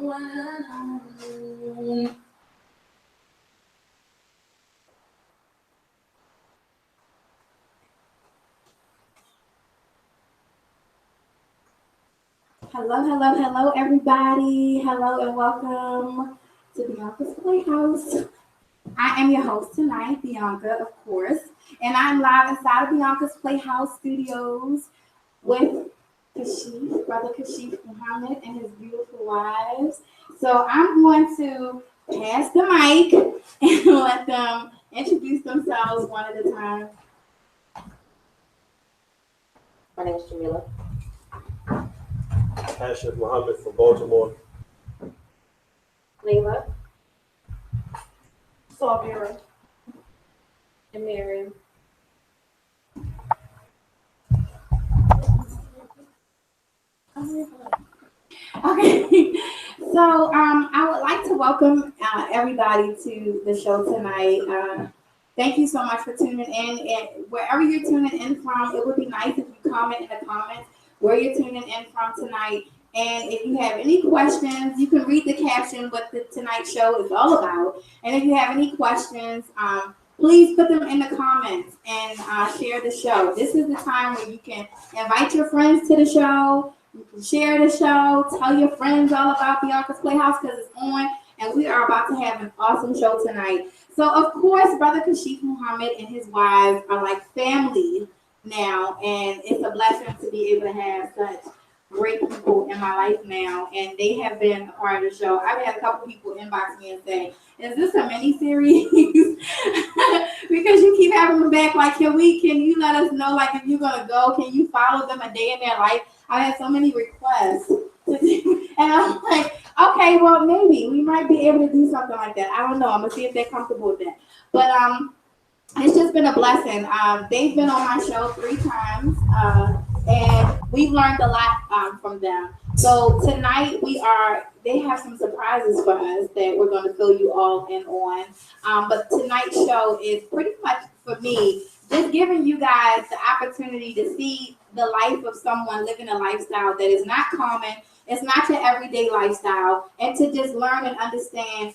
alone. Hello, everybody. Hello, and welcome to Beyonka's Playhouse. I am your host tonight, Beyonka, of course, and I'm live inside of Beyonka's Playhouse Studios with Brother Kashif Muhammad, and his beautiful wives. So I'm going to pass the mic and let them introduce themselves one at a time. My name is Jamila. Ashraf Muhammad from Baltimore. Layla. Sabira. And Miriam. Okay, so I would like to welcome everybody to the show tonight. Thank you so much for tuning in, and wherever you're tuning in from, it would be nice if you comment in the comments where you're tuning in from tonight. And if you have any questions, you can read the caption what the tonight show is all about. And if you have any questions, please put them in the comments and share the show. This is the time where you can invite your friends to the show. You can share the show, tell your friends all about Beyonka's Playhouse because it's on, and we are about to have an awesome show tonight. So, of course, Brother Kashif Muhammad and his wives are like family now, and it's a blessing to be able to have such great people in my life now, and they have been a part of the show. I've had a couple people inbox me and say, "Is this a mini series?" Because you keep having them back. Like, can you let us know, like, if you're gonna go? Can you follow them a day in their life? I had so many requests, and I'm like, okay, well, maybe we might be able to do something like that. I don't know. I'm gonna see if they're comfortable with that. But it's just been a blessing. They've been on my show 3 times, and we've learned a lot from them. So tonight they have some surprises for us that we're going to fill you all in on. But tonight's show is pretty much for me, just giving you guys the opportunity to see the life of someone living a lifestyle that is not common. It's not your everyday lifestyle, and to just learn and understand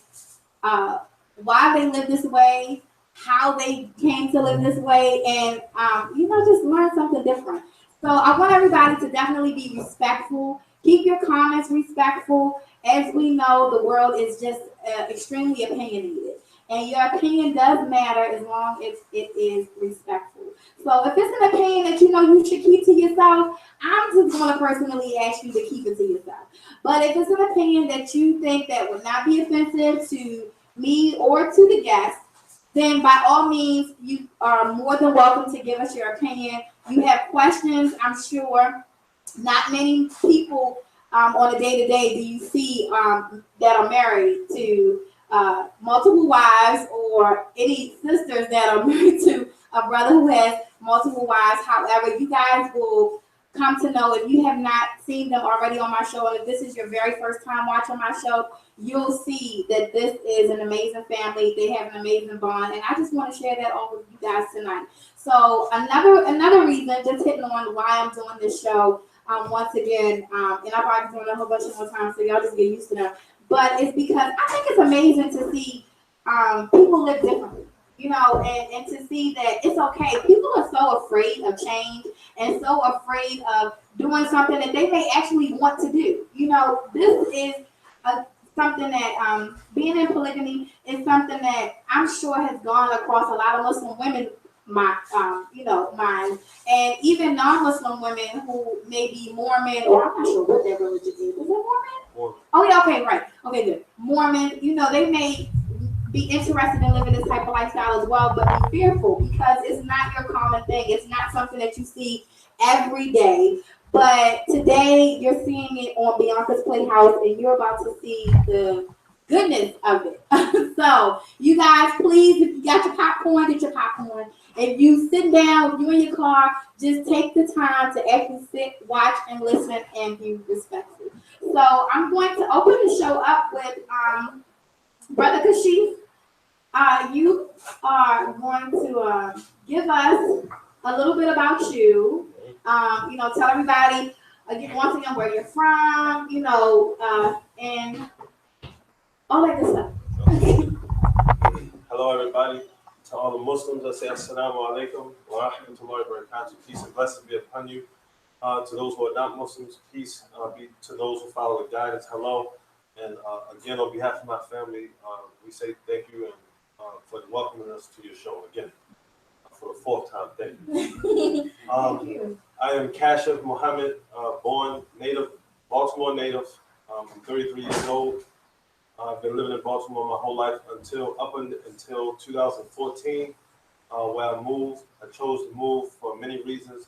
why they live this way, how they came to live this way, and just learn something different. So I want everybody to definitely be respectful. Keep your comments respectful. As we know, the world is just extremely opinionated, and your opinion does matter as long as it is respectful. So if it's an opinion that you know you should keep to yourself, I'm just going to personally ask you to keep it to yourself. But if it's an opinion that you think that would not be offensive to me or to the guest, then by all means, you are more than welcome to give us your opinion. You have questions, I'm sure. Not many people on a day-to-day do you see that are married to multiple wives, or any sisters that are married to a brother who has multiple wives. However, you guys will come to know, if you have not seen them already on my show, and if this is your very first time watching my show, you'll see that this is an amazing family. They have an amazing bond, and I just want to share that all with you guys tonight. So another reason, just hitting on why I'm doing this show once again, and I've already done it a whole bunch of more times, so y'all just get used to them. But it's because I think it's amazing to see people live differently, and to see that it's okay. People are so afraid of change and so afraid of doing something that they may actually want to do. This is something that being in polygamy is something that I'm sure has gone across a lot of Muslim women, mine, and even non-Muslim women who may be Mormon, or I'm not sure what their religion is. Is it Mormon? Oh yeah, okay, right. Okay, good. Mormon, they may be interested in living this type of lifestyle as well, but be fearful because it's not your common thing. It's not something that you see every day. But today you're seeing it on Beyonka's Playhouse, and you're about to see the goodness of it. So you guys, please, if you got your popcorn, get your popcorn. If you sit down, if you're in your car, just take the time to actually sit, watch, and listen, and be respectful. So I'm going to open the show up with Brother Kashif. You are going to give us a little bit about you. Tell everybody again once again where you're from. And all that good stuff. Hello, everybody. To all the Muslims, I say Assalamu alaikum wa rahmatullahi wa barakatuh. Peace and blessings be upon you. To those who are not Muslims, peace be to those who follow the guidance. Hello. And again, on behalf of my family, we say thank you and for welcoming us to your show again for the fourth time. Thank you. Thank you. I am Kashif Muhammad, born native, Baltimore native. I'm 33 years old. I've been living in Baltimore my whole life until 2014, where I moved. I chose to move for many reasons.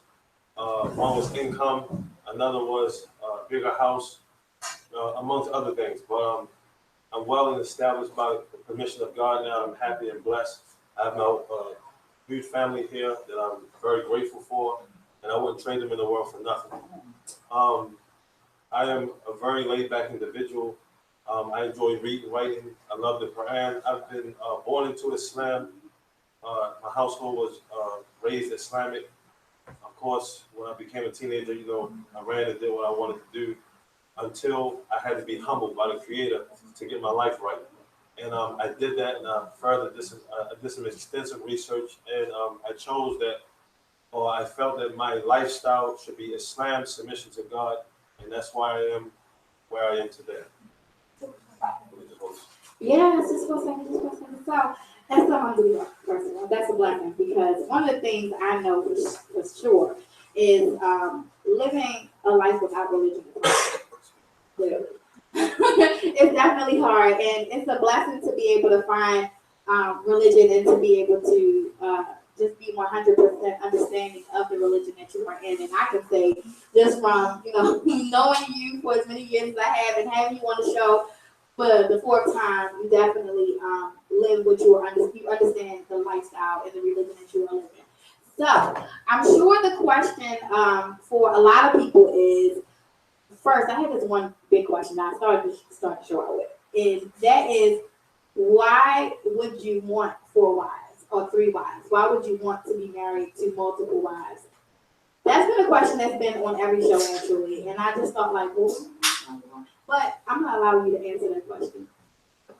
One was income, another was bigger house, amongst other things. But I'm well and established by the permission of God now. I'm happy and blessed. I have my huge family here that I'm very grateful for, and I wouldn't trade them in the world for nothing. I am a very laid-back individual. I enjoy reading, writing. I love the Quran. I've been born into Islam. My household was raised Islamic. Of course, when I became a teenager, I ran and did what I wanted to do until I had to be humbled by the Creator to get my life right. And I did that, and I did some extensive research, and I chose that, or I felt that my lifestyle should be Islam, submission to God, and that's why I am where I am today. Yes, just for a second, just for a second. So, that's alhamdulillah, first of all. That's a blessing because one of the things I know for sure is living a life without religion is hard. Literally. It's definitely hard, and it's a blessing to be able to find religion and to be able to just be 100% understanding of the religion that you are in. And I can say, just from knowing you for as many years as I have and having you on the show for the fourth time, you definitely live what you understand the lifestyle and the religion that you are living. So I'm sure the question for a lot of people is, first, I have this one big question I started the show out with, and that is, why would you want 4 wives or 3 wives? Why would you want to be married to multiple wives? That's been a question that's been on every show actually, and I just thought like, well, but I'm not allowing you to answer that question.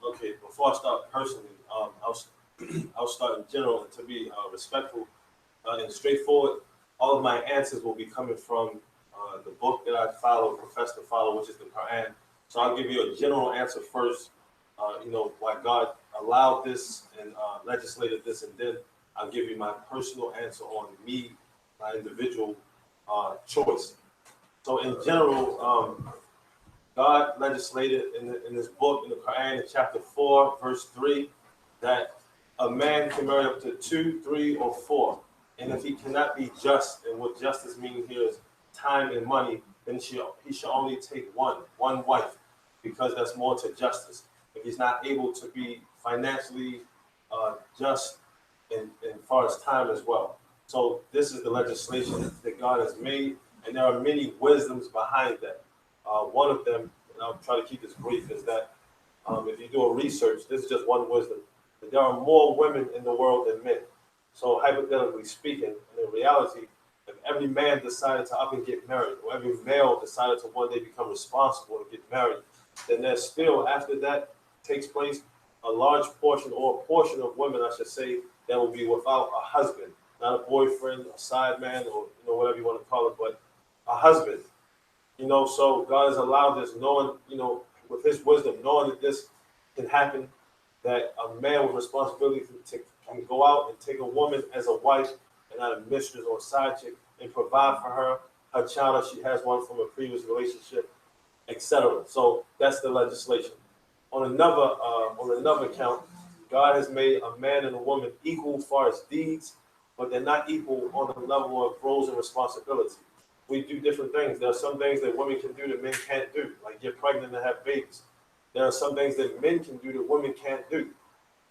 Okay, before I start personally, I'll start in general and to be respectful and straightforward. All of my answers will be coming from the book that I profess to follow, which is the Quran. So I'll give you a general answer first, why God allowed this and legislated this, and then I'll give you my personal answer on me, my individual choice. So in general, God legislated in this book, in the Quran, in chapter 4, verse 3, that a man can marry up to 2, 3, or 4. And if he cannot be just, and what justice means here is time and money, then he should only take one wife, because that's more to justice. If he's not able to be financially just in far as time as well. So this is the legislation that God has made, and there are many wisdoms behind that. One of them, and I'll try to keep this brief, is that if you do a research, this is just one wisdom, that there are more women in the world than men. So hypothetically speaking, and in reality, if every man decided to up and get married, or every male decided to one day become responsible and get married, then there's still, after that takes place, a large portion, or a portion of women, I should say, that will be without a husband, not a boyfriend, a side man, or whatever you want to call it, but a husband. So God has allowed this, knowing, with His wisdom, knowing that this can happen, that a man with responsibility can go out and take a woman as a wife and not a mistress or a side chick, and provide for her child if she has one from a previous relationship, etc. So that's the legislation. On another count, God has made a man and a woman equal as far as deeds, but they're not equal on the level of roles and responsibility. We do different things. There are some things that women can do that men can't do, like get pregnant and have babies. There are some things that men can do that women can't do.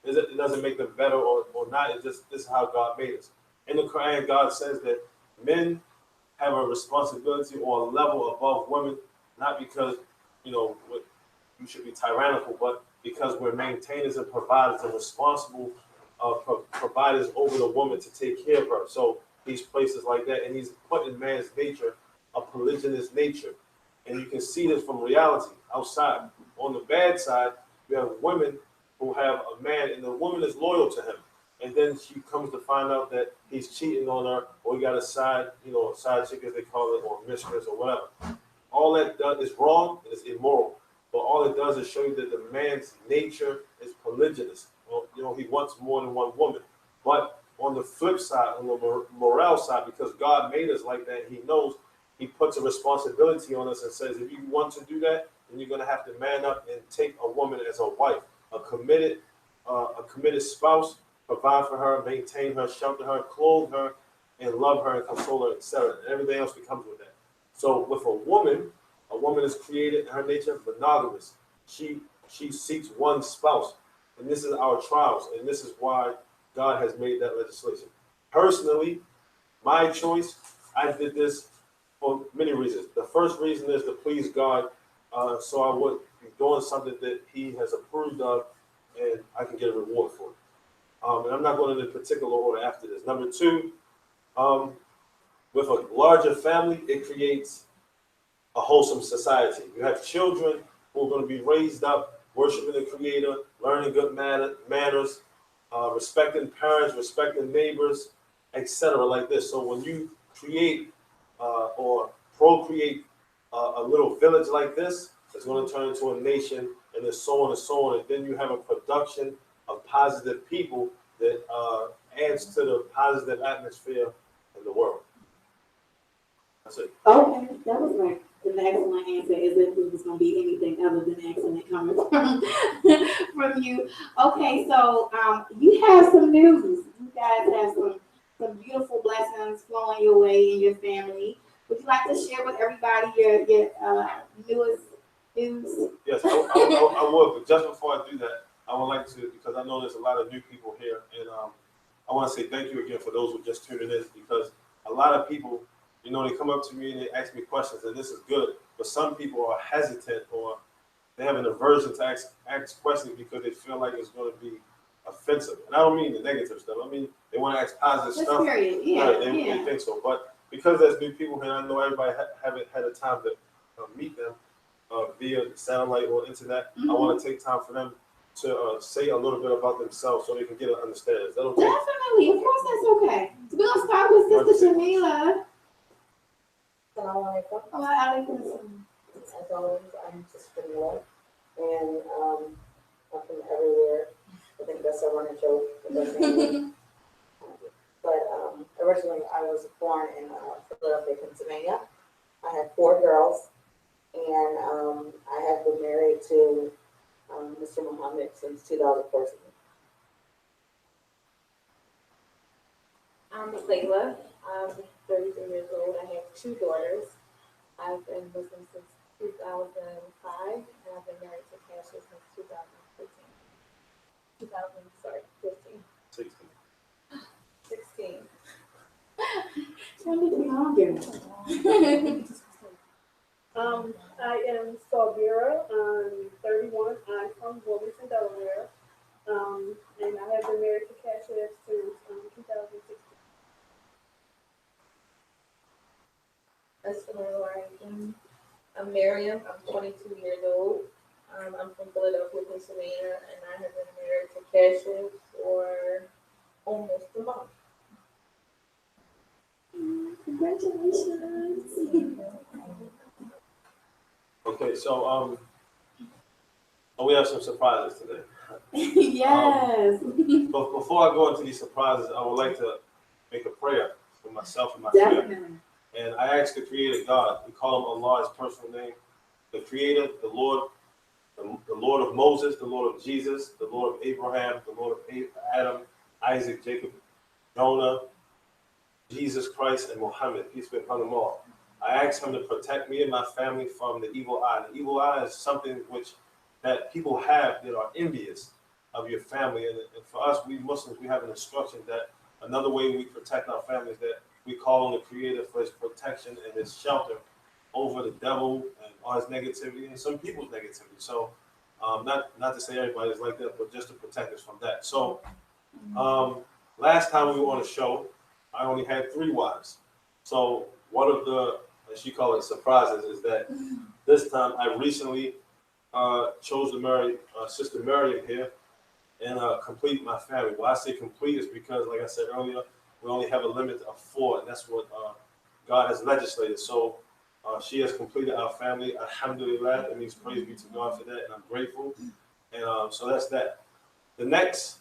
It doesn't make them better or not. It's just this is how God made us. In the Quran, God says that men have a responsibility or a level above women, not because you should be tyrannical, but because we're maintainers and providers and responsible providers over the woman to take care of her. So He's places like that, and He's put in man's nature a polygynous nature. And you can see this from reality outside. On the bad side, you You have women who have a man, and the woman is loyal to him, and then she comes to find out that he's cheating on her, or he got a side, a side chick as they call it, or mistress or whatever. All that does is wrong and it's immoral. But all it does is show you that the man's nature is polygynous. He wants more than one woman. But on the flip side, on the morale side, because God made us like that, he knows he puts a responsibility on us and says, if you want to do that, then you're going to have to man up and take a woman as a wife, a committed spouse, provide for her, maintain her, shelter her, clothe her, and love her and console her, etc. And everything else that comes with that. So with a woman is created in her nature monogamous. She seeks one spouse, and this is our trials, and this is why God has made that legislation. Personally, my choice, I did this for many reasons. The first reason is to please God, so I would be doing something that He has approved of, and I can get a reward for it. And I'm not going in a particular order after this. Number two, with a larger family, it creates a wholesome society. You have children who are going to be raised up worshiping the Creator, learning good manners, respecting parents, respecting neighbors, etc. like this. So when you create or procreate a little village like this, it's going to turn into a nation, and then so on and so on. And then you have a production of positive people that adds to the positive atmosphere in the world. That's it. Okay, that was like an excellent answer, as if it was going to be anything other than excellent coming from you. Okay, so you have some news. You guys have some beautiful blessings flowing your way in your family. Would you like to share with everybody your newest news? Yes, I would, but just before I do that, I would like to, because I know there's a lot of new people here, and I want to say thank you again for those who just tuned in, because a lot of people, they come up to me and they ask me questions, and this is good, but some people are hesitant, or they have an aversion to ask questions because they feel like it's going to be offensive. And I don't mean the negative stuff. I mean, they want to ask positive stuff. Period. Yeah, right, they think so. But because there's new people here, I know everybody haven't had a time to meet them via satellite or internet. I want to take time for them to say a little bit about themselves so they can get an understanding. Is that okay? Definitely. Of course, that's okay. So we're going to start with Sister Jamila. Assalamualaikum. As always, I'm Sister Jamila, and I'm from everywhere. I think that's a running joke. But originally, I was born in Philadelphia, Pennsylvania. I have 4 girls, and I have been married to Mr. Muhammad since 2014. I'm Layla. I'm 33 years old. I have 2 daughters. I've been Muslim since 2005, and I've been married to Cassius since 2015. 16. 16. When did we all get it? I am Salvira. I'm 31. I'm from Wilmington, Delaware. And I have been married to Cassius since 2016. Assalamualaikum. I'm Miriam. I'm 22 years old. I'm from Philadelphia, Pennsylvania, and I have been married to Cassius for almost a month. Congratulations. Okay, so we have some surprises today. Yes. But before I go into these surprises, I would like to make a prayer for myself and my family. Definitely. And I ask the Creator God, we call him Allah, his personal name, the Creator, the Lord of Moses, the Lord of Jesus, the Lord of Abraham, the Lord of Adam, Isaac, Jacob, Jonah, Jesus Christ, and Muhammad. Peace be upon them all. I ask him to protect me and my family from the evil eye. The evil eye is something that people have that are envious of your family. And for us, we Muslims, we have an instruction that another way we protect our families, that we call on the Creator for his protection and his shelter over the devil and all his negativity and some people's negativity. So not to say everybody is like that, but just to protect us from that. So last time we were on a show, I only had 3 wives. So one of the, as she called it, surprises is that this time I recently chose to marry Sister Miriam here and complete my family. Why I say complete is because, like I said earlier, we only have a limit of 4, and that's what God has legislated. So she has completed our family. Alhamdulillah. That means praise be to God for that, and I'm grateful. And so that's that. The next,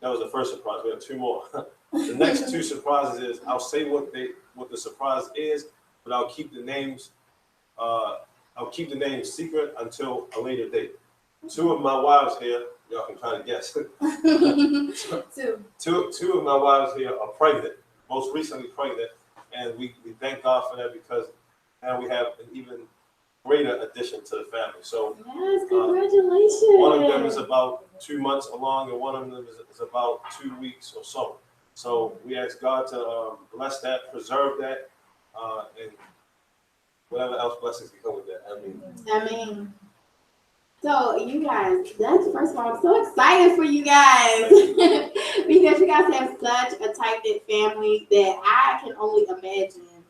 that was the first surprise. We have 2 more. The next 2 surprises is I'll say what the surprise is, but I'll keep the names secret until a later date. 2 of my wives here, y'all can try to guess. Two of my wives here are pregnant, most recently pregnant, and we thank God for that because now we have an even greater addition to the family. So yes, congratulations. One of them is about 2 months along, and one of them is about 2 weeks or so. So we ask God to bless that, preserve that, and whatever else blessings can come with that. I mean. So you guys, first of all, I'm so excited for you guys because you guys have such a tight-knit family that I can only imagine.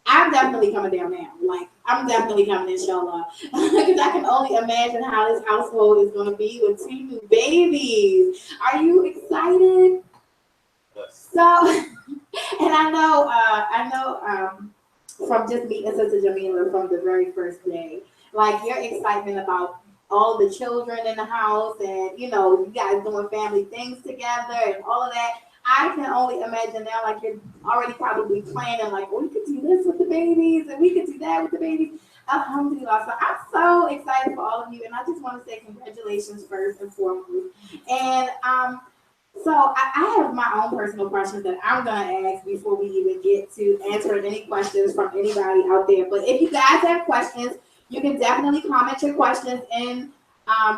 I'm definitely coming down now. Like, I'm definitely coming, inshallah. Because I can only imagine how this household is going to be with 2 new babies. Are you excited? Yes. So, and I know from just meeting Sister Jamila from the very first day, like your excitement about all the children in the house and, you know, you guys doing family things together and all of that. I can only imagine now, like you're already probably planning, like, oh, we could do this with the babies and we could do that with the babies. Alhamdulillah. So I'm so excited for all of you. And I just want to say congratulations first and foremost. And so I have my own personal questions that I'm going to ask before we even get to answering any questions from anybody out there. But if you guys have questions, you can definitely comment your questions in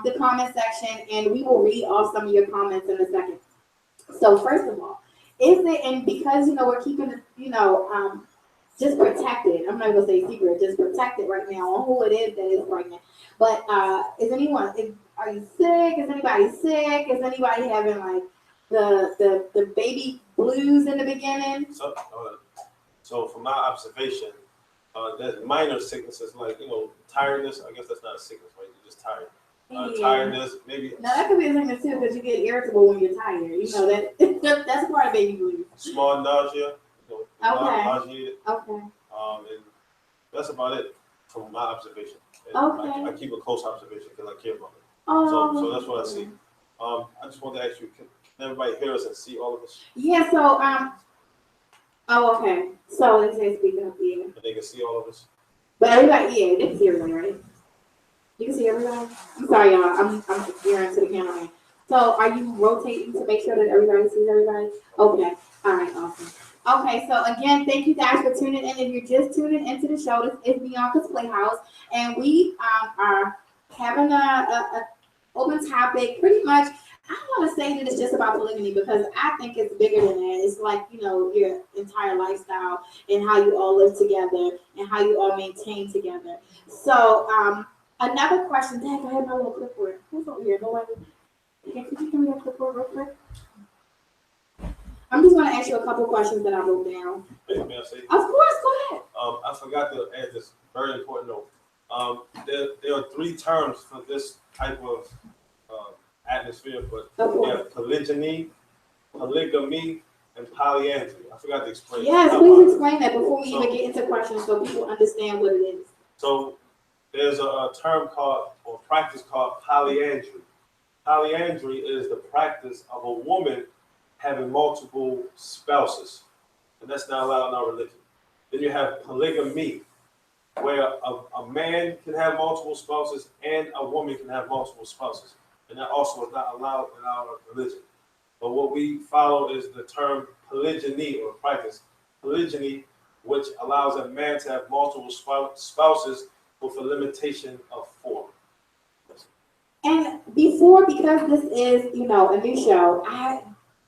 the comment section, and we will read off some of your comments in a second. So first of all, is it, and because, you know, we're keeping it, you know, just protected. I'm not going to say secret, just protected right now on who it is that is pregnant. But are you sick? Is anybody sick? Is anybody having like the baby blues in the beginning? So from my observation, there's minor sicknesses like, you know, tiredness. I guess that's not a sickness, right? You're just tired. Tiredness, maybe. No, that could be a sickness too, because you get irritable when you're tired. You know that's part of baby blues. Small nausea. You know, okay. nauseated. Okay. And that's about it from my observation. And okay. I keep a close observation because I care about it. Oh. So that's what I see. I just want to ask you, can everybody hear us and see all of us? Yeah. So Oh, okay. So they say speak up, yeah. And they can see all of us. But everybody, yeah, they can see everybody, right? You can see everybody? I'm sorry, y'all. I'm gearing to the camera. So are you rotating to make sure that everybody sees everybody? Okay. All right, awesome. Okay, so again, thank you guys for tuning in. If you're just tuning into the show, this is Beyonka's Playhouse, and we are having a open topic, pretty much. I don't want to say that it's just about polygamy because I think it's bigger than that. It's like, you know, your entire lifestyle and how you all live together and how you all maintain together. So another question, Dad, I have my little clipboard. Who's over here? Nobody. Okay, could you give me a clipboard real quick? I'm just going to ask you a couple questions that I wrote down. May I say? Of course, go ahead. I forgot to add this very important note. There are 3 terms for this type of atmosphere, but we have polygamy, and polyandry. I forgot to explain. Yes, please explain that before we even get into questions so people understand what it is. So there's a term called, or practice called polyandry. Polyandry is the practice of a woman having multiple spouses, and that's not allowed in our religion. Then you have polygamy, where a man can have multiple spouses and a woman can have multiple spouses. And that also is not allowed in our religion. But what we follow is the term polygyny, or practice polygyny, which allows a man to have multiple spouses with a limitation of 4. And because this is, you know, a new show,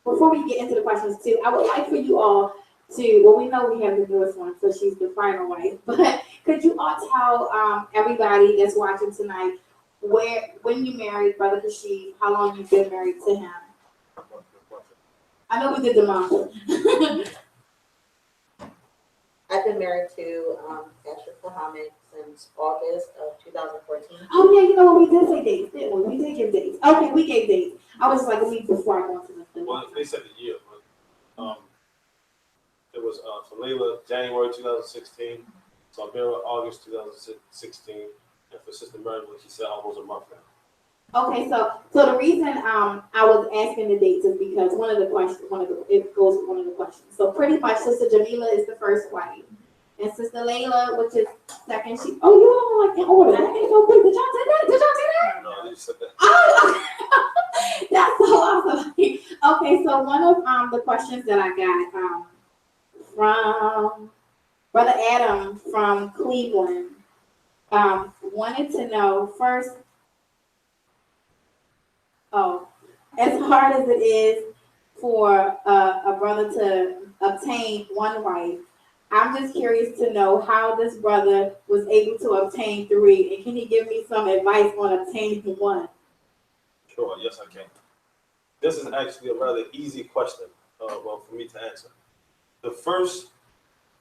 before we get into the questions too, I would like for you all to, well, we know we have the newest one, so she's the final wife, but could you all tell everybody that's watching tonight when you married Brother Kashif, how long you've been married to him? I know we did the mom. I've been married to Patrick Muhammad since August of 2014. Oh yeah, you know what? We did say dates, didn't we? We did give dates. Okay, we gave dates. I was like a week before I go into the. Well, they said the year, but it was for Layla January 2016, Sabira August 2016, and for Sister Mary, she said almost a month now. Okay, so the reason I was asking the dates is because it goes with one of the questions. So pretty much Sister Jamila is the first wife, and Sister Layla, which is second. You all like in order. That ain't so quick. Did y'all say that? Did y'all say that? No, they said that. Oh, that's so awesome. Okay, so one of the questions that I got from Brother Adam from Cleveland wanted to know first. Oh, as hard as it is for a brother to obtain one wife, I'm just curious to know how this brother was able to obtain three, and can he give me some advice on obtaining one? Sure, yes, I can. This is actually a rather easy question, for me to answer. The first,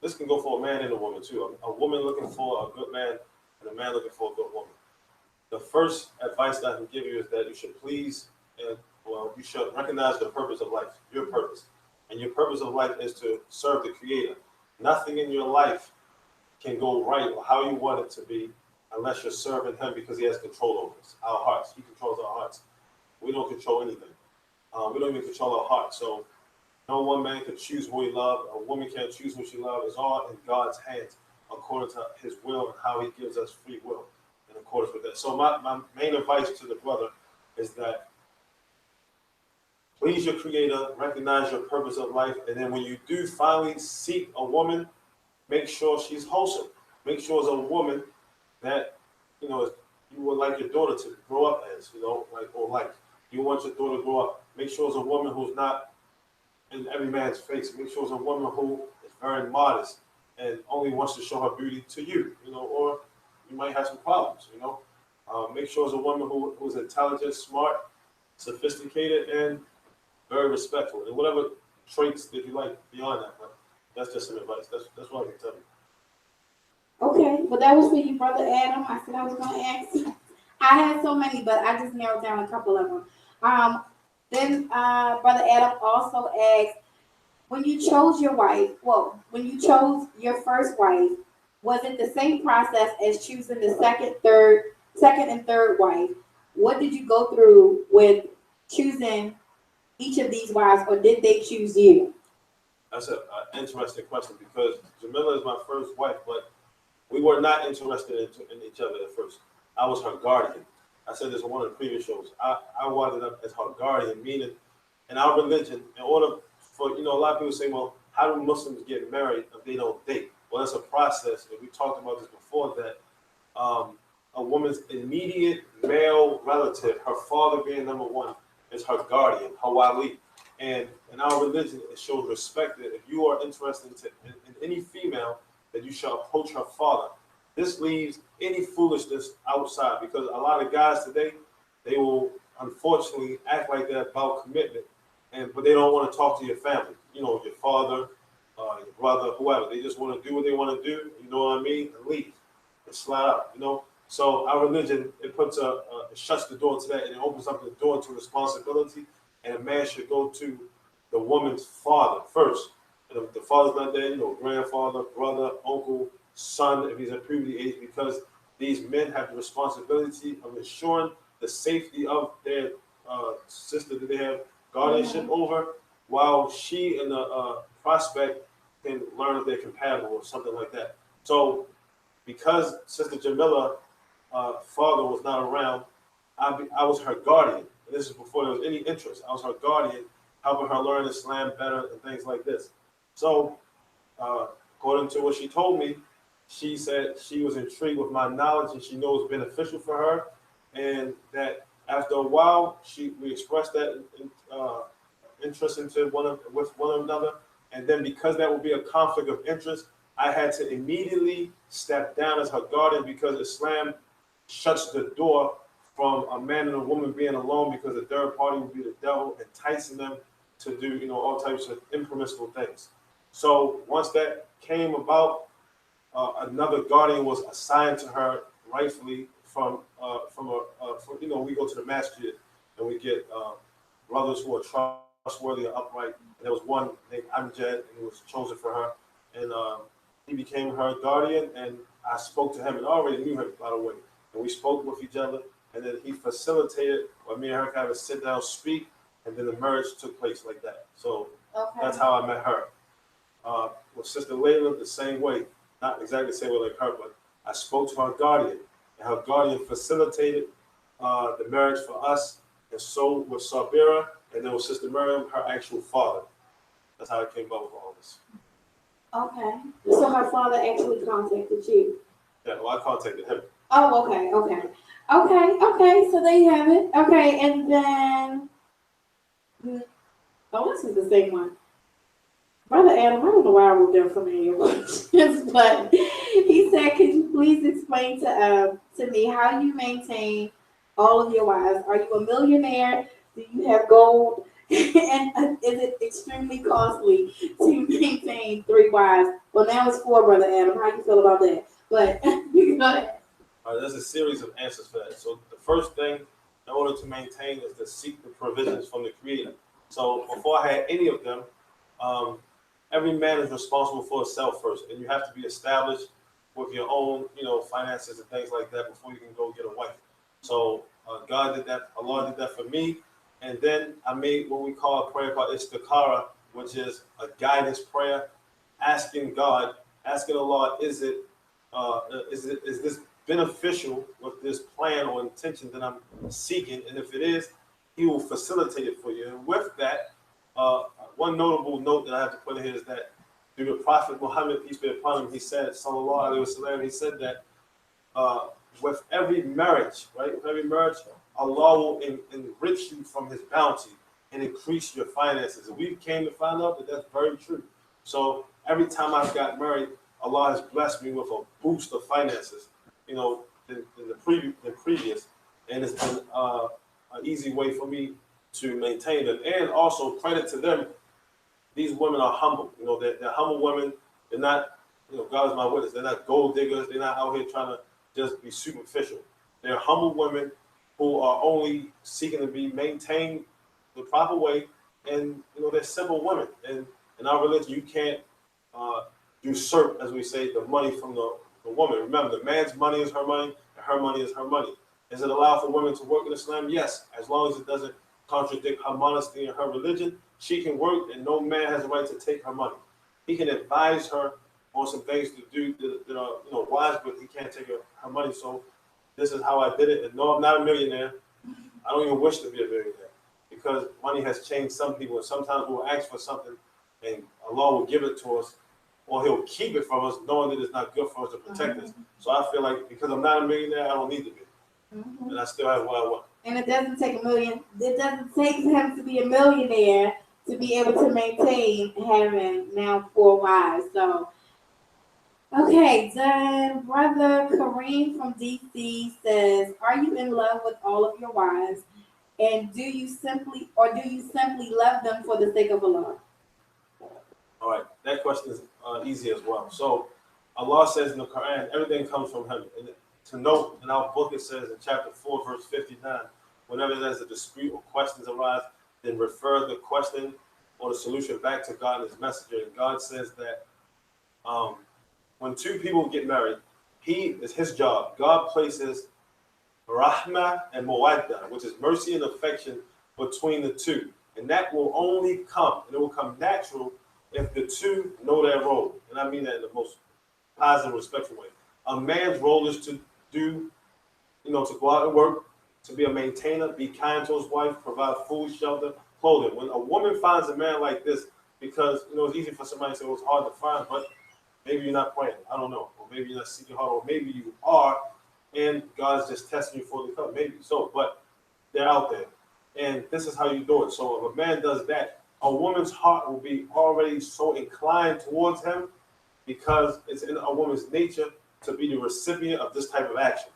this can go for a man and a woman too. A woman looking for a good man and a man looking for a good woman. The first advice that I can give you is that you should you should recognize the purpose of life, your purpose. And your purpose of life is to serve the Creator. Nothing in your life can go right or how you want it to be unless you're serving Him because He has control over us, our hearts. He controls our hearts. We don't control anything. We don't even control our hearts. So no one man can choose who he loves. A woman can't choose who she loves. It's all in God's hands according to His will and how He gives us free will in accordance with that. So my main advice to the brother is that please your Creator, recognize your purpose of life, and then when you do finally seek a woman, make sure she's wholesome. Make sure it's a woman that you would like your daughter to grow up as, like you want your daughter to grow up. Make sure it's a woman who's not in every man's face. Make sure it's a woman who is very modest and only wants to show her beauty to you, or you might have some problems, Make sure it's a woman who's intelligent, smart, sophisticated, and very respectful, and whatever traits that you like beyond that. But that's just some advice. That's what I can tell you. Okay, well that was for you, Brother Adam. I said I was going to ask you. I had so many, but I just narrowed down a couple of them. Then Brother Adam also asked, when you chose your wife, when you chose your first wife, was it the same process as choosing the second and third wife? What did you go through with choosing each of these wives, or did they choose you? That's an interesting question because Jamila is my first wife, but we were not interested in each other at first. I was her guardian. I said this on one of the previous shows. I wanted up as her guardian, meaning in our religion, in order for, a lot of people say, well, how do Muslims get married if they don't date? Well, it's a process, and we talked about this before, that a woman's immediate male relative, her father being number one, is her guardian, her wali. And in our religion, it shows respect that if you are interested in any female, that you shall approach her father. This leaves any foolishness outside, because a lot of guys today, they will unfortunately act like they're about commitment, but they don't want to talk to your family, your father, your brother, whoever. They just want to do what they want to do, you know what I mean, and leave and slide out, So our religion, it shuts the door to that, and it opens up the door to responsibility, and a man should go to the woman's father first. And if the father's not there, grandfather, brother, uncle, son, if he's at puberty age, because these men have the responsibility of ensuring the safety of their sister that they have guardianship over, while she and the prospect can learn if they're compatible or something like that. So because Sister Jamila father was not around, I was her guardian. And this is before there was any interest. I was her guardian, helping her learn Islam better and things like this. So, according to what she told me, she said she was intrigued with my knowledge and she knows it's beneficial for her, and that after a while, we expressed that interest with one another, and then because that would be a conflict of interest, I had to immediately step down as her guardian, because Islam shuts the door from a man and a woman being alone, because the third party would be the devil enticing them to do all types of impermissible things. So once that came about, another guardian was assigned to her rightfully from we go to the masjid and we get brothers who are trustworthy and upright. And there was one named Amjad, and he was chosen for her, and he became her guardian. And I spoke to him, and I already knew him by the way. And we spoke with each other, and then he facilitated what me and her kind of sit down, speak, and then the marriage took place like that. So that's how I met her. With Sister Layla, the same way, not exactly the same way like her, but I spoke to her guardian, and her guardian facilitated the marriage for us, and so with Sabira, and then with Sister Miriam, her actual father. That's how I came up with all this. Okay. So her father actually contacted you. Yeah, well, I contacted him. Oh, okay. So there you have it. Okay, and then this is the same one. Brother Adam, I don't know why I wrote down so many of your questions, but he said, "Could you please explain to me how you maintain all of your wives? Are you a millionaire? Do you have gold? And is it extremely costly to maintain 3 wives? Well, now it's 4, Brother Adam. How you feel about that? But you go ahead." All right, there's a series of answers for that. So the first thing, in order to maintain, is to seek the provisions from the Creator. So before I had any of them, every man is responsible for himself first, and you have to be established with your own, finances and things like that before you can go get a wife. So God did that. Allah did that for me, and then I made what we call a prayer called istikhara, which is a guidance prayer, asking God, asking Allah, is this beneficial with this plan or intention that I'm seeking? And if it is, He will facilitate it for you. And with that, one notable note that I have to put in here is that through the Prophet Muhammad, peace be upon him, he said, Sallallahu Alaihi Wasallam, he said that with every marriage, right, with every marriage, Allah will enrich you from His bounty and increase your finances. And we came to find out that that's very true. So every time I've got married, Allah has blessed me with a boost of finances, than the previous, and it's been an easy way for me to maintain it. And also credit to them, these women are humble. They're humble women. They're not, God is my witness. They're not gold diggers. They're not out here trying to just be superficial. They're humble women who are only seeking to be maintained the proper way, and they're simple women. And in our religion, you can't usurp, as we say, the money from the woman. Remember, the man's money is her money, and her money is her money. Is it allowed for women to work in Islam? Yes, as long as it doesn't contradict her modesty and her religion. She can work, and no man has a right to take her money. He can advise her on some things to do that are wise, but he can't take her money. So this is how I did it. And no, I'm not a millionaire. I don't even wish to be a millionaire, because money has changed some people, and sometimes we'll ask for something and Allah will give it to us, or He'll keep it from us knowing that it's not good for us to protect us. So I feel like because I'm not a millionaire, I don't need to be. And I still have what I want. And it doesn't take a million. It doesn't take him to be a millionaire to be able to maintain having now 4 wives. So, okay, then Brother Kareem from DC says, "Are you in love with all of your wives, and do you simply love them for the sake of Allah?" All right, that question is easy as well. So Allah says in the Quran, everything comes from Him. And to note, in our book it says in chapter 4, verse 59, whenever there's a dispute or questions arise, then refer the question or the solution back to God and His messenger. And God says that when 2 people get married, it's His job. God places rahmah and mawadda, which is mercy and affection, between the 2. And that will only come, and it will come natural if the 2 know their role. And I mean that in the most positive, respectful way. A man's role is to do, to go out and work, to be a maintainer, be kind to his wife, provide food, shelter, clothing. When a woman finds a man like this, because it's easy for somebody to say, well, it's hard to find, but maybe you're not praying. I don't know. Or maybe you're not seeking hard, or maybe you are, and God's just testing you for the cup. Maybe so, but they're out there. And this is how you do it. So if a man does that, a woman's heart will be already so inclined towards him, because it's in a woman's nature to be the recipient of this type of action.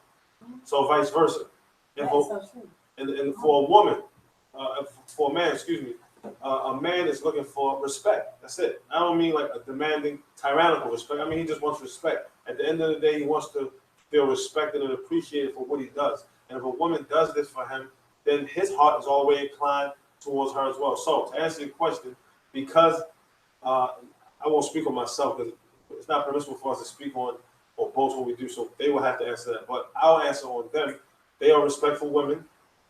So vice versa. And for a woman, for a man, a man is looking for respect. That's it. I don't mean like a demanding, tyrannical respect. I mean, he just wants respect. At the end of the day, he wants to feel respected and appreciated for what he does. And if a woman does this for him, then his heart is always inclined towards her as well. So to answer your question, because I won't speak on myself because it's not permissible for us to speak on or boast what we do, so they will have to answer that. But I'll answer on them. They are respectful women.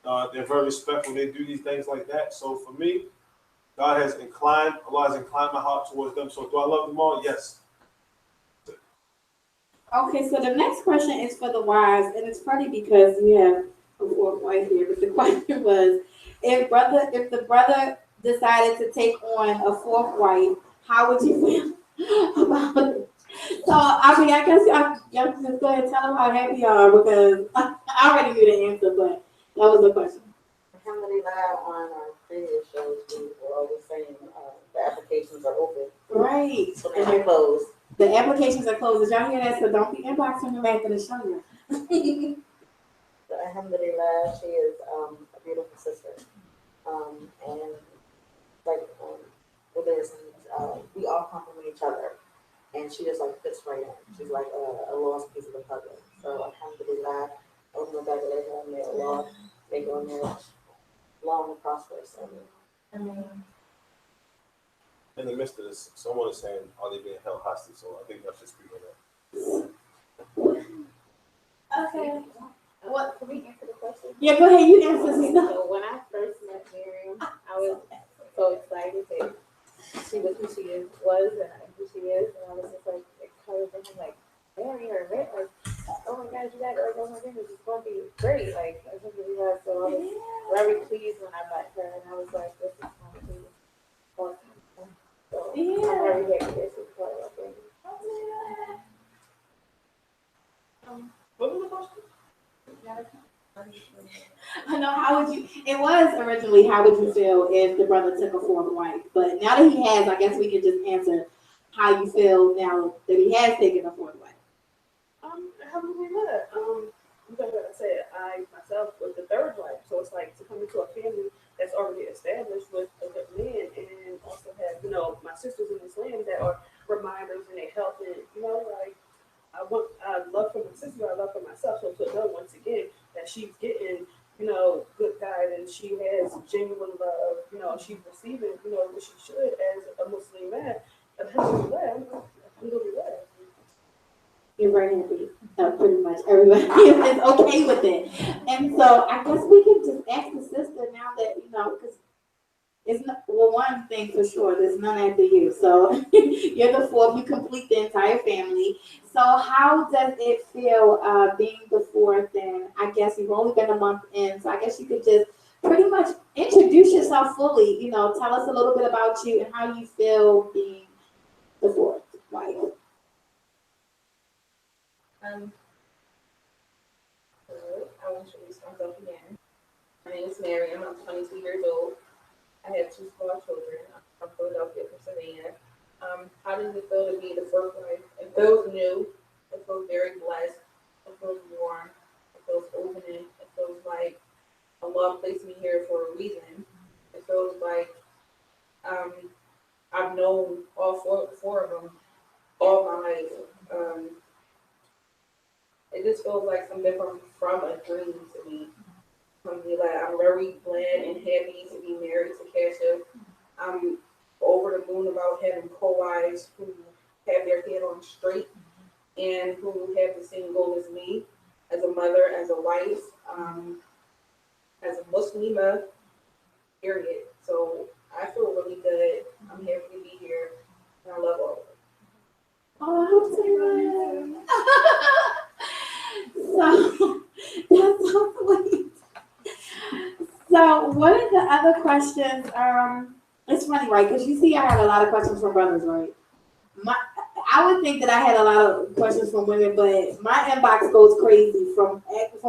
They're very respectful. They do these things like that. So for me, Allah has inclined my heart towards them. So do I love them all? Yes. Okay, so the next question is for the wives, and it's funny because we have a fourth wife here, but the question was, if the brother decided to take on a fourth wife, how would you feel about it? So, I mean, I guess y'all just go ahead and tell them how happy you are because I already knew the answer, but that was the question. Alhamdulillah, on our previous shows, we were always saying the applications are open. Right. So they're closed. The applications are closed. Did y'all hear that? So don't be inboxing them after the show. So alhamdulillah, she is a beautiful sister. And like with this, we all compliment each other. And she just like fits right in. She's like a lost piece of the puzzle. So alhamdulillah, open the back of their home, may Allah make your marriage long and prosperous. In the midst of this, someone is saying, are they being held hostage? So I think I should speak on that. Okay. What, can we answer the question? Yeah, go ahead. You answer this. So when I first met Miriam, I was so excited that she was who she was and who she is, and I was just like encouraging him, like marry her, right? Like, oh my God, you got it! Like, oh my goodness, it's gonna be great. Like, I just really was. So I was very pleased when I met her, and I was like, this is gonna be awesome. So I'm very happy that she's part of our family. What was the question? I know. How would you? It was originally, how would you feel if the brother took a fourth wife? But now that he has, I guess we can just answer how you feel now that he has taken a fourth wife. Alhamdulillah. Because like I said, I myself was the third wife, so it's like to come into a family that's already established with a good man, and also have my sisters in Islam that are reminders and they help, and like I love for my sister, I love for myself. So to know once again that she's getting good guidance, she has genuine love, she's receiving what she should as a Muslim man. Alhamdulillah. You're very happy. Pretty much everybody is okay with it. And so I guess we can just ask the sister now that, because it's not, well, one thing for sure, there's none after you. So you're the fourth, you complete the entire family. So how does it feel being the fourth? And I guess you've only been a month in, so I guess you could just pretty much introduce yourself fully, tell us a little bit about you and how you feel being the fourth wife. I will introduce myself again. My name is Miriam. I'm 22 years old. I have two small children. I'm from Philadelphia, Pennsylvania. How does it feel to be the fourth wife? It feels new. It feels very blessed. It feels warm. It feels opening. It feels like Allah placed me here for a reason. It feels like I've known all four of them all my life. It just feels like something from a dream to me. I'm very glad and happy to be married to Cassia. I'm over the moon about having co-wives who have their head on straight and who have the same goal as me, as a mother, as a wife, as a Muslima, period. So I feel really good. I'm happy to be here, and I love all of it. Oh, so that's so sweet. So what are the other questions? It's funny, right? Because you see, I had a lot of questions from brothers, right? I would think that I had a lot of questions from women, but my inbox goes crazy from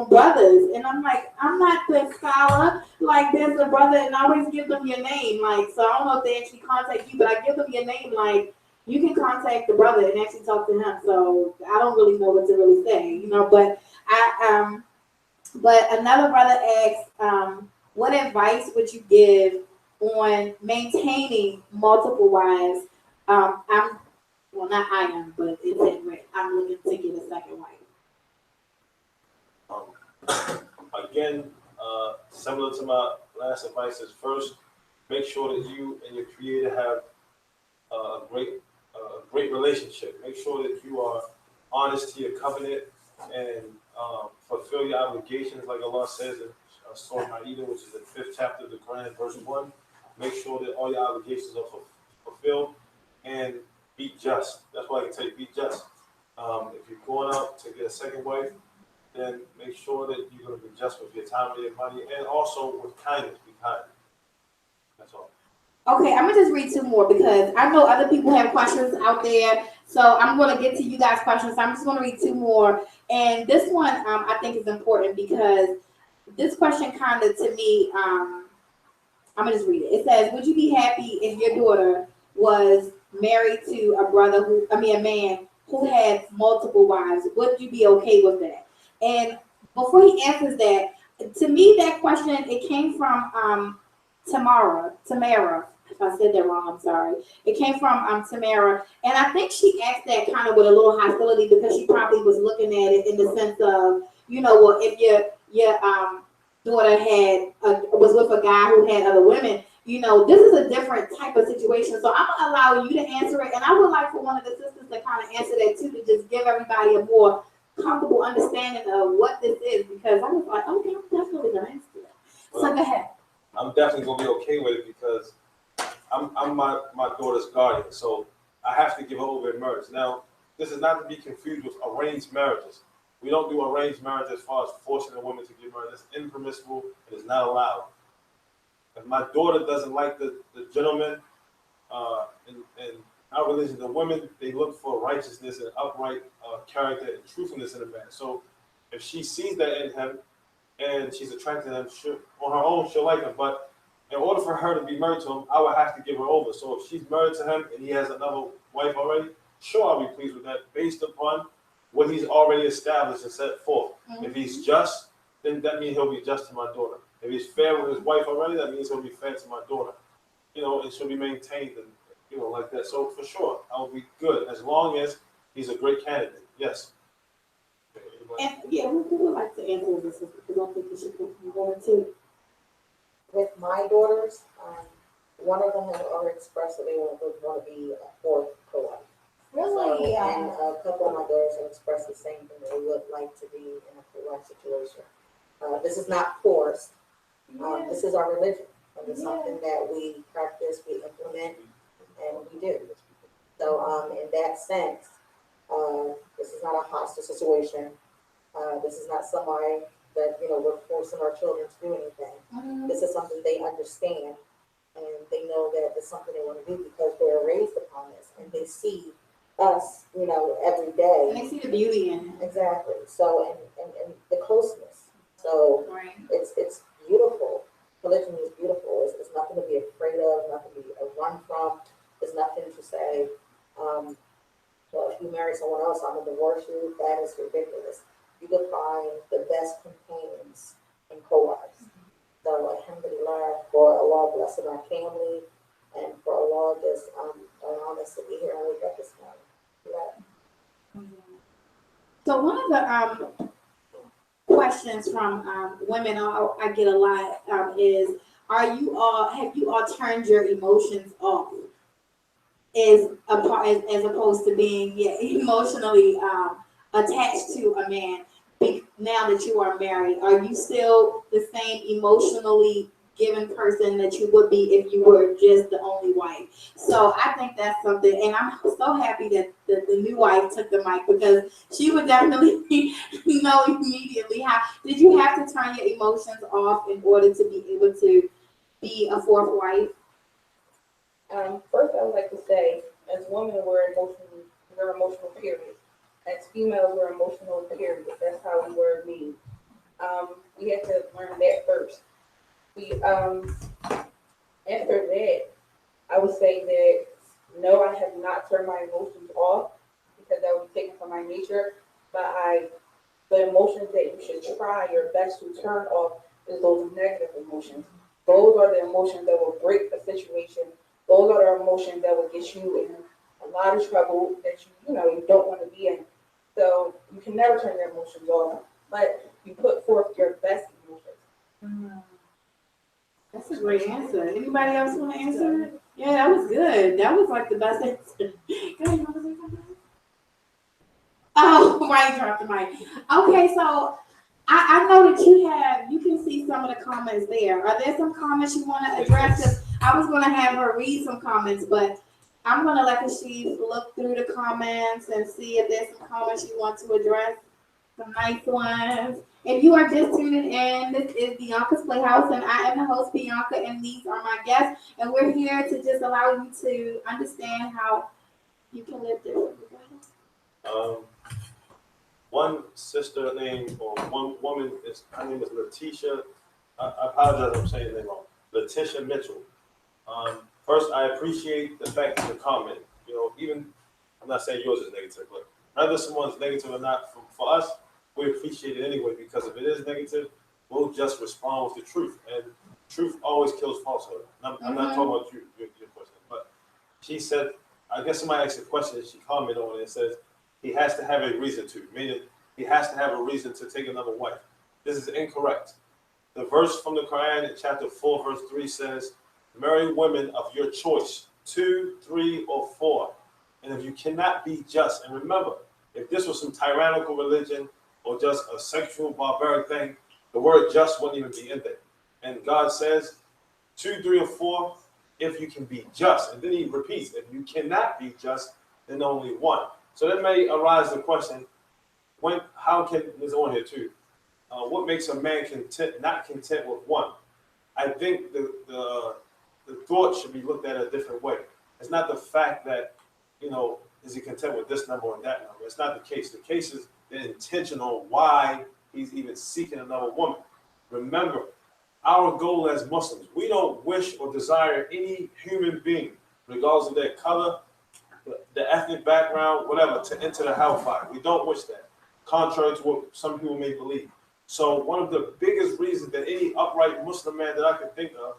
brothers, and I'm like, I'm not the scholar. Like, there's a brother, and I always give them your name. Like, so I don't know if they actually contact you, but I give them your name. Like, you can contact the brother and actually talk to him. So I don't really know what to really say, But but another brother asked, what advice would you give on maintaining multiple wives. I'm well, not I am, but it's in red. I'm looking to get a second wife. Again, similar to my last advice is first, make sure that you and your creator have a great relationship. Make sure that you are honest to your covenant and fulfill your obligations, like Allah says in Surah Ma'idah, which is the 5th chapter of the Quran, verse 1. Make sure that all your obligations are fulfilled and be just. That's why I can tell you, be just. If you're going out to get a second wife, then make sure that you're going to be just with your time and your money, and also with kindness. Be kind. That's all. Okay, I'm gonna just read two more because I know other people have questions out there. So I'm gonna get to you guys' questions. So I'm just gonna read two more. And this one I think is important because this question kind of to me, I'm gonna just read it. It says, would you be happy if your daughter was married to a man who had multiple wives? Would you be okay with that? And before he answers that, to me that question, it came from Tamara. If I said that wrong, I'm sorry. It came from Tamara, and I think she asked that kind of with a little hostility because she probably was looking at it in the sense of, well, if your daughter was with a guy who had other women, this is a different type of situation. So I'm gonna allow you to answer it, and I would like for one of the sisters to kind of answer that too, to just give everybody a more comfortable understanding of what this is, because I was like, okay, I'm definitely gonna answer that. So go ahead. I'm definitely gonna be okay with it because I'm my daughter's guardian, so I have to give her over in marriage. Now, this is not to be confused with arranged marriages. We don't do arranged marriage as far as forcing a woman to get married. That's impermissible. It is not allowed. If my daughter doesn't like the gentleman, in our religion, the women, they look for righteousness and upright character and truthfulness in a man. So if she sees that in him and she's attracted to him, on her own, she'll like him. But in order for her to be married to him, I would have to give her over. So if she's married to him and he has another wife already, sure, I'll be pleased with that based upon what he's already established and set forth. Mm-hmm. If he's just, then that means he'll be just to my daughter. If he's fair with his wife already, that means he'll be fair to my daughter. And she'll be maintained and, like that. So for sure, I'll be good as long as he's a great candidate. Yes. And yeah, who would like to answer this? Because I think you should go forward too. With my daughters, one of them has already expressed that they want to be a fourth co-wife. Really? So, and a couple of my daughters have expressed the same thing, that they would like to be in a co-wife situation. This is not forced. This is our religion. And it's something that we practice, we implement, and we do. So in that sense, this is not a hostile situation. This is not somebody that, we're forcing our children to do anything. Mm-hmm. This is something they understand, and they know that it's something they want to do because they're raised upon this, and they see us, every day. And they see the beauty in it. Exactly. So, and the closeness. So right. It's beautiful. Religion is beautiful. It's nothing to be afraid of, nothing to be run from. There's nothing to say, well, if you marry someone else, I'm going to divorce you. That is ridiculous. You can find the best companions in co-wives. So, alhamdulillah, for Allah blessing our family, and for Allah just allowing us to be here and wake up this morning. Yeah. So one of the questions from women I get a lot is, have you all turned your emotions off as opposed to being emotionally attached to a man now that you are married? Are you still the same emotionally given person that you would be if you were just the only wife? So I think that's something, and I'm so happy that the new wife took the mic, because she would definitely know immediately. How did you have to turn your emotions off in order to be able to be a fourth wife? First, I would like to say, as women, we're emotional, period. As females, we're emotional, period. That's how we were made. We had to learn that first. After that, I would say that no, I have not turned my emotions off, because that would be taken from my nature. But the emotions that you should try your best to turn off is those negative emotions. those are the emotions that will break the situation. Those are the emotions that will get you in a lot of trouble that you don't want to be in. So you can never turn your emotions off, but you put forth your best emotions. That's a great answer. Anybody else want to answer it? Yeah, that was good. That was like the best answer. Go ahead, you want to say something? Oh, right, dropped the mic. Okay, so I know that you can see some of the comments there. Are there some comments you want to address? 'Cause I was going to have her read some comments, but I'm going to let she look through the comments and see if there's some comments you want to address. Some nice ones. If you are just tuning in, this is Beyonka's Playhouse, and I am the host, Beyonka, and these are my guests. And we're here to just allow you to understand how you can live differently. One sister named, or one woman, her name is Letitia. I apologize if I'm saying the name wrong. Letitia Mitchell. First, I appreciate the fact that you comment. Even, I'm not saying yours is negative, but whether someone's negative or not, for us, we appreciate it anyway, because if it is negative, we'll just respond with the truth. And truth always kills falsehood. I'm not talking about your question, but she said, I guess somebody asked a question and she commented on it and says, he has to have a reason to, meaning he has to have a reason to take another wife. This is incorrect. The verse from the Quran in chapter 4, verse 3 says, marry women of your choice, 2, 3, or 4. And if you cannot be just, and remember, if this was some tyrannical religion or just a sexual barbaric thing, the word just wouldn't even be in there. And God says, 2, 3, or 4, if you can be just. And then he repeats, if you cannot be just, then only one. So that may arise the question, how can, there's on here too, what makes a man not content with one? I think the thought should be looked at a different way. It's not the fact that, is he content with this number or that number? It's not the case. The case is the intention on why he's even seeking another woman. Remember, our goal as Muslims, we don't wish or desire any human being, regardless of their color, the ethnic background, whatever, to enter the hellfire. We don't wish that, contrary to what some people may believe. So one of the biggest reasons that any upright Muslim man that I can think of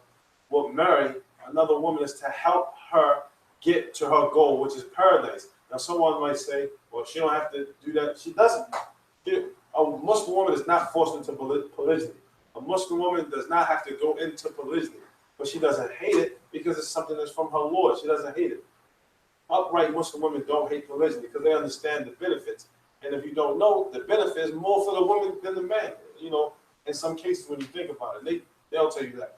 will marry another woman is to help her get to her goal, which is paradise. Now, someone might say, well, she don't have to do that. She doesn't. A Muslim woman is not forced into polygyny. A Muslim woman does not have to go into polygyny, but she doesn't hate it because it's something that's from her Lord. She doesn't hate it. Upright Muslim women don't hate polygyny because they understand the benefits. And if you don't know, the benefit is more for the woman than the man. In some cases, when you think about it, they'll tell you that.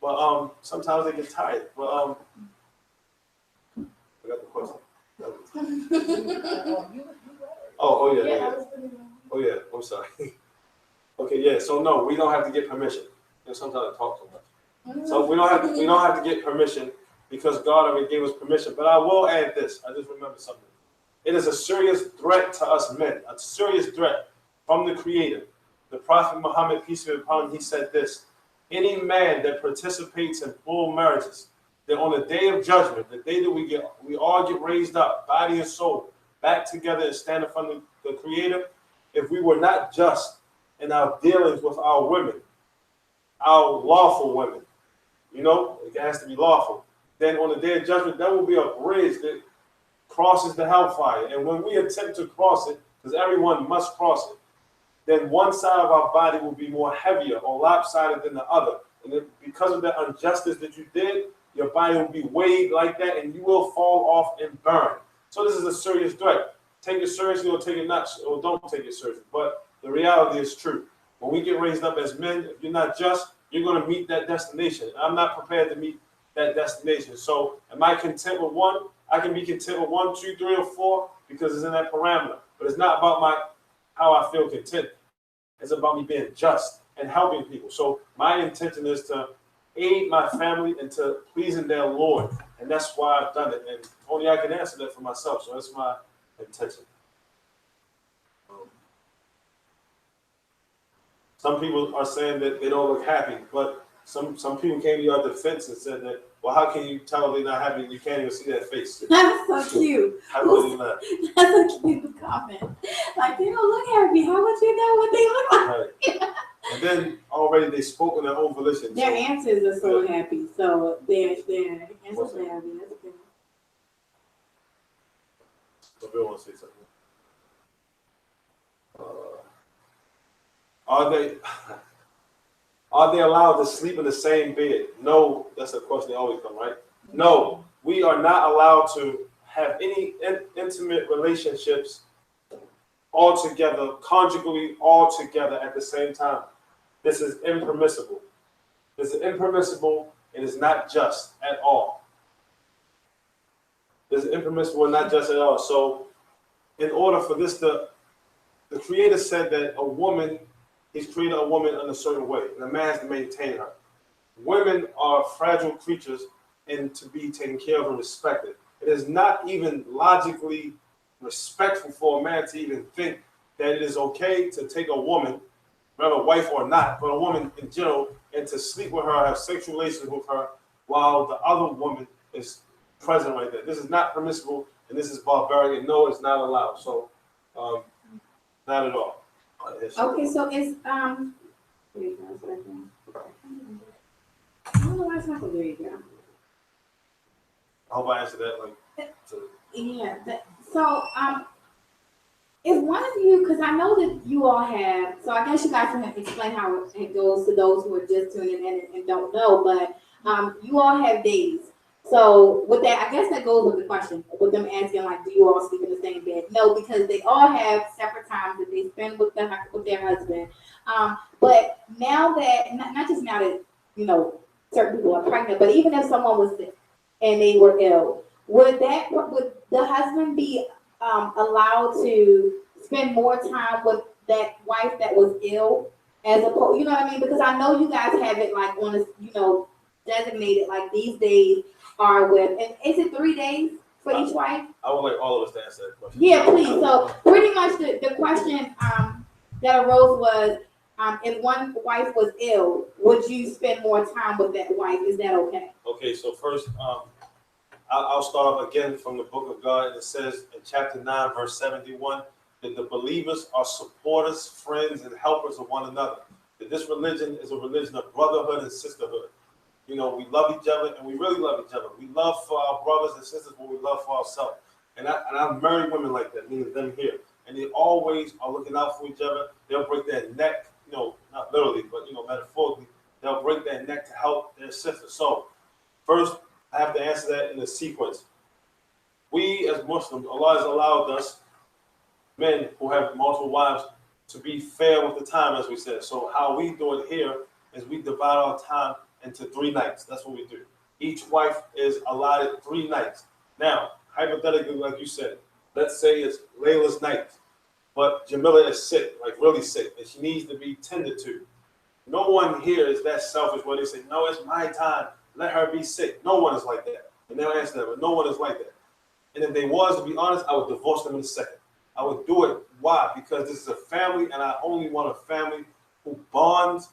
But sometimes they get tired. But I got the question. Oh yeah. I'm sorry. Okay, yeah. So no, we don't have to get permission. Sometimes I talk too much. So we don't have to get permission because God already gave us permission. But I will add this. I just remembered something. It is a serious threat to us men, a serious threat from the Creator. The Prophet Muhammad, peace be upon him, he said this: any man that participates in full marriages, that on the day of judgment, the day that we all get raised up, body and soul, back together and stand in front of the Creator, if we were not just in our dealings with our women, our lawful women, it has to be lawful, then on the day of judgment, there will be a bridge that crosses the hellfire. And when we attempt to cross it, because everyone must cross it, then one side of our body will be more heavier or lopsided than the other. And because of the injustice that you did, your body will be weighed like that and you will fall off and burn. So this is a serious threat. Take it seriously or take it not, or don't take it seriously. But the reality is true. When we get raised up as men, if you're not just, you're going to meet that destination. I'm not prepared to meet that destination. So am I content with one? I can be content with 1, 2, 3, or 4 because it's in that parameter. But it's not about how I feel content. It's about me being just and helping people. So my intention is to aid my family into pleasing their Lord. And that's why I've done it. And only I can answer that for myself. So that's my intention. Some people are saying that they don't look happy, but some people came to your defense and said that, well, how can you tell they're not happy? You can't even see that face. That's so cute. How would you laugh? That's a cute comment. Like, they don't look happy. How would you know what they look like? Right. And then already they spoke on their own volition. Their So, answers are so happy. So their answers are happy. That's good. so Bill wants to say something. Are they are they allowed to sleep in the same bed? No, that's a question that always come, right? No, we are not allowed to have any intimate relationships all together, conjugally all together at the same time. This is impermissible. This is impermissible. It is not just at all. This is impermissible and not just at all. So, in order for this to, the Creator said that a woman, He's created a woman in a certain way, and a man has to maintain her. Women are fragile creatures and to be taken care of and respected. It is not even logically respectful for a man to even think that it is okay to take a woman, whether wife or not, but a woman in general, and to sleep with her, have sexual relations with her, while the other woman is present right there. This is not permissible, and this is barbaric, and no, it's not allowed. So, not at all. Okay, so it's wait a second. I don't know why it's not there. You go. I hope I answered that. Yeah. So if one of you, because I know that you all have, so I guess you guys can explain how it goes to those who are just tuning in and don't know, but you all have days. So with that, I guess that goes with the question, with them asking like, do you all sleep in the same bed? No, because they all have separate times that they spend with their husband. But now that, not just now that, certain people are pregnant, but even if someone was sick and they were ill, would the husband be allowed to spend more time with that wife that was ill as opposed, you know what I mean? Because I know you guys have it like on a, designated like these days are with, and is it 3 days for each wife? I would like all of us to answer that question. Yeah, please. So pretty much the question that arose was, if one wife was ill, would you spend more time with that wife? Is that okay? Okay, so first, I'll start off again from the book of God. And it says in chapter 9, verse 71, that the believers are supporters, friends, and helpers of one another. That this religion is a religion of brotherhood and sisterhood. We love each other, and we really love each other. We love for our brothers and sisters what we love for ourselves. And I've married women like that, meaning them here. And they always are looking out for each other. They'll break their neck, not literally, but, metaphorically. They'll break their neck to help their sister. So, first, I have to answer that in a sequence. We, as Muslims, Allah has allowed us, men who have multiple wives, to be fair with the time, as we said. So how we do it here is we divide our time into 3 nights. That's what we do. Each wife is allotted 3 nights. Now, hypothetically, like you said, let's say it's Layla's night, but Jamila is sick, like really sick, and she needs to be tended to. No one here is that selfish where they say, no, it's my time. Let her be sick. No one is like that. And they'll answer that, but no one is like that. And if they was, to be honest, I would divorce them in a second. I would do it. Why? Because this is a family, and I only want a family who bonds,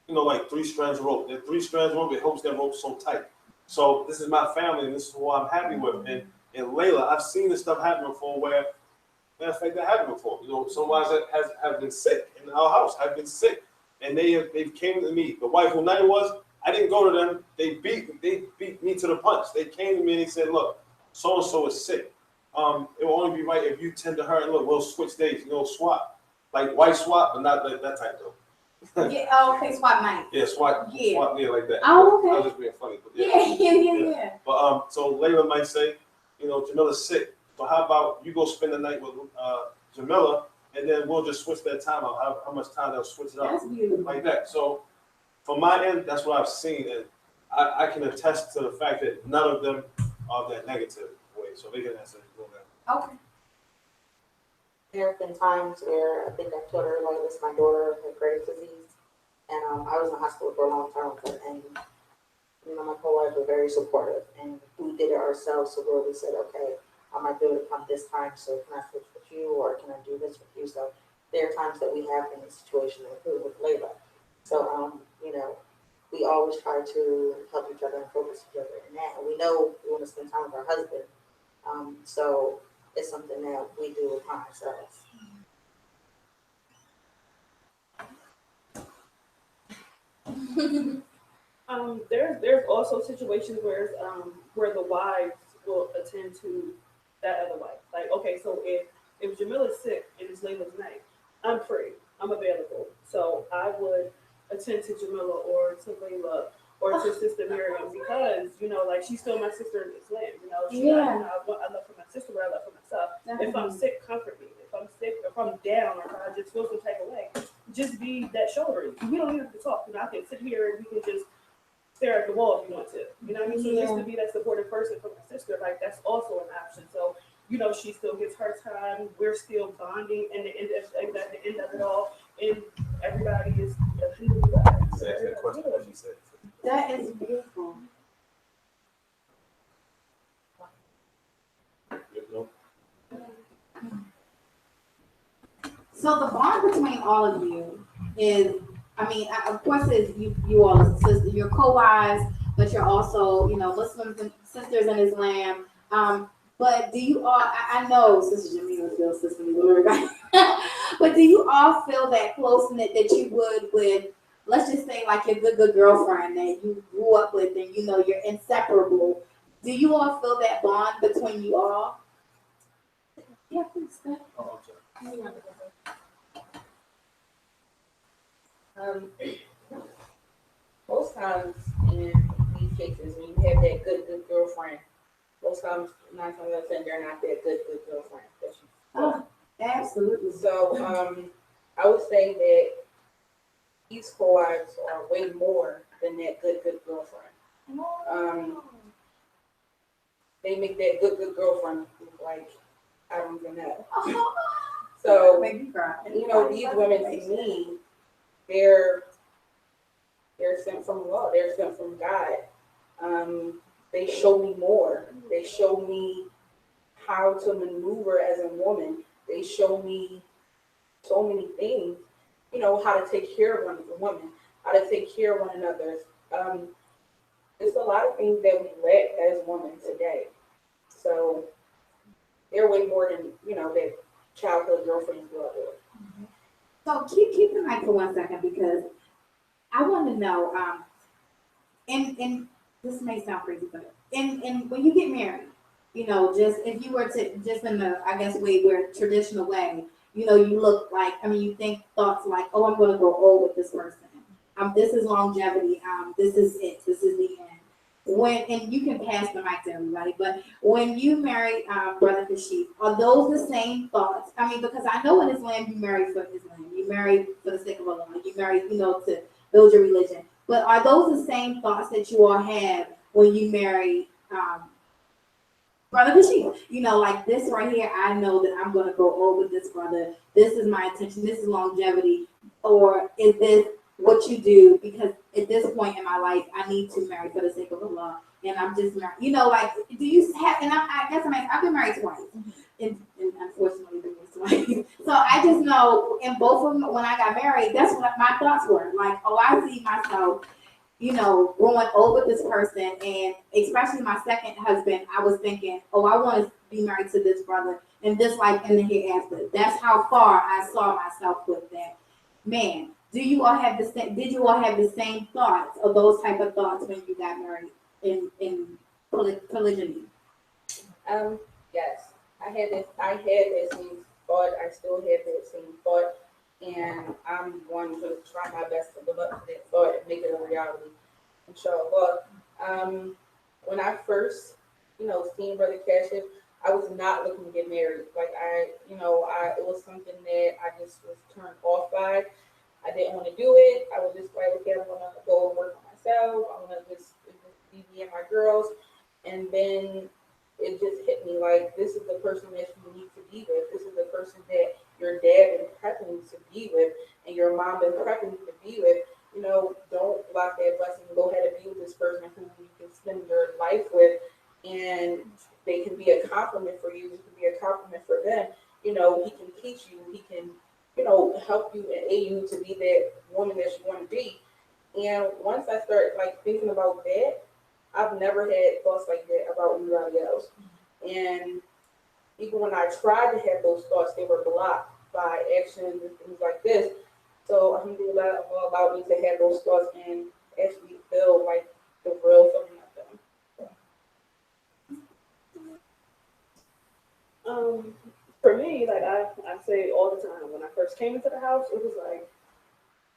like 3 strands of rope. They're 3 strands of rope, it holds that rope so tight. So this is my family, and this is who I'm happy with. And Layla, I've seen this stuff happen before where, matter of fact, that happened before. Some wives have been sick in our house, have been sick. And they've came to me. The wife who night was, I didn't go to them. They beat me to the punch. They came to me and they said, look, so-and-so is sick. It will only be right if you tend to her, and look, we'll switch days, swap. Like wife swap, but not like that type though. Yeah, okay, swap night. Yeah, swap, like that. Oh, okay. I was just being funny, but Yeah. But so Layla might say, Jamila's sick. So how about you go spend the night with Jamila, and then we'll just switch that time out. How much time they'll switch it out. That's beautiful. Like that. So from my end, that's what I've seen, and I can attest to the fact that none of them are that negative way. So they can answer that. Okay. There have been times where I think I told her, like, this my daughter had Graves' disease, and I was in the hospital for a long time with her, and my co-wives were very supportive, and we did it ourselves. So where we said, okay, I might be able to come this time, so can I switch with you, or can I do this with you? So there are times that we have been in a situation with Layla. So we always try to help each other and focus each other in that. And we know we want to spend time with our husband, so it's something that we do upon ourselves. There's also situations where the wives will attend to that other wife. Like, okay, so if Jamila's sick and it's Layla's night, I'm free, I'm available, so I would attend to Jamila or to Layla or to Sister Miriam because like she's still my sister in Islam. I love for my sister what I love for myself. If I'm sick, comfort me. If I'm sick, if I'm down, or if I just feel some type of way, just be that shoulder. We don't even have to talk. I can sit here and we can just stare at the wall if you want to. You know what I mean? So just to be that supportive person for my sister, like that's also an option. So she still gets her time. We're still bonding, and at the end of it all, and everybody is. Exactly that question that you said. That is beautiful. You know? So the bond between all of you is, I mean, of course, is you all as sisters, you're co-wives, but you're also, Muslims and sisters in Islam. But do you all? I know Sister Jamila feels sisterly with everybody, but do you all feel that close knit that you would with, let's just say, like your good girlfriend that you grew up with, and you're inseparable? Do you all feel that bond between you all? Yeah, please. Oh, I'm sorry. Most times in these cases, when you have that good girlfriend, most times, 9 times out of 10, they're not that good girlfriend. Oh, absolutely. So, I would say that these co-wives are way more than that good girlfriend. They make that good girlfriend look like I don't even know. So, Make me cry. these women to me, they're sent from Allah. They're sent from God. They show me more. They show me how to maneuver as a woman. They show me so many things. How to take care of one woman, how to take care of one another. There's a lot of things that we lack as women today. So they're way more than that childhood girlfriends grew up with. So keep the mic for 1 second because I want to know. And this may sound crazy, but in when you get married, just if you were to just in the I guess way where traditional way, you look like you think thoughts like, oh, I'm going to go old with this person. This is longevity. This is it. This is the end. And you can pass the mic to everybody, but when you marry Brother Kashif, are those the same thoughts? Because I know in Islam you marry for Islam, you marry for the sake of Allah, you marry, to build your religion. But are those the same thoughts that you all have when you marry Brother Kashif? Like this right here, I know that I'm going to go over this brother. This is my intention. This is longevity. Or is this what you do? Because at this point in my life, I need to marry for the sake of Allah. And I'm just married. Like, do you have, and I guess I've been married twice. And unfortunately, divorced twice. So I just know in both of them, when I got married, that's what my thoughts were. Like, oh, I see myself growing old with this person, and especially my second husband, I was thinking, oh, I want to be married to this brother in this life and the hereafter. That's how far I saw myself with that man. Do you all have the same? Did you all have the same thoughts or those type of thoughts when you got married in polygyny? Yes, I had that same thought. I still have that same thought, and I'm going to try my best to live up to that thought and make it a reality. Inshallah. When I first, seen Brother Kashif, I was not looking to get married. Like it was something that I just was turned off by. I didn't want to do it. I was just like, okay, I want to go and work on myself. I want to just be me and my girls. And then it just hit me like, this is the person that you need to be with. This is the person that your dad been prepping you to be with, and your mom been prepping you to be with. Don't block that blessing. Go ahead and be with this person who you can spend your life with, and they can be a compliment for you. You can be a compliment for them. He can teach you. He can, help you and aid you to be that woman that you want to be. And once I start thinking about that, I've never had thoughts like that about anybody else. And even when I tried to have those thoughts, they were blocked by actions and things like this. So alhamdulillah, Allah allowed me to have those thoughts and actually feel like the real feeling of them. For me, like I say all the time, when I first came into the house, it was like,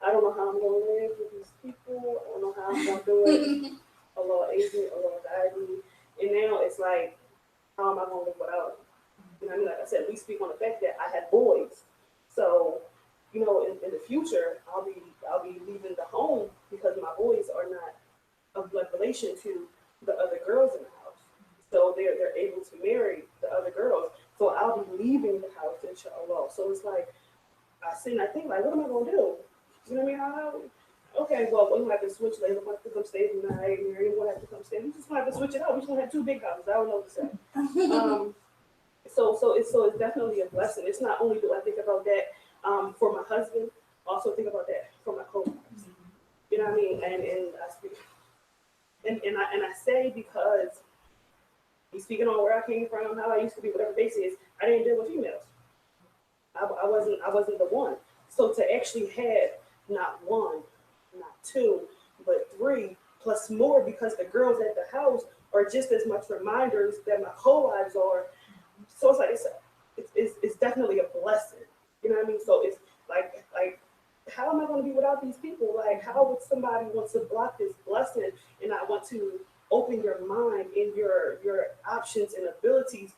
I don't know how I'm gonna live with these people. I don't know how I'm gonna do it. Allah aid me, Allah guide me. And now it's like, how am I gonna live without them? You know what I mean? Like I said, we speak on the fact that I had boys. So, in the future, I'll be leaving the home because my boys are not of blood relation to the other girls in the house. So they're able to marry the other girls. So I'll be leaving the house, inshallah. So it's like I sit and I think like, what am I gonna do? You know what I mean? Okay, well, we're gonna have to switch later. I'm gonna have to come stay tonight. You're gonna have to come stay. We just gonna have to switch it up. We're just gonna have two big houses. I don't know what to say. So it's definitely a blessing. It's not only do I think about that for my husband, also think about that for my co-wives. You know what I mean? And I speak and I say because he's speaking on where I came from, how I used to be, whatever base is, I didn't deal with females. I wasn't the one. So to actually have not one, not two, but three plus more because the girls at the house are just as much reminders that my co-wives are. So it's like it's definitely a blessing. You know what I mean? So it's like how am I going to be without these people? Like how would somebody want to block this blessing and I want to open your mind and your options and abilities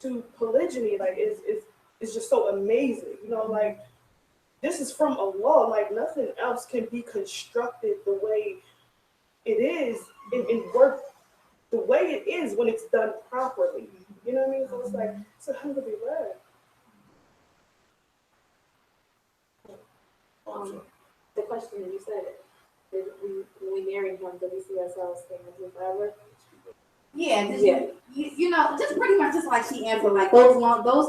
to polygyny? Like it's just so amazing. Like this is from Allah. Like nothing else can be constructed the way it is and work the way it is when it's done properly. You know what I mean? So it's like, it's alhamdulillah. The question you said, when we married him, did we see ourselves staying with him forever? Yeah, just pretty much just like she answered, like those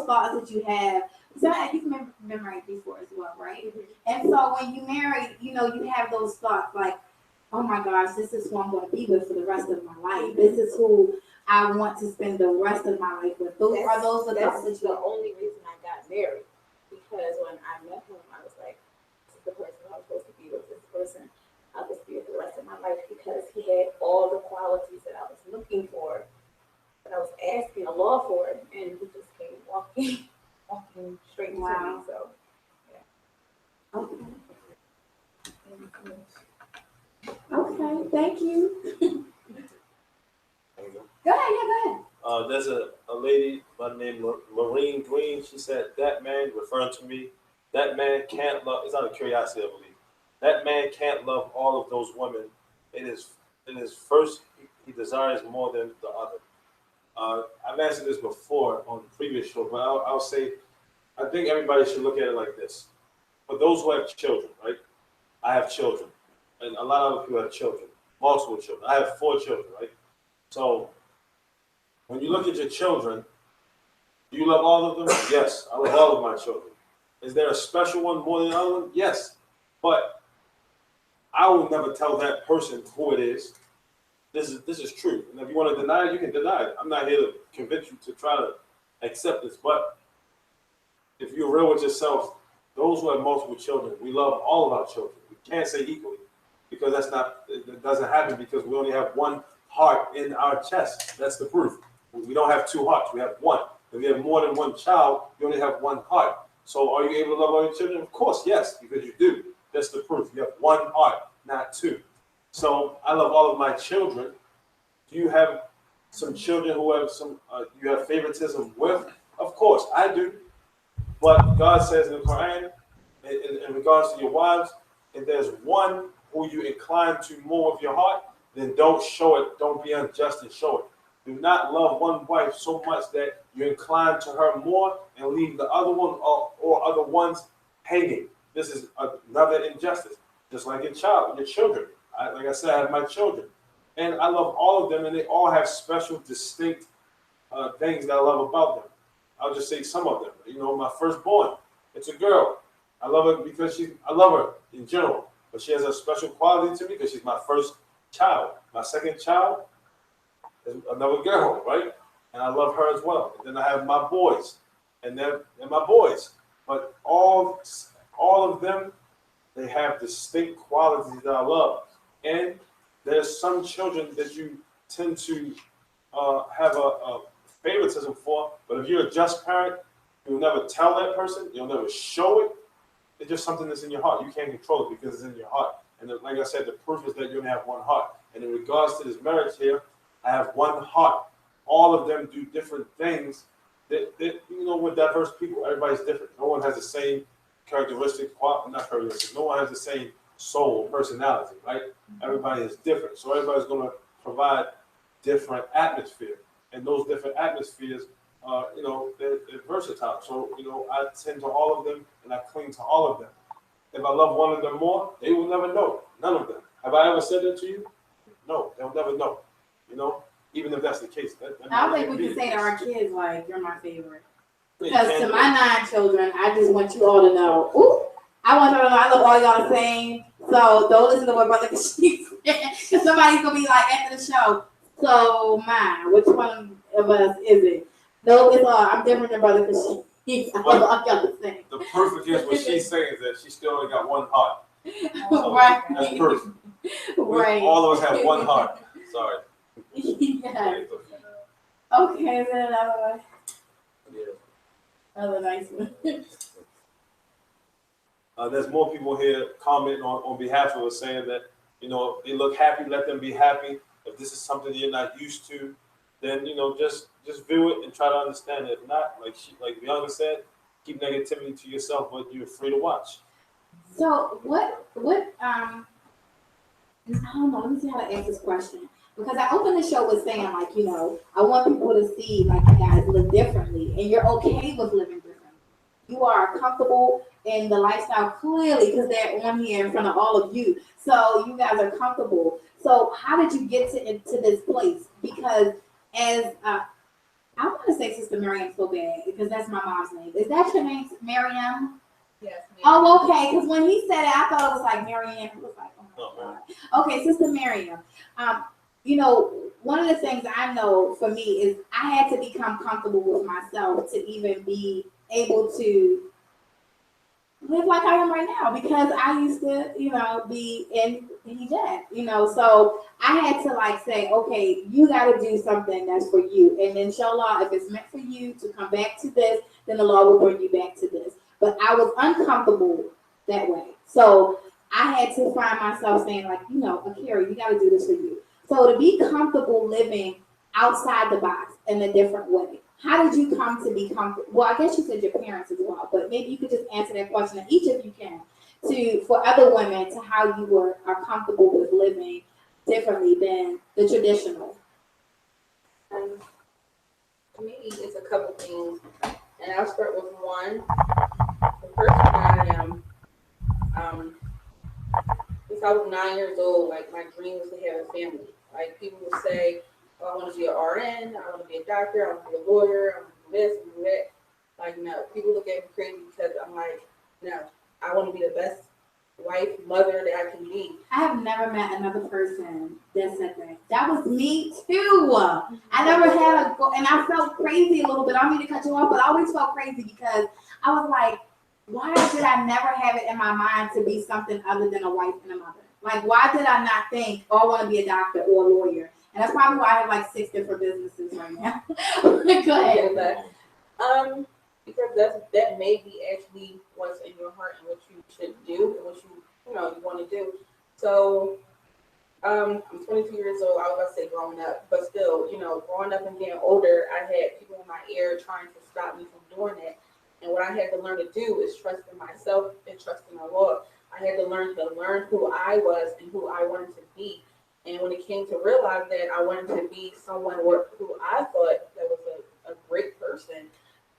thoughts that you have. So you've memorized before as well, right? Mm-hmm. And so when you marry, you have those thoughts like, oh my gosh, this is who I'm going to be with for the rest of my life. This is who I want to spend the rest of my life with. Those the thoughts that That's the only reason I got married. Because when I met him, I was like, this is the person I'm supposed to be with. This person I'll just be with the rest of my life because he had all the qualities that I was looking for, that I was asking Allah for, and he just came walking straight to me. So, yeah. Okay, thank you. Go ahead. There's a lady by the name Maureen Green. She said, that man, referring to me, that man can't love, it's out of curiosity, I believe. That man can't love all of those women. It is first, he desires more than the other. I've answered this before on the previous show, but I'll say, I think everybody should look at it like this. For those who have children, right? I have children. And a lot of other people have children, multiple children. I have 4 children, right? So when you look at your children, do you love all of them? Yes, I love all of my children. Is there a special one more than the other one? Yes. But I will never tell that person who it is. This is true. And if you want to deny it, you can deny it. I'm not here to convince you to try to accept this. But if you're real with yourself, those who have multiple children, we love all of our children. We can't say equally because it doesn't happen because we only have one heart in our chest. That's the proof. We don't have 2 hearts. We have one. If you have more than one child, you only have one heart. So are you able to love all your children? Of course, yes, because you do. That's the proof. You have one heart, not 2. So I love all of my children. Do you have some children who have you have favoritism with? Of course, I do. But God says in the Quran, in regards to your wives, if there's one who you incline to more of your heart, then don't show it. Don't be unjust and show it. Do not love one wife so much that you incline to her more and leave the other one or other ones hanging. This is another injustice. Just like your children. Like I said, I have my children. And I love all of them, and they all have special, distinct things that I love about them. I'll just say some of them. My firstborn, it's a girl. I love her because I love her in general, but she has a special quality to me because she's my first child. My second child is another girl, right? And I love her as well. And then I have my boys, and they're my boys. But all of them, they have distinct qualities that I love. And there's some children that you tend to have a favoritism for, but if you're a just parent, you'll never tell that person, you'll never show it. It's just something that's in your heart. You can't control it because it's in your heart. And like I said, the proof is that you only have one heart. And in regards to this marriage here, I have one heart. All of them do different things. That with diverse people, everybody's different. No one has the same characteristic, not characteristic. No one has the same soul, personality, right? Everybody is different. So everybody's going to provide different atmosphere. And those different atmospheres, they're versatile. So, I tend to all of them and I cling to all of them. If I love one of them more, they will never know. None of them. Have I ever said that to you? No, they'll never know. Even if that's the case. I don't think we can say to our kids, like, you're my favorite. You Because can't to do my it. 9 children, I just want you all to know, I want y'all to know I love all y'all the same. So don't listen to what Brother Kashish said. Because somebody's going to be like, after the show, so mine, which one of us is it? No, it's all, I'm different than Brother Kashish. I love all y'all the same. The proof against what she's saying is that she still only got one heart. So Right. that's proof. Right. All of us have one heart. Sorry. Yeah. Okay, then another Yeah. another nice one. There's more people here commenting on behalf of us saying that, they look happy, let them be happy. If this is something you're not used to, then, just view it and try to understand it. If not, like Beyonka said, keep negativity to yourself, but you're free to watch. So I don't know, let me see how to ask this question. Because I opened the show with saying, like, I want people to see, like, you guys live differently and you're okay with living differently. You are comfortable in the lifestyle clearly because they're on here in front of all of you. So you guys are comfortable. So how did you get to this place? Because as I want to say Sister Miriam so bad because that's my mom's name. Is that your name, Miriam? Yes, ma'am. Oh, okay. Because when he said it, I thought it was like Miriam. It was like, oh my God. Okay, Sister Miriam. One of the things I know for me is I had to become comfortable with myself to even be able to live like I am right now because I used to, be in hijab, so I had to like say, okay, you got to do something that's for you. And inshallah, if it's meant for you to come back to this, then the Lord will bring you back to this. But I was uncomfortable that way. So I had to find myself saying like, Akira, you got to do this for you. So to be comfortable living outside the box in a different way. How did you come to be comfortable? Well, I guess you said your parents as well, but maybe you could just answer that question, and each of you can, for other women, to how you are comfortable with living differently than the traditional. To me, it's a couple things, and I'll start with one. The first one I am, since I was 9 years old, like my dream was to have a family. Like people would say, oh, I want to be an RN, I want to be a doctor, I want to be a lawyer, I want to do this and do that. Like, no, people look at me crazy because I'm like, no, I want to be the best wife, mother that I can be. I have never met another person that said that. That was me too. I never had a goal, and I felt crazy a little bit. I don't mean to cut you off, but I always felt crazy because I was like, why did I never have it in my mind to be something other than a wife and a mother? Like, why did I not think, oh, I want to be a doctor or a lawyer? And that's probably why I have like 6 different businesses right now. Go ahead. Because that may be actually what's in your heart and what you should do and what you want to do. So I'm 22 years old. I was about to say growing up, but still, growing up and getting older, I had people in my ear trying to stop me from doing that. And what I had to learn to do is trust in myself and trust in the Lord. I had to learn who I was and who I wanted to be. And when it came to realize that I wanted to be someone who I thought that was a great person,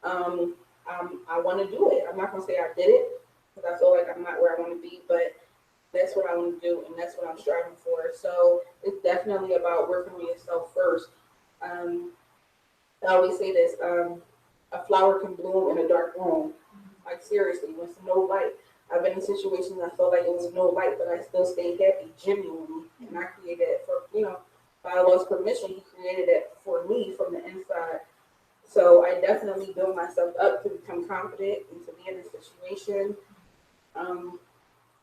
I want to do it. I'm not going to say I did it because I feel like I'm not where I want to be, but that's what I want to do and that's what I'm striving for. So it's definitely about working on yourself first. I always say this, a flower can bloom in a dark room. Like seriously, when it's no light. I've been in situations I felt like it was no light, but I still stayed happy, genuinely. And I created it for, by Allah's permission, He created it for me from the inside. So I definitely built myself up to become confident and to be in a situation.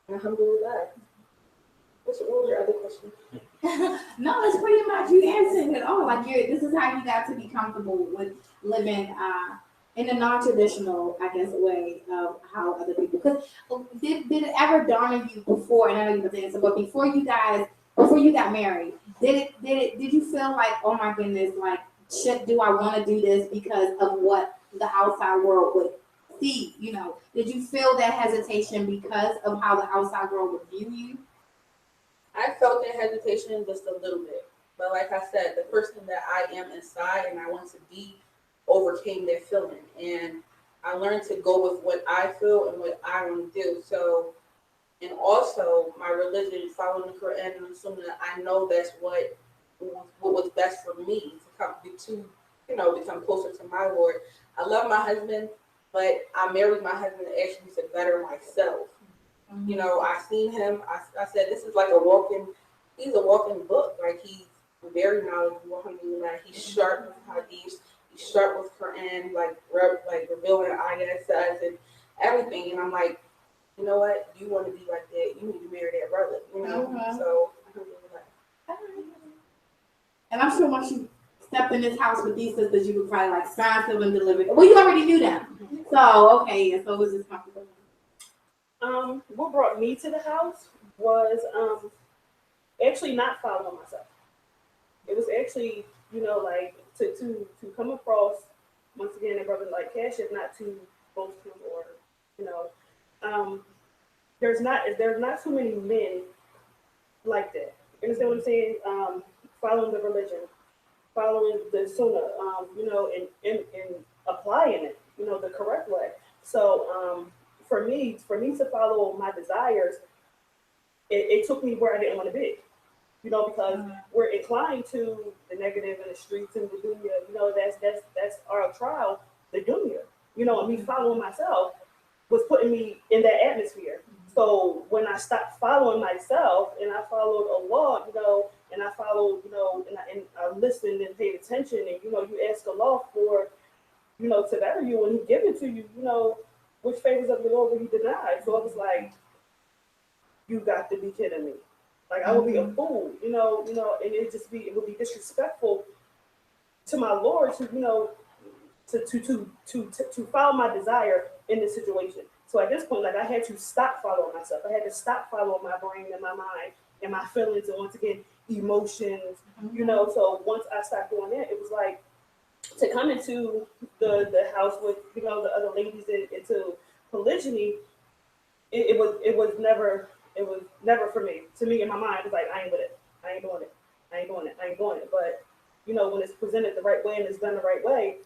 Alhamdulillah. What was your other question? No, it's pretty much you answered it all. Like this is how you got to be comfortable with living in a non-traditional, I guess, way of how other people. Because did it ever dawn on you before? And I know you have to answer, but before you got married, did you feel like, oh my goodness, like do I want to do this because of what the outside world would see? You know, did you feel that hesitation because of how the outside world would view you? I felt that hesitation just a little bit. But like I said, the person that I am inside and I want to be overcame that feeling. And I learned to go with what I feel and what I want to do. So, and also my religion, following the Quran and assuming that I know that's what was best for me become closer to my Lord. I love my husband, but I married my husband actually to better myself. You know, I seen him. I said, this is like he's a walking book. Like he's very knowledgeable. Alhamdulillah. He's sharp with hadiths. He's sharp with Quran, like revealing ayahs and everything. And I'm like, you know what? You want to be like that? You need to marry that brother. You know. Mhm. So alhamdulillah. And I'm sure once you stepped in this house with these sisters, you would probably like sign, seal, and deliver. Well, you already knew them. So, okay, yeah, so it was just comfortable. What brought me to the house was actually not following myself. It was actually, like to come across once again a brother like Cash is not to boast him or, you know, um, there's not too many men like that. You understand what I'm saying? Following the religion, following the sunnah, and applying it, the correct way. So for me to follow my desires, it took me where I didn't want to be. Because we're inclined to the negative in the streets and the dunya. That's our trial, the dunya. And me following myself was putting me in that atmosphere. So when I stopped following myself and I followed Allah, and I followed, and I listened and paid attention, and you ask Allah for, to better you, and He give it to you, which favors of the Lord will He deny? So it was like, you got to be kidding me. Like I would be a fool, and it would be disrespectful to my Lord to follow my desire in this situation. So at this point, like I had to stop following myself. I had to stop following my brain and my mind and my feelings and once again emotions. So once I stopped doing that, it was like to come into the house with the other ladies into polygyny. It was never for me. To me, in my mind, it was like I ain't with it. I ain't doing it. I ain't doing it. I ain't doing it. But when it's presented the right way and it's done the right way,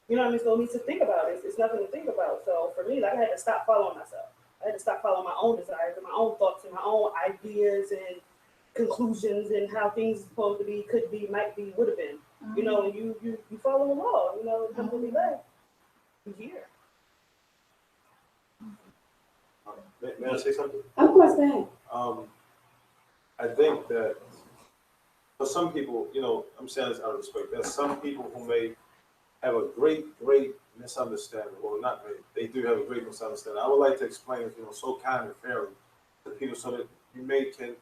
there's no need to think about it. It's nothing to think about. So for me, like I had to stop following myself. I had to stop following my own desires and my own thoughts and my own ideas and conclusions and how things are supposed to be, could be, might be, would have been. And you follow the law. Alhamdulillah, you're here. May I say something? Of course, go ahead. I think that for some people, I'm saying this out of respect, there's some people who may have a great misunderstanding. Well, not great. They do have a great misunderstanding. I would like to explain, so kind and fairly to people so that you can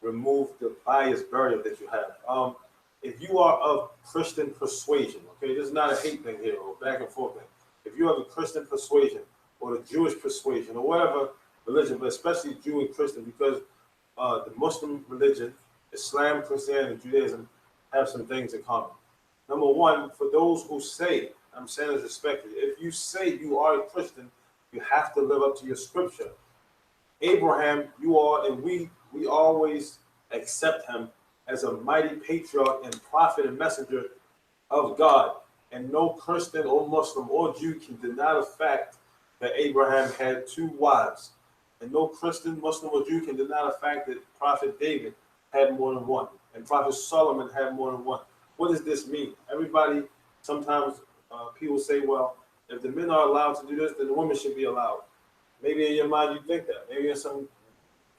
remove the bias barrier that you have. If you are of Christian persuasion, okay, this is not a hate thing here or back and forth thing. If you have a Christian persuasion or the Jewish persuasion or whatever religion, but especially Jew and Christian, because the Muslim religion, Islam, Christianity, and Judaism have some things in common. Number one, for those who say, I'm saying this respectfully, if you say you are a Christian, you have to live up to your scripture. Abraham, you are, and we always accept him as a mighty patriarch and prophet and messenger of God. And no Christian or Muslim or Jew can deny the fact that Abraham had 2 wives. And no Christian, Muslim, or Jew can deny the fact that Prophet David had more than one. And Prophet Solomon had more than one. What does this mean? Everybody, sometimes people say, well, if the men are allowed to do this, then the women should be allowed. Maybe in your mind you think that. Maybe in some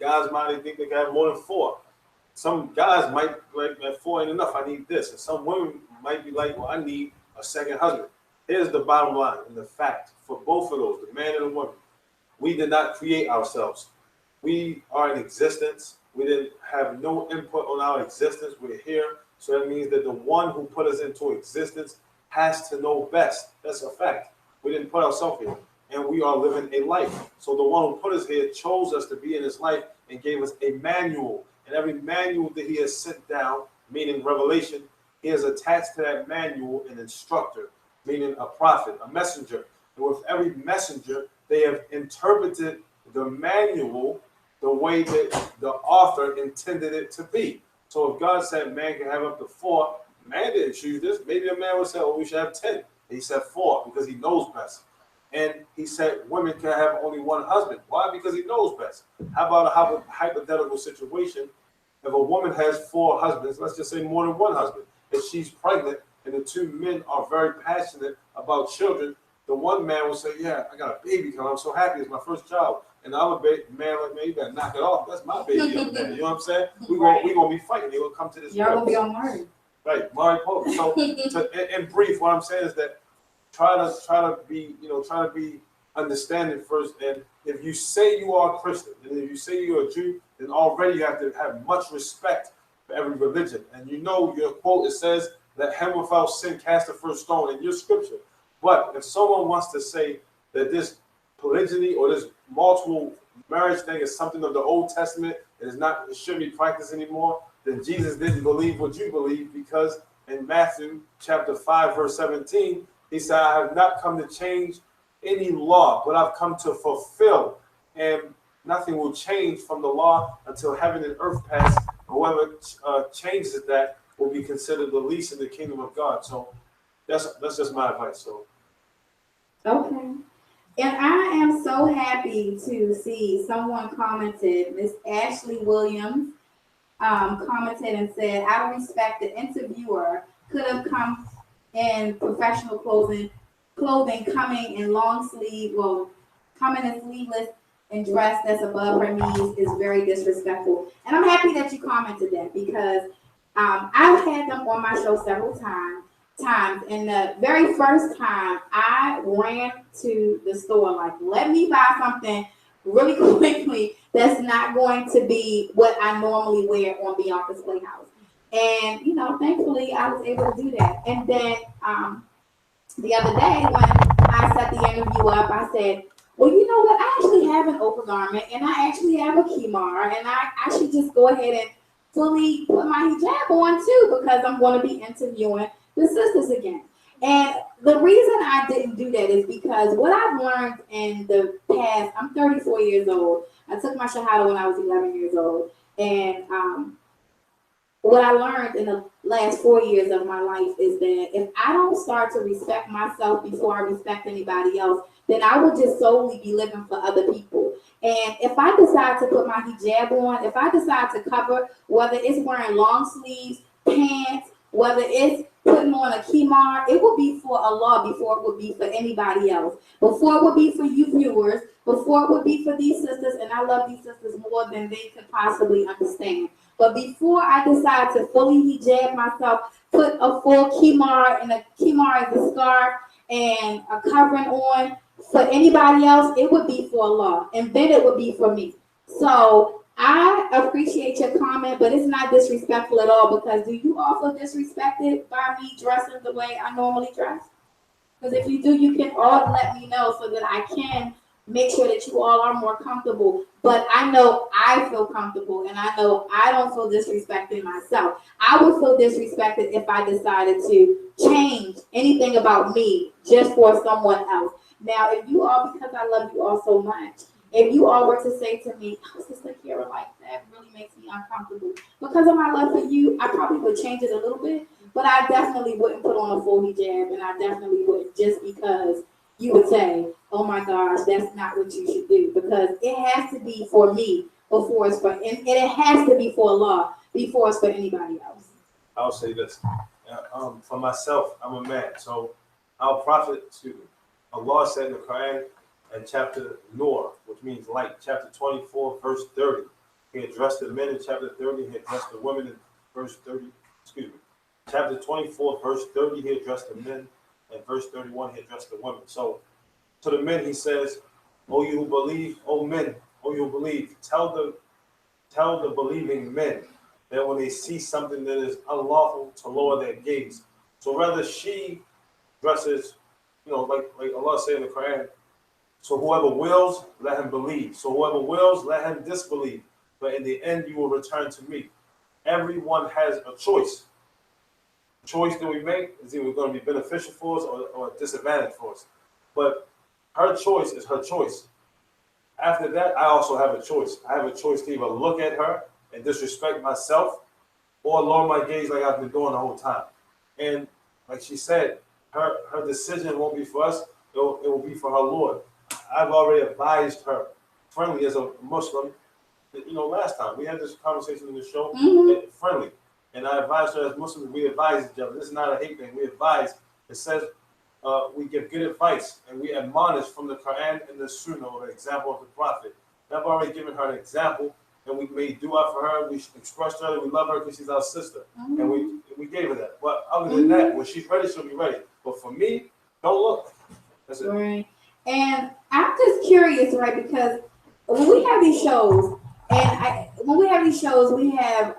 guys' mind they think they can have more than 4. Some guys might like, 4 ain't enough, I need this. And some women might be like, well, I need a second husband. Here's the bottom line and the fact for both of those, the man and the woman. We did not create ourselves. We are in existence. We didn't have no input on our existence. We're here. So that means that the one who put us into existence has to know best. That's a fact. We didn't put ourselves here. And we are living a life. So the one who put us here chose us to be in this life and gave us a manual. And every manual that he has sent down, meaning revelation, he has attached to that manual an instructor, meaning a prophet, a messenger. And with every messenger, they have interpreted the manual the way that the author intended it to be. So if God said man can have up to 4, man didn't choose this. Maybe a man would say, oh, we should have 10. He said 4 because he knows best. And he said women can have only one husband. Why? Because he knows best. How about a hypothetical situation? If a woman has 4 husbands, let's just say more than one husband, if she's pregnant and the 2 men are very passionate about children, the one man will say, yeah, I got a baby coming. I'm so happy. It's my first child. And the other man like, man, you better knock it off. That's my baby up there. You know what I'm saying? We're gonna be fighting. They're going to come to this. Y'all gonna be on Mari. Right, Mari Pope. So in brief, what I'm saying is that try to be understanding first. And if you say you are a Christian, and if you say you're a Jew, then already you have to have much respect for every religion. And you know your quote, it says, let him without sin cast the first stone in your scripture. But if someone wants to say that this polygyny or this multiple marriage thing is something of the Old Testament and it shouldn't be practiced anymore, then Jesus didn't believe what you believe, because in Matthew chapter 5, verse 17, he said, I have not come to change any law, but I've come to fulfill. And nothing will change from the law until heaven and earth pass. Whoever changes that will be considered the least in the kingdom of God. So that's just my advice. So Okay. And I am so happy to see someone commented, Miss Ashley Williams commented and said, out of respect, the interviewer could have come in professional clothing coming in long sleeve, coming in sleeveless and dress that's above her knees is very disrespectful. And I'm happy that you commented that, because I've had them on my show several times. And the very first time I ran to the store, like, let me buy something really quickly that's not going to be what I normally wear on Beyonka's Playhouse. And, thankfully I was able to do that. And then the other day when I set the interview up, I said, well, you know what? I actually have an upper garment and I actually have a kimar, and I should just go ahead and fully put my hijab on too, because I'm going to be interviewing the sisters again. And the reason I didn't do that is because what I've learned in the past, I'm 34 years old. I took my Shahada when I was 11 years old. And what I learned in the last 4 years of my life is that if I don't start to respect myself before I respect anybody else, then I will just solely be living for other people. And if I decide to put my hijab on, if I decide to cover, whether it's wearing long sleeves, pants, whether it's putting on a kimar, it will be for Allah before it would be for anybody else. Before it would be for you viewers, before it would be for these sisters, and I love these sisters more than they could possibly understand. But before I decide to fully hijab myself, put a full kimar, and a kimar is a scarf, and a covering on for anybody else, it would be for Allah, and then it would be for me. So I appreciate your comment, but it's not disrespectful at all, because do you all feel disrespected by me dressing the way I normally dress? Because if you do, you can all let me know so that I can make sure that you all are more comfortable. But I know I feel comfortable, and I know I don't feel disrespected myself. I would feel disrespected if I decided to change anything about me just for someone else. Now, if you all, because I love you all so much, if you all were to say to me, oh, Sister Kira, like, that really makes me uncomfortable, because of my love for you, I probably would change it a little bit, but I definitely wouldn't put on a full hijab, and I definitely wouldn't just because you would say, oh my gosh, that's not what you should do, because it has to be for me before it's for, and it has to be for Allah before it's for anybody else. I'll say this. For myself, I'm a man, so our prophet, Allah said in the Quran, in chapter Nur, which means light, chapter 24, verse 30. He addressed the men in chapter 30, he addressed the women in verse 30, chapter 24, verse 30, he addressed the men, and verse 31, he addressed the women. So to the men, he says, O you who believe, O men, or you'll believe. Tell the believing men that when they see something that is unlawful to lower their gaze. So rather she dresses, like Allah said in the Quran, so whoever wills, let him believe. So whoever wills, let him disbelieve. But in the end, you will return to me. Everyone has a choice. The choice that we make is either going to be beneficial for us or a disadvantage for us. But her choice is her choice. After that, I also have a choice. I have a choice to either look at her and disrespect myself or lower my gaze like I've been doing the whole time. And like she said, her decision won't be for us, it will be for her Lord. I've already advised her, friendly as a Muslim, that, last time we had this conversation in the show, friendly. And I advised her as Muslims, we advise each other. This is not a hate thing. We advise. It says we give good advice and we admonish from the Quran and the Sunnah, or the example of the Prophet. And I've already given her an example, and we made dua for her. We expressed to her that we love her because she's our sister, and we gave her that. But other than that, when she's ready, she'll be ready. But for me, don't look. That's it. Right. And I'm just curious, right? Because when we have these shows, we have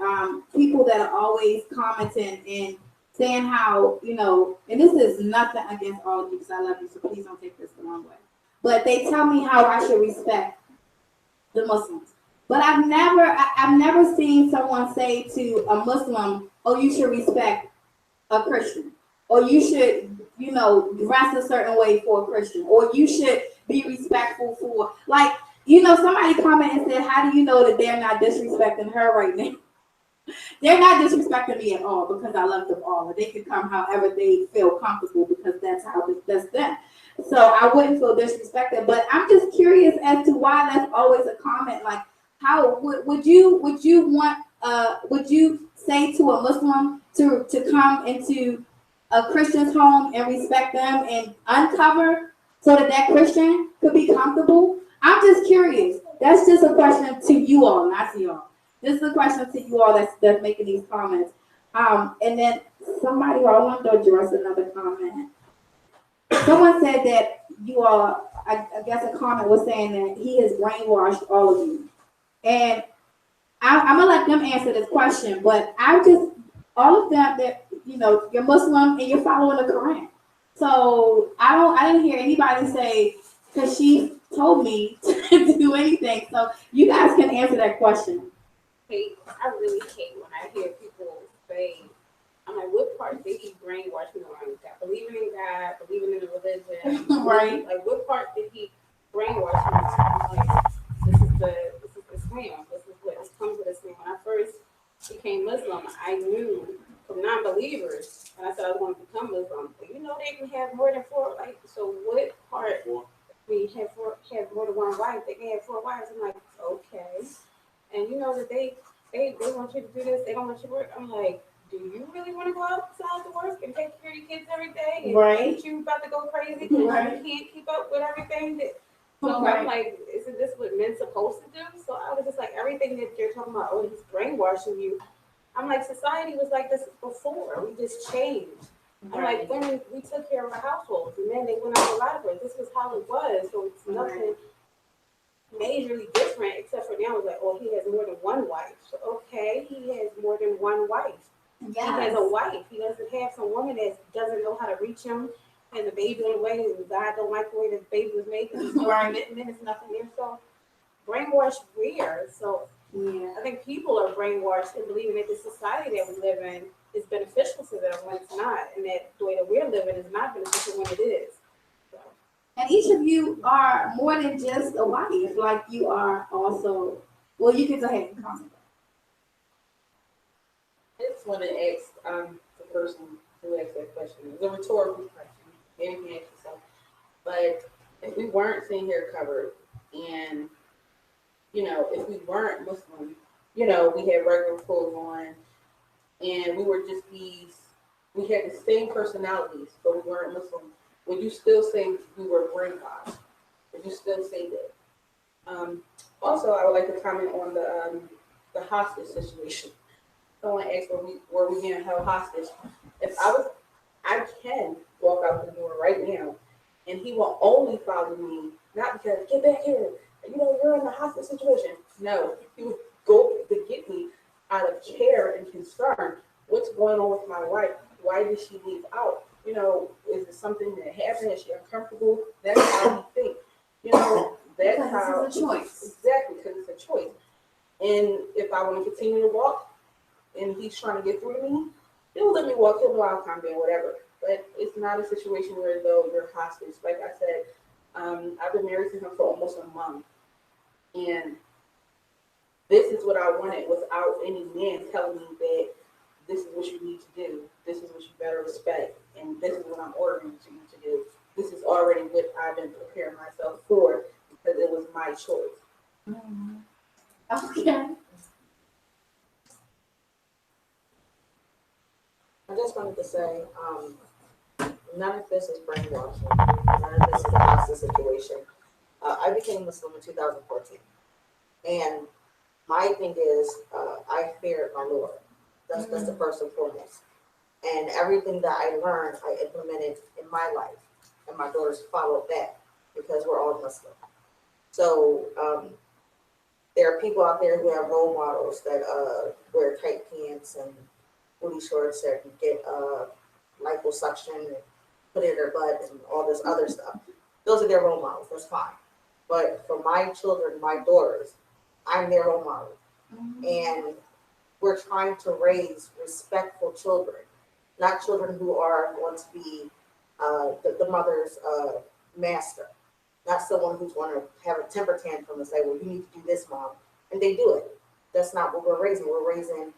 people that are always commenting and saying how, and this is nothing against all of you because I love you, so please don't take this the wrong way. But they tell me how I should respect the Muslims. But I've never seen someone say to a Muslim, "Oh, you should respect a Christian," or "You should, dress a certain way for a Christian," or "You should be respectful for," like, somebody commented and said, "How do you know that they're not disrespecting her right now?" They're not disrespecting me at all because I love them all. And they can come however they feel comfortable because that's them. So I wouldn't feel disrespected. But I'm just curious as to why that's always a comment. Like, how would you say to a Muslim to come into a Christian's home and respect them and uncover so that Christian could be comfortable? I'm just curious. That's just a question to you all, not to y'all. This is a question to you all that's making these comments. And then somebody, I want to address another comment. Someone said that you all, I guess a comment was saying that he has brainwashed all of you. And I'm gonna let them answer this question, but all of them that, you're Muslim and you're following the Quran. So I didn't hear anybody say, because she told me to do anything. So you guys can answer that question. I really hate when I hear people say, I'm like, what part did he brainwash me on? Believing in God, believing in the religion. Right. Like, what part did he brainwash me on? Like, this is Islam. This comes with Islam. When I first became Muslim, I knew from non-believers, and I said I was going to become Muslim. But they can have more than four. Like, so what part? We have more than one wife. They can have 4 wives. I'm like, okay. And that they want you to do this, they don't want you to work. I'm like, do you really want to go outside to work and take care of your kids every day? And right. You about to go crazy because right. you can't keep up with everything. So right. I'm like, isn't this what men's supposed to do? So I was just like, everything that you're talking about, oh, he's brainwashing you. I'm like, society was like this before. We just changed. I'm like, women, we took care of our households. And then they went out a lot of it. This was how it was. So it's nothing majorly different, except for now it's like, oh, he has more than one wife. So okay, he has more than one wife. Yes. He has a wife. He doesn't have some woman that doesn't know how to reach him, and the baby on the way, and God don't like the way the baby was made. There's no commitment, it's nothing there. So brainwashed where? So I think people are brainwashed and believing that the society that we live in is beneficial to them when it's not, and that the way that we're living is not beneficial when it is. And each of you are more than just a wife. Like, you are also, well, you can go ahead and comment. I just want to ask the person who asked that question. It's a rhetorical question. Maybe you can ask yourself. But if we weren't sitting here covered, and if we weren't Muslim, we had regular clothes on, and we were just we had the same personalities, but we weren't Muslim. Would you still say we were brainwashed? Would you still say that? Also, I would like to comment on the hostage situation. Someone asked were we being held hostage. If I can walk out the door right now, and he will only follow me, not because get back here, you know, you're in a hostage situation. No, he would go to get me out of care and concern. What's going on with my wife? Why did she leave out? You know, is it something that happened? Is she uncomfortable? That's how we think. You know, that's Because how. this is a choice. Exactly, because it's a choice. And if I want to continue to walk and he's trying to get through to me, he'll let me walk. He'll know I'll calm down, whatever. But it's not a situation where, though, you're hostage. Like I said, I've been married to him for almost a month. And this is what I wanted without any man telling me that this is what you need to do. This is what you better respect. And this is what I'm ordering you to do. This is already what I've been preparing myself for because it was my choice. Okay. I just wanted to say, none of this is brainwashing. None of this is a hostage situation. I became Muslim in 2014. And my thing is, I feared my Lord. That's the first and foremost. And everything that I learned, I implemented in my life. And my daughters followed that because we're all Muslim. So there are people out there who have role models that wear tight pants and booty shorts that get liposuction and put it in their butt and all this other stuff. Those are their role models. That's fine. But for my children, my daughters, I'm their role model. And we're trying to raise respectful children, not children who are going to be the mother's master, not someone who's going to have a temper tantrum and say, well, you need to do this, mom. And they do it. That's not what we're raising. We're raising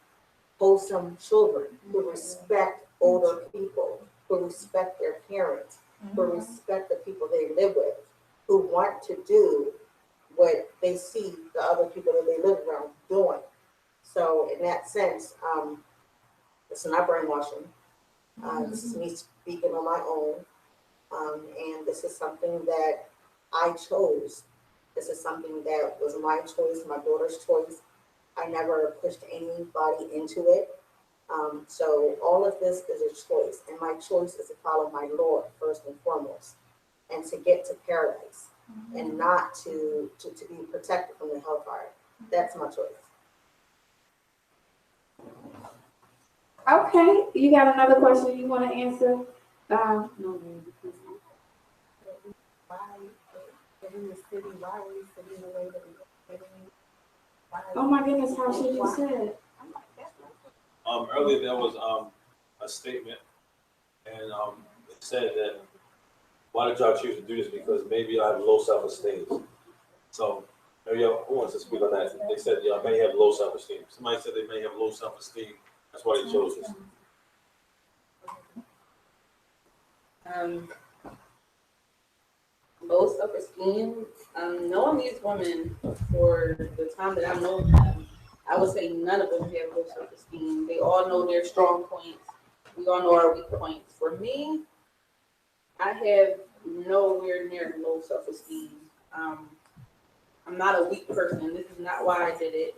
wholesome children who respect older people, who respect their parents, who respect the people they live with, who want to do what they see the other people that they live around doing. So in that sense, it's not brainwashing. This is me speaking on my own. And this is something that I chose. This is something that was my choice, my daughter's choice. I never pushed anybody into it. So all of this is a choice. And my choice is to follow my Lord first and foremost and to get to paradise and not to be protected from the hellfire. That's my choice. Okay. You got another question you want to answer? No, why in the city? Why are we sitting the way that we're sitting? Oh my goodness, how should you say it? Earlier there was a statement, and it said that why did y'all choose to do this? Because maybe y'all have low self-esteem. So maybe y'all, who wants to speak on that? They said y'all may have low self-esteem. Somebody said they may have low self-esteem. That's why they chose this. Low self-esteem. Knowing these women for the time that I know them, I would say none of them have low self-esteem. They all know their strong points. We all know our weak points. For me, I have nowhere near low self-esteem. I'm not a weak person. This is not why I did it.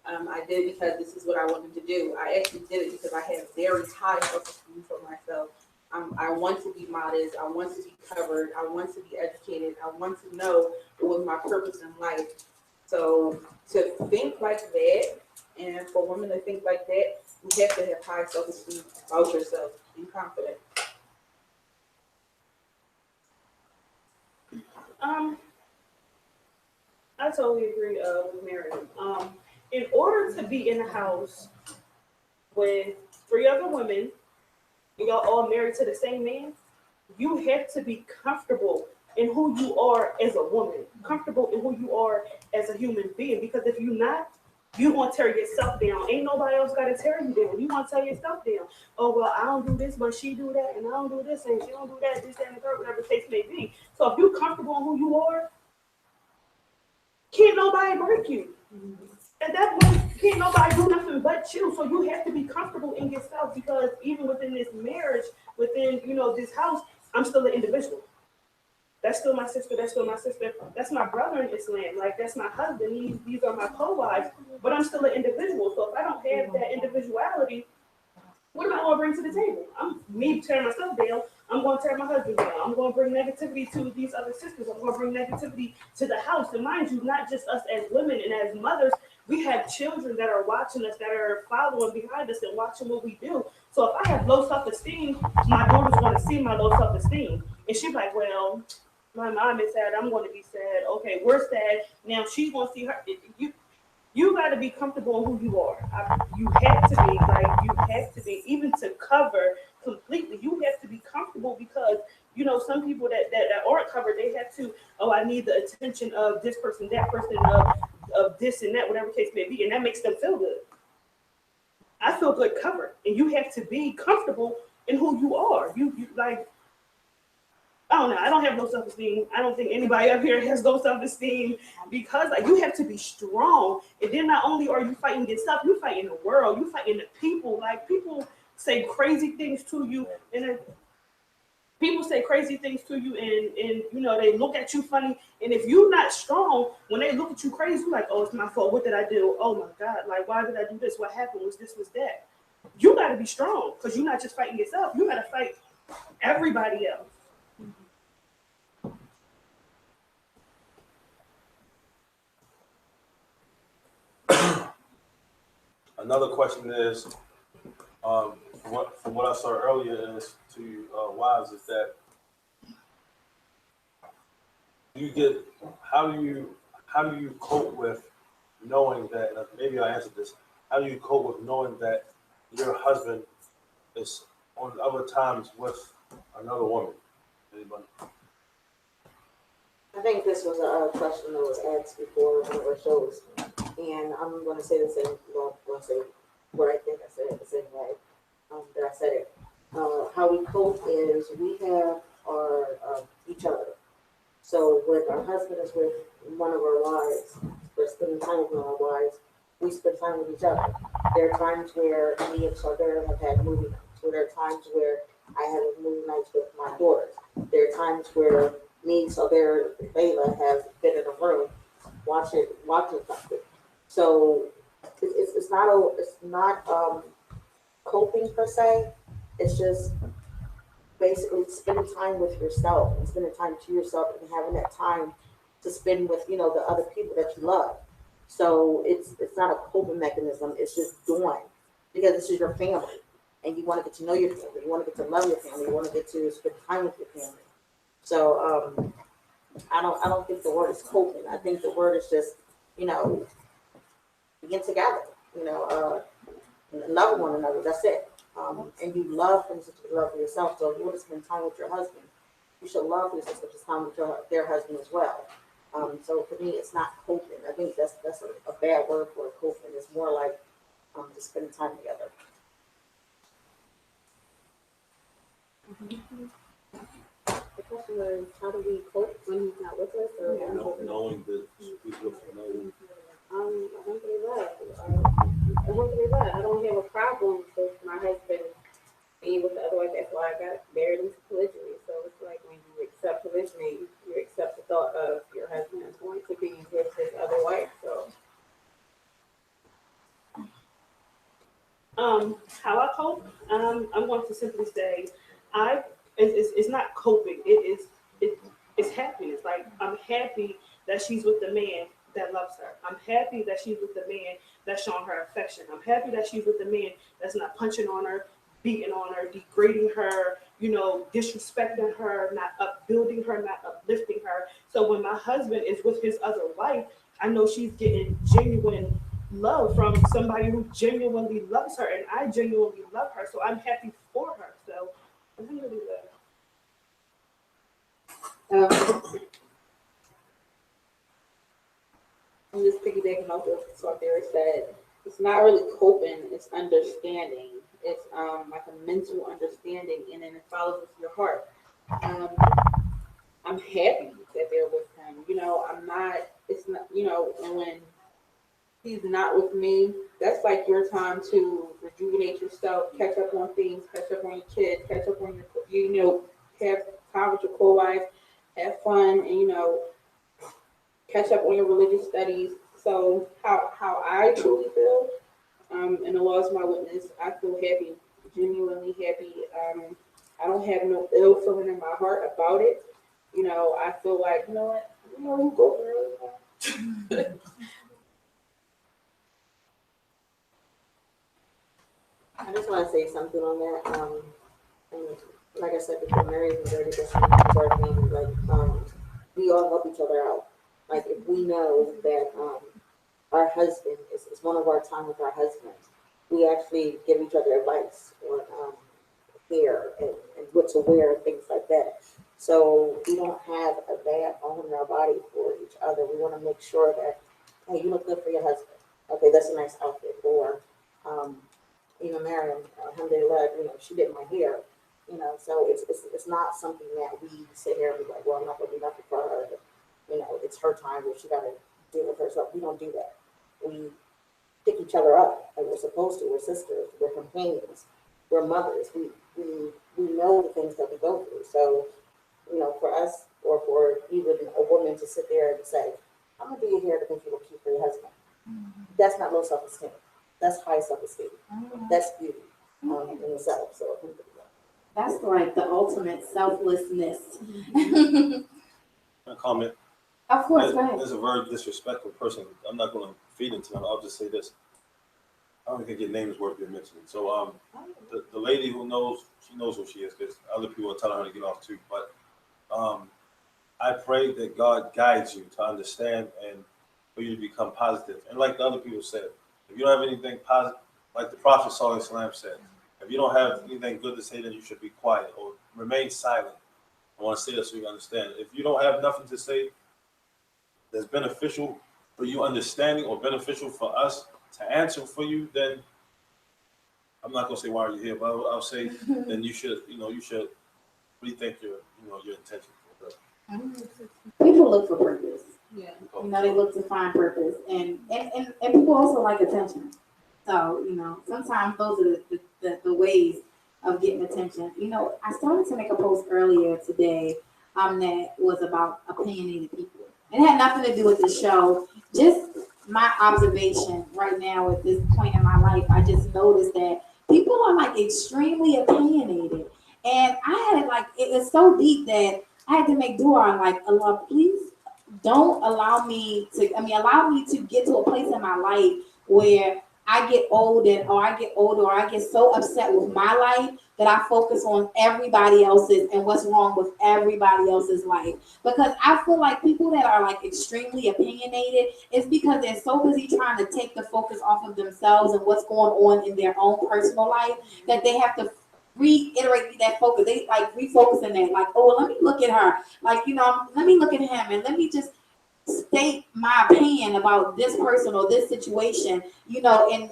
I did it because this is what I wanted to do. I actually did it because I have very high self-esteem for myself. I want to be modest. I want to be covered. I want to be educated. I want to know what was my purpose in life. So to think like that, and for women to think like that, you have to have high self-esteem about yourself and confident. I totally agree with Miriam. In order to be in a house with 3 other women, and y'all all married to the same man, you have to be comfortable in who you are as a woman, comfortable in who you are as a human being. Because if you're not, you gonna tear yourself down. Ain't nobody else gotta tear you down. You gonna tear yourself down. Oh well, I don't do this, but she do that, and I don't do this, and she don't do that, this, that, and the third, whatever the case may be. So if you're comfortable in who you are, can't nobody break you. At that point, can't nobody do nothing but you. So you have to be comfortable in yourself, because even within this marriage, within this house, I'm still an individual. That's still my sister. That's still my sister. That's my brother in Islam. Like, that's my husband. These are my co-wives. But I'm still an individual. So if I don't have that individuality, what what am I going to bring to the table? I'm me tearing myself down. I'm going to tear my husband down. I'm going to bring negativity to these other sisters. I'm going to bring negativity to the house. And mind you, not just us as women and as mothers, we have children that are watching us, that are following behind us and watching what we do. So if I have low self-esteem, my daughter's going to see my low self-esteem. And she's like, well, my mom is sad. I'm going to be sad. Okay, we're sad. Now she's going to see her. You got to be comfortable in who you are. You have to be, you have to be, even to cover completely. You have to be comfortable because, some people that aren't covered, they have to, oh, I need the attention of this person, that person, of this and that, whatever case may be. And that makes them feel good. I feel good covered. And you have to be comfortable in who you are. You like, I don't know. I don't have low self-esteem. I don't think anybody up here has low self-esteem because you have to be strong. And then not only are you fighting yourself, you fighting the world, you fighting the people. Like people say crazy things to you, and then people say crazy things to you, and they look at you funny. And if you're not strong, when they look at you crazy, you're like, oh, it's my fault. What did I do? Oh my God! Like why did I do this? What happened? Was this? Was that? You got to be strong because you're not just fighting yourself. You got to fight everybody else. Another question is, from what I saw earlier is to wives is that how do you cope with knowing that, and maybe I answered this, how do you cope with knowing that your husband is on other times with another woman? Anybody? I think this was a question that was asked before one of our shows, and I'm going to say the same. Well, I'm going to say what I think I said it the same way that I said it. How we cope is we have our each other. So when our husband is with one of our wives, we're spending time with one of our wives. We spend time with each other. There are times where me and Sardar have had movie nights. So there are times where I have movie nights with my daughters. There are times where me, Sardar, and Layla have been in a room watching something. So it's not coping per se. It's just basically spending time with yourself and spending time to yourself and having that time to spend with the other people that you love. So it's not a coping mechanism. It's just doing because this is your family and you want to get to know your family. You want to get to love your family. You want to get to spend time with your family. So I don't think the word is coping. I think the word is just being together. Love one another. That's it. And you love for yourself to love for yourself. So if you want to spend time with your husband, you should love for yourself to spend time with their husband as well. So for me, it's not coping. I think that's a bad word for coping. It's more like just spending time together. The question was, how do we cope when he's not with us? Or Knowing that he's with another. Alhamdulillah, I don't have a problem with my husband being with the other wife. That's why I got married into polygyny. So it's like when you accept polygyny, you accept the thought of your husband is going to be with his other wife. So How I cope, I'm going to simply say, it's not coping. It's happiness. Like I'm happy that she's with the man that loves her. I'm happy that she's with the man that's showing her affection. I'm happy that she's with the man that's not punching on her, beating on her, degrading her, disrespecting her, not upbuilding her, not uplifting her. So when my husband is with his other wife, I know she's getting genuine love from somebody who genuinely loves her, and I genuinely love her. So I'm happy for her. So I'm gonna do that. I'm just piggybacking off of what Derek said. It's not really coping, it's understanding. It's like a mental understanding, and then it follows with your heart. I'm happy that they're with him. I'm not, it's not, and when he's not with me, that's like your time to rejuvenate yourself, catch up on things, catch up on your kids, catch up on your, have time with your co-wife, have fun, and, catch up on your religious studies. So how I truly feel, and the Lord is my witness, I feel happy genuinely happy. I don't have no ill feeling in my heart about it. You know, I feel like, you know what, you go girl. I just want to say something on that. And like I said before, marriage is 30% of our family. Like, we all help each other out. Like, if we know that our husband is one of our time with our husbands, we actually give each other advice on hair and what to wear and things like that. So we don't have a bad bone in our body for each other. We want to make sure that, hey, you look good for your husband. Okay, that's a nice outfit. Or um, even Mariam, alhamdulillah, she did my hair. So it's not something that we sit here and be like, well, I'm not gonna do nothing for her. It's her time, or she gotta deal with herself. We don't do that. We pick each other up like we're supposed to. We're sisters. We're companions. We're mothers. We know the things that we go through. So, for us, or for even a woman to sit there and say, I'm gonna do your hair to make you look cute for your husband. That's not low self-esteem. That's high self-esteem. That's beauty in itself. So That's like the ultimate selflessness. A comment. Of course, go ahead. As a very disrespectful person, I'm not going to feed into them. I'll just say this. I don't think your name is worth being mentioned. So, the lady who knows, she knows who she is, because other people are telling her to get off too. But I pray that God guides you to understand and for you to become positive. And like the other people said, if you don't have anything positive, like the Prophet Sallallahu Alaihi Wasallam said, if you don't have anything good to say, then you should be quiet or remain silent. I want to say that so you understand. If you don't have nothing to say that's beneficial for you understanding or beneficial for us to answer for you, then I'm not gonna say why are you here, but I'll say then you should rethink your intention. People look for purpose. Yeah. They look to find purpose, and people also like attention. So sometimes those are the ways of getting attention. I started to make a post earlier today that was about opinionated people. It had nothing to do with the show. Just my observation right now at this point in my life, I just noticed that people are like extremely opinionated, and I had it was so deep that I had to make dua like, Allah, please don't allow me to. Allow me to get to a place in my life where I get old or I get so upset with my life that I focus on everybody else's and what's wrong with everybody else's life. Because I feel like people that are like extremely opinionated is because they're so busy trying to take the focus off of themselves and what's going on in their own personal life that they have to reiterate that focus. They like refocusing that, like, oh, well, let me look at her. Like, let me look at him and let me just state my opinion about this person or this situation, and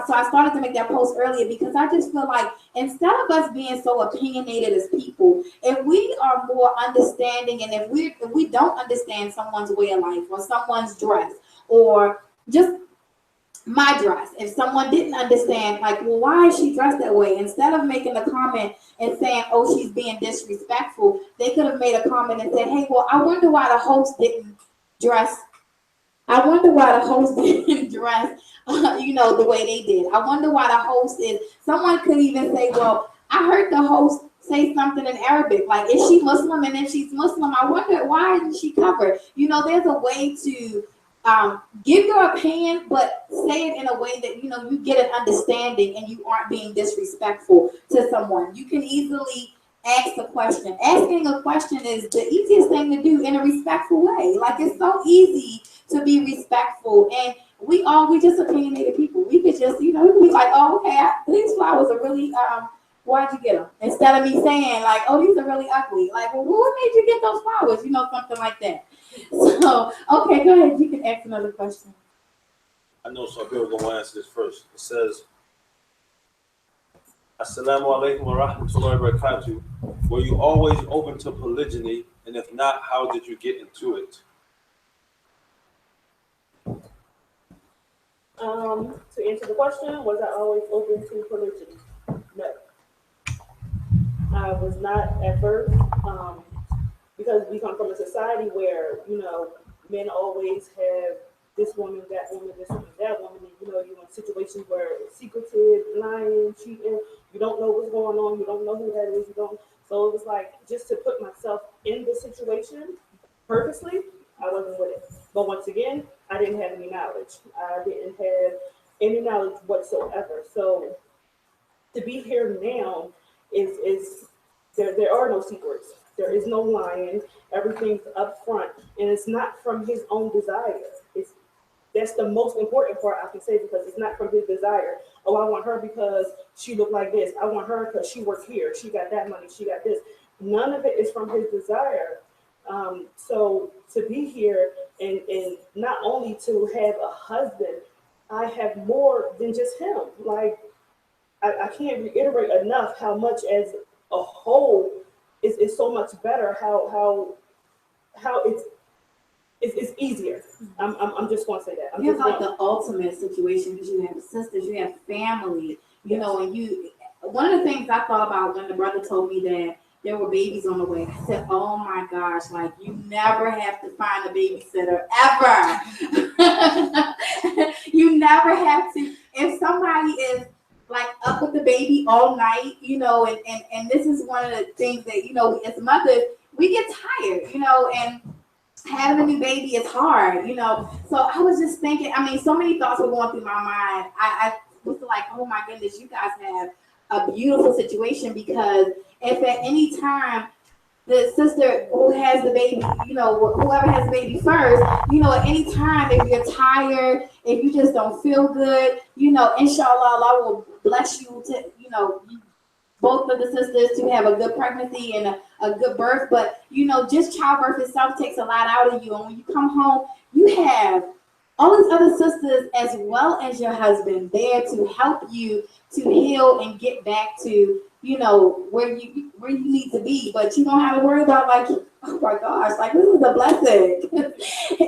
so I started to make that post earlier because I just feel like instead of us being so opinionated as people, if we are more understanding, and if we don't understand someone's way of life or someone's dress or just my dress, if someone didn't understand, like, well, why is she dressed that way? Instead of making a comment and saying, oh, she's being disrespectful, they could have made a comment and said, hey, well, I wonder why the host didn't dress. I wonder why the host didn't dress, the way they did. I wonder why the host is. Someone could even say, well, I heard the host say something in Arabic, like, is she Muslim? And if she's Muslim, I wonder why isn't she covered? There's a way to give your opinion, but say it in a way that you get an understanding and you aren't being disrespectful to someone. You can easily ask a question. Asking a question is the easiest thing to do in a respectful way. Like, it's so easy to be respectful, and we just opinionated people. We could just we could be like, oh, okay, these flowers are really why'd you get them? Instead of me saying like, oh, these are really ugly. Like, well, what made you get those flowers? Something like that. So, okay, go ahead. You can ask another question. I know some people are going to answer this first. It says, Assalamu alaikum wa rahmatullahi wa barakatuh. Were you always open to polygyny? And if not, how did you get into it? To answer the question, was I always open to polygyny? No. I was not at first, because we come from a society where, men always have this woman, that woman, this woman, that woman, and you know, you're in situations where it's secretive, lying, cheating, you don't know what's going on, you don't know who that is, you don't. So it was like just to put myself in the situation purposely, I wasn't with it. But once again, I didn't have any knowledge. I didn't have any knowledge whatsoever. So to be here now is there are no secrets. There is no lying. Everything's up front, and it's not from his own desire. It's That's the most important part I can say because it's not from his desire. Oh, I want her because she looked like this. I want her because she worked here. She got that money. She got this. None of it is from his desire. So to be here and not only to have a husband, I have more than just him. Like I can't reiterate enough how much as a whole is so much better. How it's easier. I'm just gonna say that. I'm You have just like gonna, the ultimate situation because you have sisters, you have family, you know, and you. One of the things I thought about when the brother told me that there were babies on the way, I said, "Oh my gosh! Like you never have to find a babysitter ever. You never have to. If somebody is like up with the baby all night, you know, and this is one of the things that you know, as mothers, we get tired, you know, and." Having a new baby is hard, you know. So I was just thinking, I mean, so many thoughts were going through my mind. I was like, oh my goodness, you guys have a beautiful situation because if at any time the sister who has the baby, you know, whoever has the baby first, you know, at any time, if you're tired, if you just don't feel good, you know, inshallah, Allah will bless you to, you know, both of the sisters to have a good pregnancy and a good birth. But you know, just childbirth itself takes a lot out of you. And when you come home, you have all these other sisters as well as your husband there to help you to heal and get back to, you know, where you need to be. But you don't have to worry about like, oh my gosh, like this is a blessing.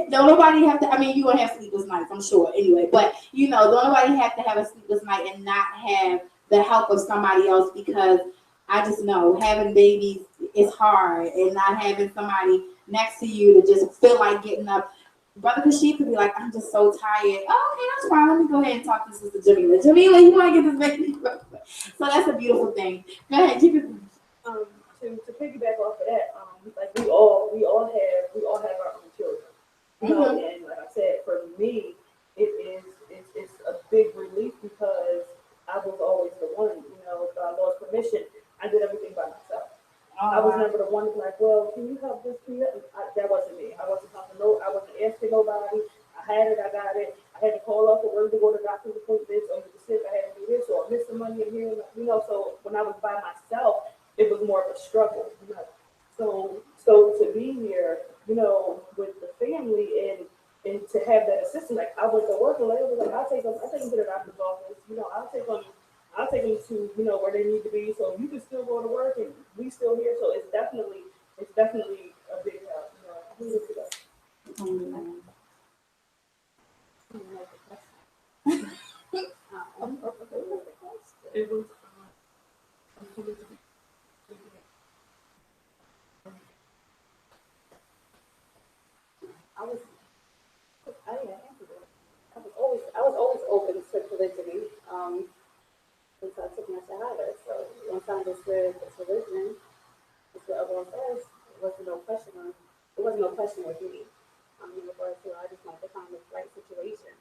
Don't nobody have to, I mean, you're gonna have sleepless nights, I'm sure, anyway. But you know, don't nobody have to have a sleepless night and not have the help of somebody else because I just know having babies is hard and not having somebody next to you to just feel like getting up. Brother Kashif could be like, I'm just so tired. Oh, okay, that's fine. Let me go ahead and talk to Sister Jamila. Jamila, you want to get this baby? So that's a beautiful thing. Go ahead, you can. to piggyback off of that, like we all have our own children. You know, and like I said, for me, it's a big relief because I was always the one, you know, by Lord's permission, I did everything by myself. I was never the one to be like, well, can you help this? Can you help? That wasn't me. I wasn't talking I wasn't asking nobody. I had it, I got it. I had to call off for work to go to doctor's appointments, or to sick, I had to do this, or I missed some money in here, you know. So when I was by myself, it was more of a struggle, you know. So to be here, you know, with the family and to have that assistance, like I went to work and later was like, I'll take them to the doctor's office, you know, I'll take them to, you know, where they need to be. So you can still go to work and we still here. So it's definitely a big help. You know, who is it? It was I was, I didn't answer that. I was always open to polygyny. Since I took my shahada. So once I understood it's religion, it's what everyone says. It wasn't no question with me. In regards to, I just wanted to find the right situation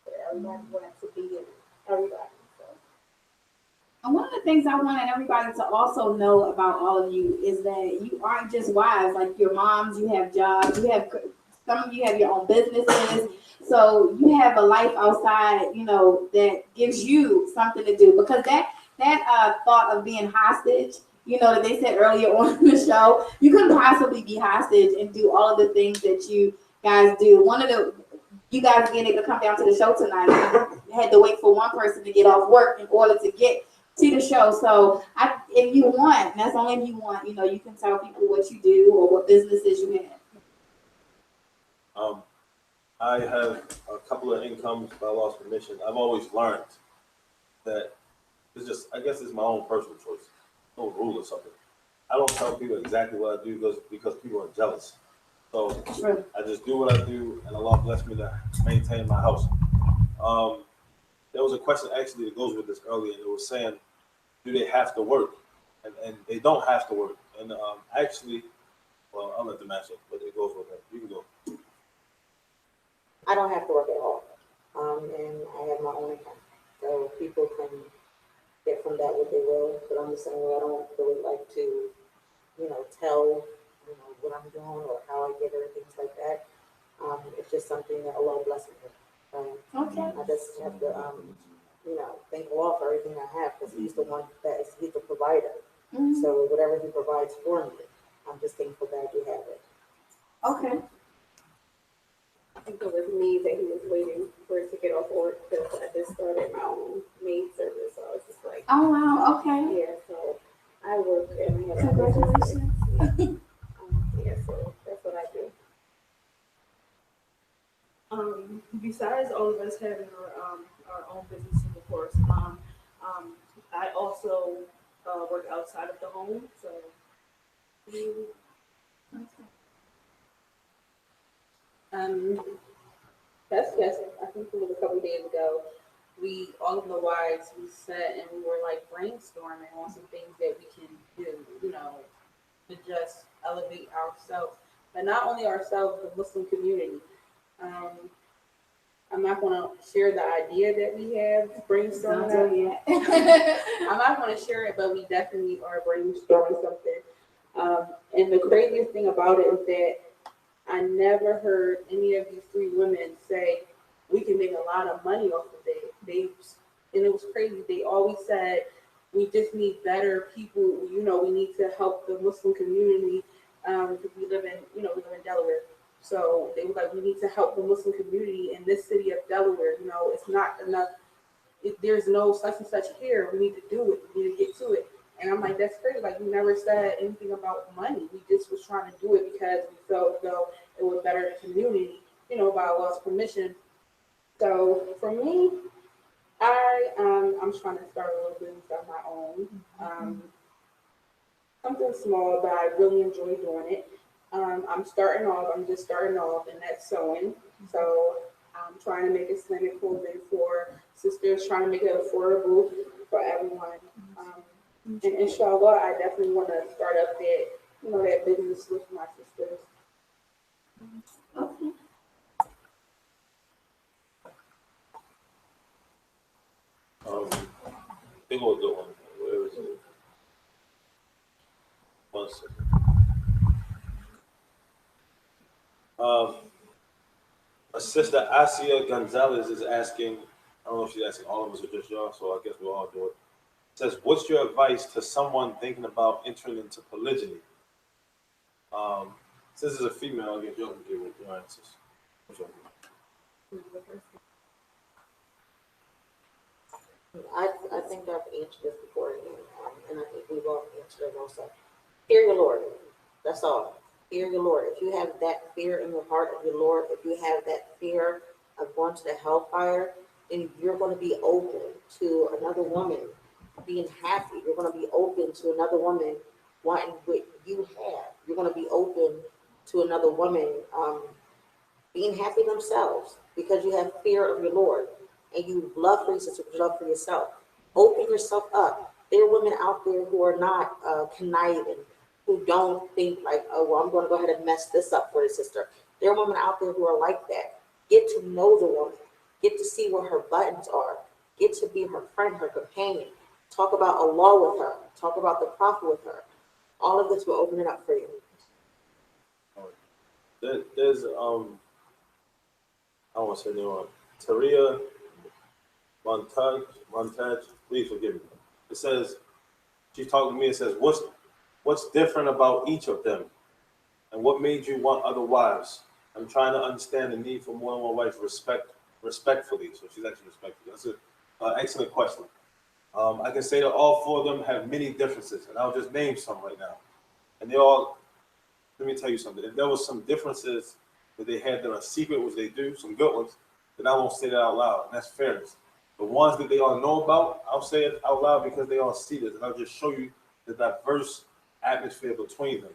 that everybody wanted to be in. Everybody. So And one of the things I wanted everybody to also know about all of you is that you aren't just wives. Like your moms, you have jobs, you have some of you have your own businesses. So you have a life outside, you know, that gives you something to do. Because that thought of being hostage, you know, that they said earlier on the show, you couldn't possibly be hostage and do all of the things that you guys do. You guys being able to come down to the show tonight, you had to wait for one person to get off work in order to get to the show. So if you want, and that's only if you want, you know, you can tell people what you do or what businesses you have. I have a couple of incomes by Lord's permission. I've always learned that I guess it's my own personal choice, no rule or something. I don't tell people exactly what I do because people are jealous. So True. I just do what I do, and Allah bless me to maintain my house. There was a question actually that goes with this earlier, and it was saying, do they have to work? And they don't have to work. And actually, well, I'll let them answer, but it goes with that. You can go. I don't have to work at all. And I have my own account. So people can get from that what they will, but I'm the same way. I don't really like to, tell, what I'm doing or how I get it or things like that. It's just something that Allah bless me with. Okay. I just have to, thank Allah for everything I have because He's the one He's the provider. Mhm. So whatever He provides for me, I'm just thankful that I do have it. Okay. I think it was me that he was waiting for it to get off work because I just started my own maid service. So I was just like, Oh wow. Okay. yeah, so I work and I have a Congratulations. yeah, so that's what I do. Besides all of us having our own businesses, of course, I also work outside of the home. So Um, that's I think it was a couple days ago. We all of the wives we sat and we were like brainstorming on some things that we can do, to just elevate ourselves, but not only ourselves, the Muslim community. Um, I'm not going to share the idea that we have Don't brainstorming. do it yet. I'm not going to share it, but we definitely are brainstorming something. And the craziest thing about it is that I never heard any of these three women say we can make a lot of money off of it. And it was crazy. They always said we just need better people. We need to help the Muslim community because we live in Delaware. So they were like, we need to help the Muslim community in this city of Delaware. It's not enough. There's no such and such here. We need to do it. We need to get to it. And I'm like, that's crazy. Like, we never said anything about money. We just was trying to do it because we felt as though it would better the community, by Allah's permission. So for me, I'm trying to start a little business of my own. Something small, but I really enjoy doing it. I'm starting off. I'm just starting off, and that's sewing. So I'm trying to make Islamic clothing for sisters, trying to make it affordable for everyone. And inshallah, I definitely want to start up that business with my sisters. Okay. They go a good one. Where is it? One second. A sister Asia Gonzalez is asking. I don't know if she's asking all of us or just y'all, so I guess we'll all do it. Says, what's your advice to someone thinking about entering into polygyny? Since it's a female, I guess y'all can give it your answers. I think I've answered this before, and I think we've all answered it also. Fear your Lord. That's all. Fear your Lord. If you have that fear in your heart of your Lord, if you have that fear of going to the hellfire, then you're going to be open to another woman being happy. You're going to be open to another woman wanting what you have. You're going to be open to another woman being happy themselves because you have fear of your Lord and you love for your sister, you love for yourself. Open yourself up. There are women out there who are not conniving, who don't think like, oh, well, I'm going to go ahead and mess this up for the sister. There are women out there who are like that. Get to know the woman. Get to see where her buttons are. Get to be her friend, her companion. Talk about Allah with her. Talk about the Prophet with her. All of this will open it up for you. There's I don't want to say no one. Taria Montage, please forgive me. It says, she's talking to me, it says, what's different about each of them? And what made you want other wives? I'm trying to understand the need for more than one wife respectfully. So she's actually respectful. That's an excellent question. I can say that all four of them have many differences, and I'll just name some right now. And they all, let me tell you something. If there was some differences that they had that are secret, which they do, some good ones, then I won't say that out loud. And that's fairness. The ones that they all know about, I'll say it out loud because they all see this, and I'll just show you the diverse atmosphere between them.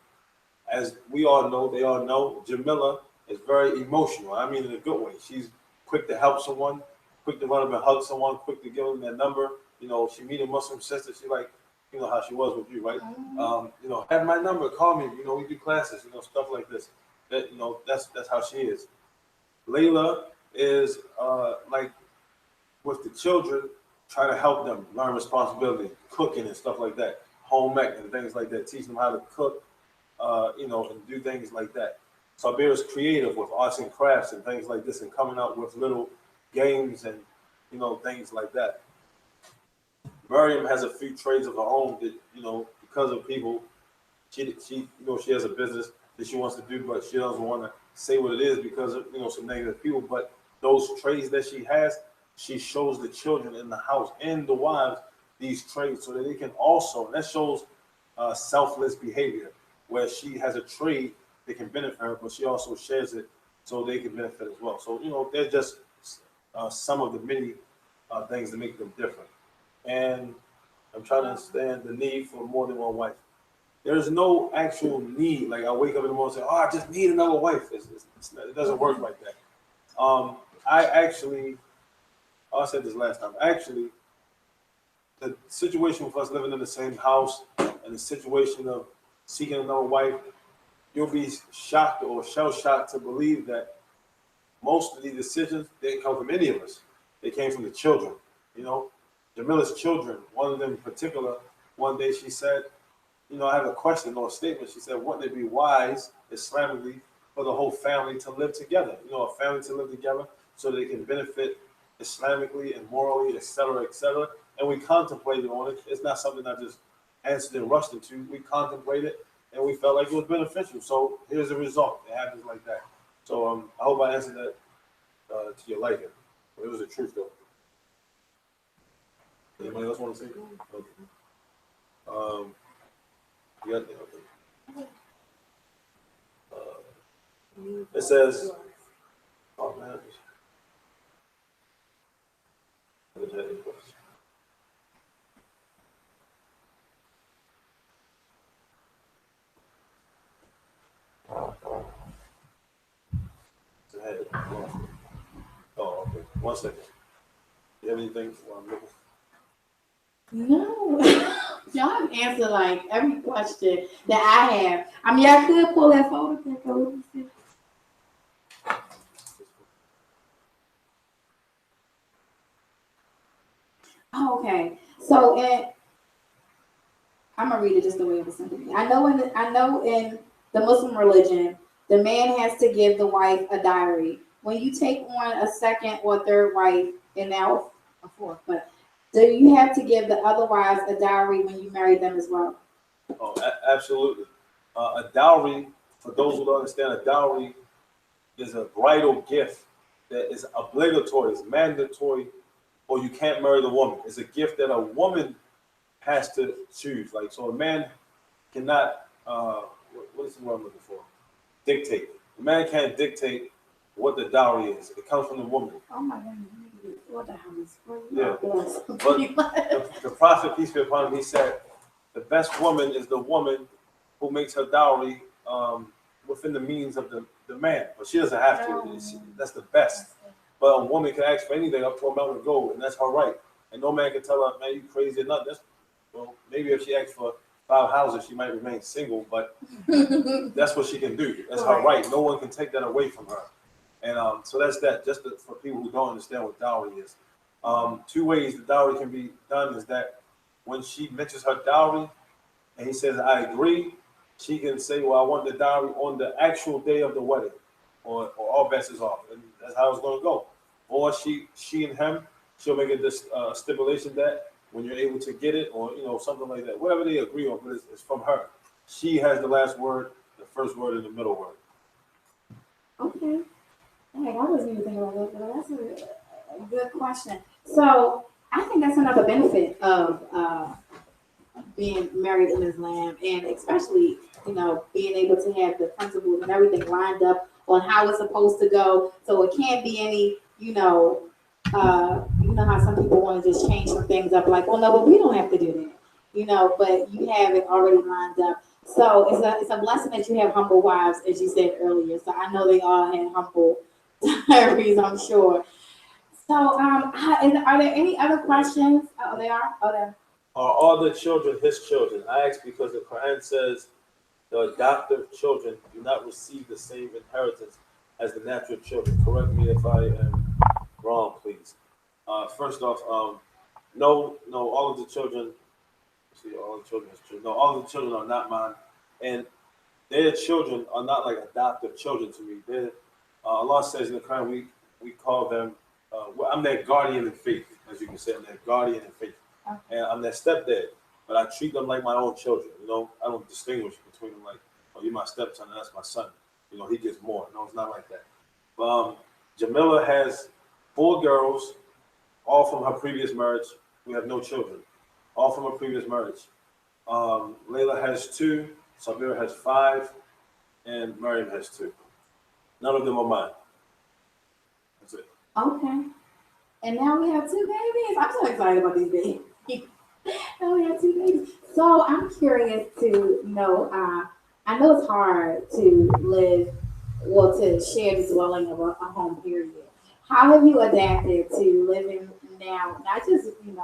as we all know, they all know, Jamila is very emotional. I mean, in a good way. She's quick to help someone, quick to run up and hug someone, quick to give them their number. You know, she meet a Muslim sister. She like, you know how she was with you, right? You know, have my number, call me. You know, we do classes. You know, stuff like this. That, you know, that's how she is. Layla is like with the children, try to help them learn responsibility, cooking and stuff like that, home ec and things like that. Teach them how to cook, you know, and do things like that. Sabir is creative with arts and crafts and things like this, and coming up with little games and, you know, things like that. Miriam has a few trades of her own that, you know, because of people, she you know, she has a business that she wants to do, but she doesn't want to say what it is because of, you know, some negative people. But those trades that she has, she shows the children in the house and the wives these trades so that they can also, and that shows selfless behavior, where she has a trade that can benefit her, but she also shares it so they can benefit as well. So, you know, they're just some of the many things that make them different. And I'm trying to understand the need for more than one wife. There's no actual need. Like I wake up in the morning and say, "Oh, I just need another wife." It doesn't work like that. I actually, I said this last time. Actually, the situation with us living in the same house and the situation of seeking another wife, you'll be shocked or shell shocked to believe that most of these decisions didn't come from any of us. They came from the children. You know, Jamila's children. One of them in particular. One day she said, you know, I have a question or a statement. She said, wouldn't it be wise, Islamically, for the whole family to live together? You know, a family to live together so they can benefit Islamically and morally, et cetera, et cetera. And we contemplated on it. It's not something I just answered and rushed into. We contemplated and we felt like it was beneficial. So here's the result. It happens like that. So I hope I answered that to your liking. It was the truth, though. Anybody else want to say? Okay. Yeah, okay. It says, oh man, I just had a question. I had it. Oh, okay. 1 second. You have anything while I'm looking? No. Y'all have answered like every question that I have. I mean, y'all could pull that photo back over. Oh, okay. So, I'm gonna read it just the way it was sent to me. I know in the Muslim religion, the man has to give the wife a dowry. When you take on a second or third wife, and now a fourth, but do you have to give the other wives a dowry when you marry them as well? Oh, absolutely. A dowry, for those who don't understand, a dowry is a bridal gift that is obligatory, it's mandatory, or you can't marry the woman. It's a gift that a woman has to choose. Like, so a man cannot, what is the word I'm looking for? Dictate. A man can't dictate what the dowry is. It comes from the woman. Oh my goodness. What the hell is Yeah. But the prophet, peace be upon him, he said, the best woman is the woman who makes her dowry within the means of the man. But she doesn't have to. That's the best. But a woman can ask for anything up to a mountain of gold, and that's her right. And no man can tell her, man, you crazy or not. Well, maybe if she asks for 5 houses, she might remain single, but that's what she can do. That's her right. No one can take that away from her. And so that's that, just for people who don't understand what dowry is. 2 ways the dowry can be done is that when she mentions her dowry and he says, I agree, she can say, well, I want the dowry on the actual day of the wedding, or all bets is off. And that's how it's going to go. Or she and him, she'll make a stipulation that when you're able to get it, or, you know, something like that. Whatever they agree on, but it's from her. She has the last word, the first word, and the middle word. Okay. Hey, I wasn't even thinking about that, but that's a good question. So I think that's another benefit of being married in Islam, and especially, you know, being able to have the principles and everything lined up on how it's supposed to go. So it can't be any, you know how some people want to just change some things up, like, well, no, but we don't have to do that, you know, but you have it already lined up. So it's a blessing that you have humble wives, as you said earlier. So I know they all had humble diaries, I'm sure. So are there any other questions? Oh, they are. Oh, there. Are all the children his children? I ask because the Quran says the adoptive children do not receive the same inheritance as the natural children. Correct me if I am wrong, please. First off, no, no, all of the children, see, all the children is children. No, all of the children are not mine, and their children are not like adoptive children to me. Allah says in the Quran, we call them. I'm their guardian in faith, as you can say. I'm their guardian in faith, and I'm their stepdad. But I treat them like my own children. You know, I don't distinguish between them like, oh, you're my stepson and that's my son. You know, he gets more. No, it's not like that. But Jamila has 4 girls, all from her previous marriage. We have no children, all from her previous marriage. Layla has 2, Sabira has 5, and Miriam has 2. None of them are mine. That's it. Okay. And now we have 2 babies. I'm so excited about these babies. Now we have 2 babies. So I'm curious to know. I know it's hard to live, well, to share the dwelling of a home. Period. How have you adapted to living now? Not just living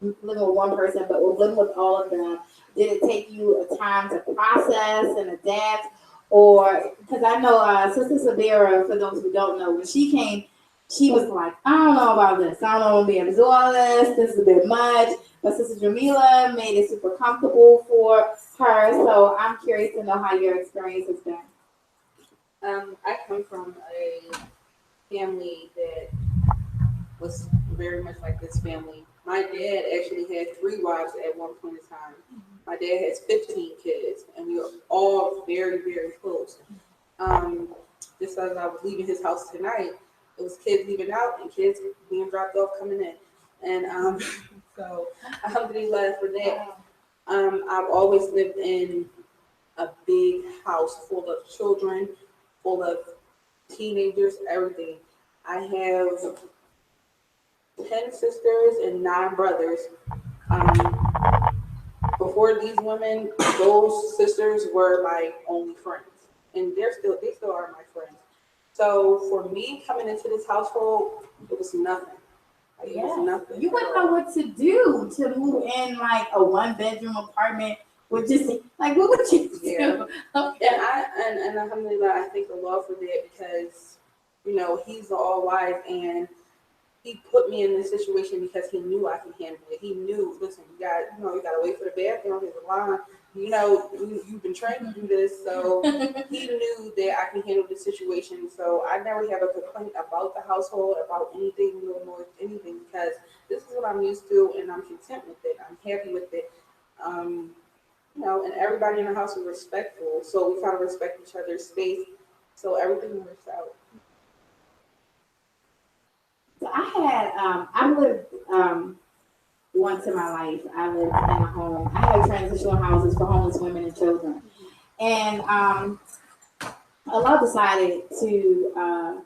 with one person, but living with all of them. Did it take you a time to process and adapt? Or, because I know Sister Sabira, for those who don't know, when she came, she was like, I don't know about this. I don't know if I'm being able to do all this. This is a bit much. But Sister Jamila made it super comfortable for her. So I'm curious to know how your experience has been. I come from a family that was very much like this family. My dad actually had 3 wives at one point in time. My dad has 15 kids, and we were all very, very close. Just as I was leaving his house tonight, it was kids leaving out and kids being dropped off coming in. And so, alhamdulillah for that. I've always lived in a big house full of children, full of teenagers, everything. I have 10 sisters and 9 brothers. Before these women, those sisters were like only friends, and they still are my friends. So for me coming into this household, it was nothing. Like, it was nothing. You wouldn't know what to do to move in like a 1-bedroom apartment with just like what would you do? Yeah. Okay. And alhamdulillah, I thank the Lord for that because He's the all wise and He put me in this situation because He knew I can handle it. He knew, listen, you gotta wait for the bathroom. There's a line. You've been trained to do this, so He knew that I can handle the situation. So I never have a complaint about the household, about anything, nor anything, because this is what I'm used to, and I'm content with it. I'm happy with it. And everybody in the house is respectful, so we kind of respect each other's space, so everything works out. So I lived once in my life. I lived in a home. I had transitional houses for homeless women and children, and Allah decided to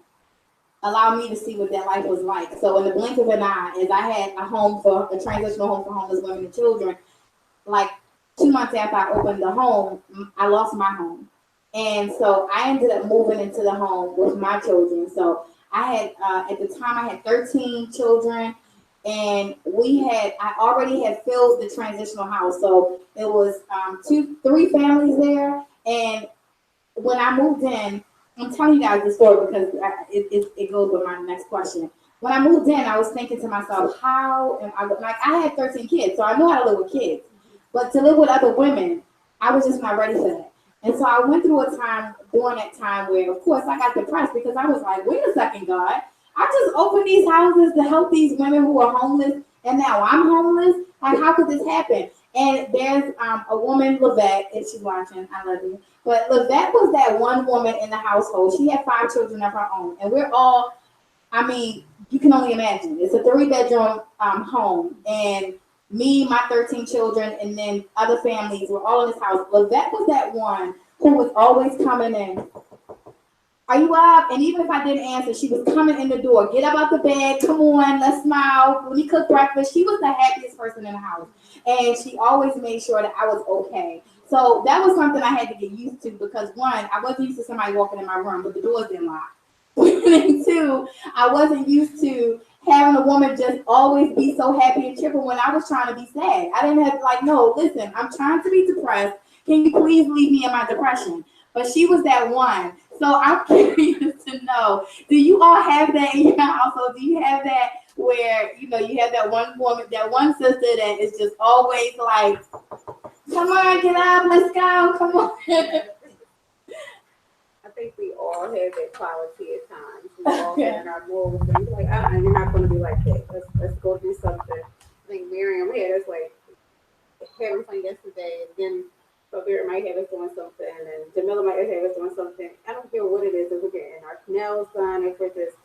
allow me to see what that life was like. So in the blink of an eye, as I had a transitional home for homeless women and children, like 2 months after I opened the home, I lost my home. And so I ended up moving into the home with my children. So I had, at the time, I had 13 children, and I already had filled the transitional house. So it was 3 families there. And when I moved in, I'm telling you guys this story because it goes with my next question. When I moved in, I was thinking to myself, how am I, like, I had 13 kids, so I know how to live with kids. But to live with other women, I was just not ready for that. And so I went through a time during that time where, of course, I got depressed because I was like, wait a second, God. I just opened these houses to help these women who are homeless, and now I'm homeless. Like, how could this happen? And there's a woman, Lavette, if she's watching, I love you. But Lavette was that one woman in the household. She had 5 children of her own. And we're all, I mean, you can only imagine. It's a 3-bedroom home. And me, my 13 children, and then other families were all in this house. Lavette was that one who was always coming in. Are you up? And even if I didn't answer, she was coming in the door. Get up out the bed. Come on, let's smile. When we cook breakfast, she was the happiest person in the house. And she always made sure that I was okay. So that was something I had to get used to because one, I wasn't used to somebody walking in my room, but the doors didn't lock. And two, I wasn't used to having a woman just always be so happy and cheerful when I was trying to be sad. I didn't have like, no, listen, I'm trying to be depressed. Can you please leave me in my depression? But she was that one. So I'm curious to know, do you all have that in your household? Do you have that where, you have that one woman, that one sister that is just always like, come on, get up, let's go, come on. I think we all have that quality at times. We all have our moods, and you're like, you're not going to be like that. Let's go do something. I think Miriam had us like having fun yesterday, and then Barbara might have us doing something, and Jamila might have us doing something. I don't care what it is. If we're getting our nails done, if we're just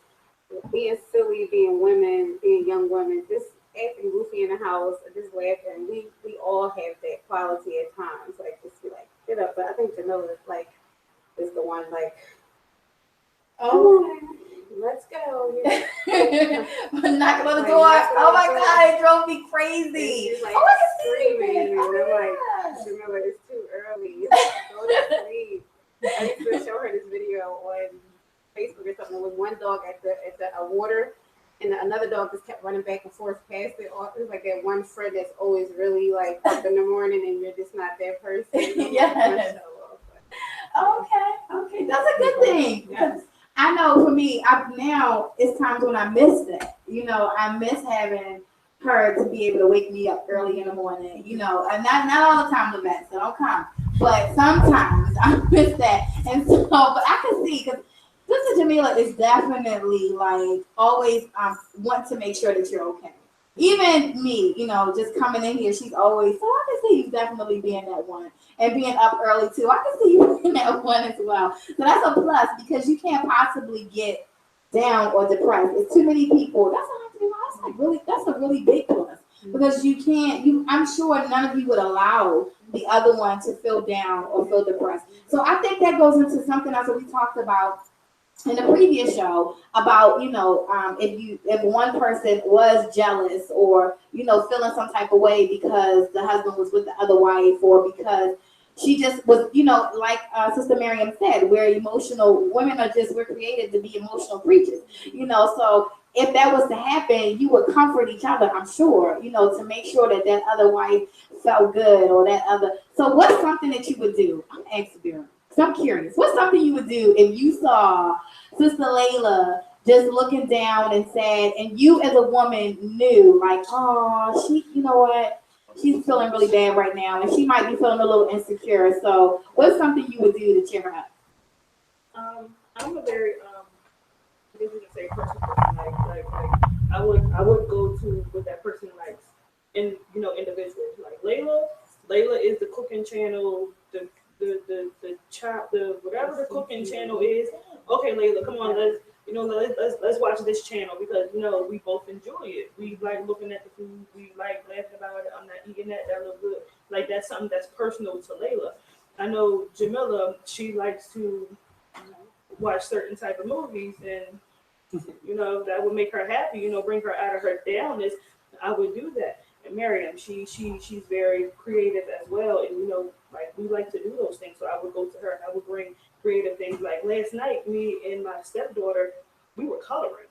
being silly, being women, being young women, just acting goofy in the house, or just laughing. We all have that quality at times. Like just be like, get up. But I think Jamila is the one like, oh, let's go. Knocking on the door. Oh my God, it drove me crazy. She's like I can see screaming, it. and I'm like, Jamila, it's too early. Go to sleep. I used to show her this video on Facebook or something with one dog at the water, and another dog just kept running back and forth past it. It was like that one friend that's always really like up in the morning, and you're just not that person. Yes. Okay, that's a good thing. Yes. I know for me, now it's times when I miss that. I miss having her to be able to wake me up early in the morning. And not all the time, Levette, so don't come. But sometimes I miss that, and so but I can see because Sister Jamila is definitely like always want to make sure that you're okay. Even me, just coming in here, she's always, so I can see you definitely being that one and being up early too. I can see you being that one as well. So that's a plus because you can't possibly get down or depressed. It's too many people. That's a really big plus because you can't, I'm sure none of you would allow the other one to feel down or feel depressed. So I think that goes into something else that we talked about in the previous show about if one person was jealous or feeling some type of way because the husband was with the other wife or because she just was like Sister Miriam said, we're created to be emotional creatures, so if that was to happen, you would comfort each other, I'm sure, to make sure that other wife felt good or that other. So what's something that you would do? I'm asking. So I'm curious, what's something you would do if you saw Sister Layla just looking down and sad, and you as a woman knew, like, oh, she's feeling really bad right now, and she might be feeling a little insecure. So what's something you would do to cheer her up? I'm a very this is a person. Like I would go to what that person likes, and individually. Like Layla is the cooking channel, the child, whatever the cooking channel is. Okay, Layla, come on, let's watch this channel because we both enjoy it. We like looking at the food. We like laughing about it. I'm not eating that. That look good. Like that's something that's personal to Layla. I know Jamila. She likes to watch certain type of movies, and that would make her happy. Bring her out of her downness. I would do that. And Miriam, she's very creative as well, and like we like to do those things. So I would go to her and I would bring creative things. Like last night, me and my stepdaughter, we were coloring.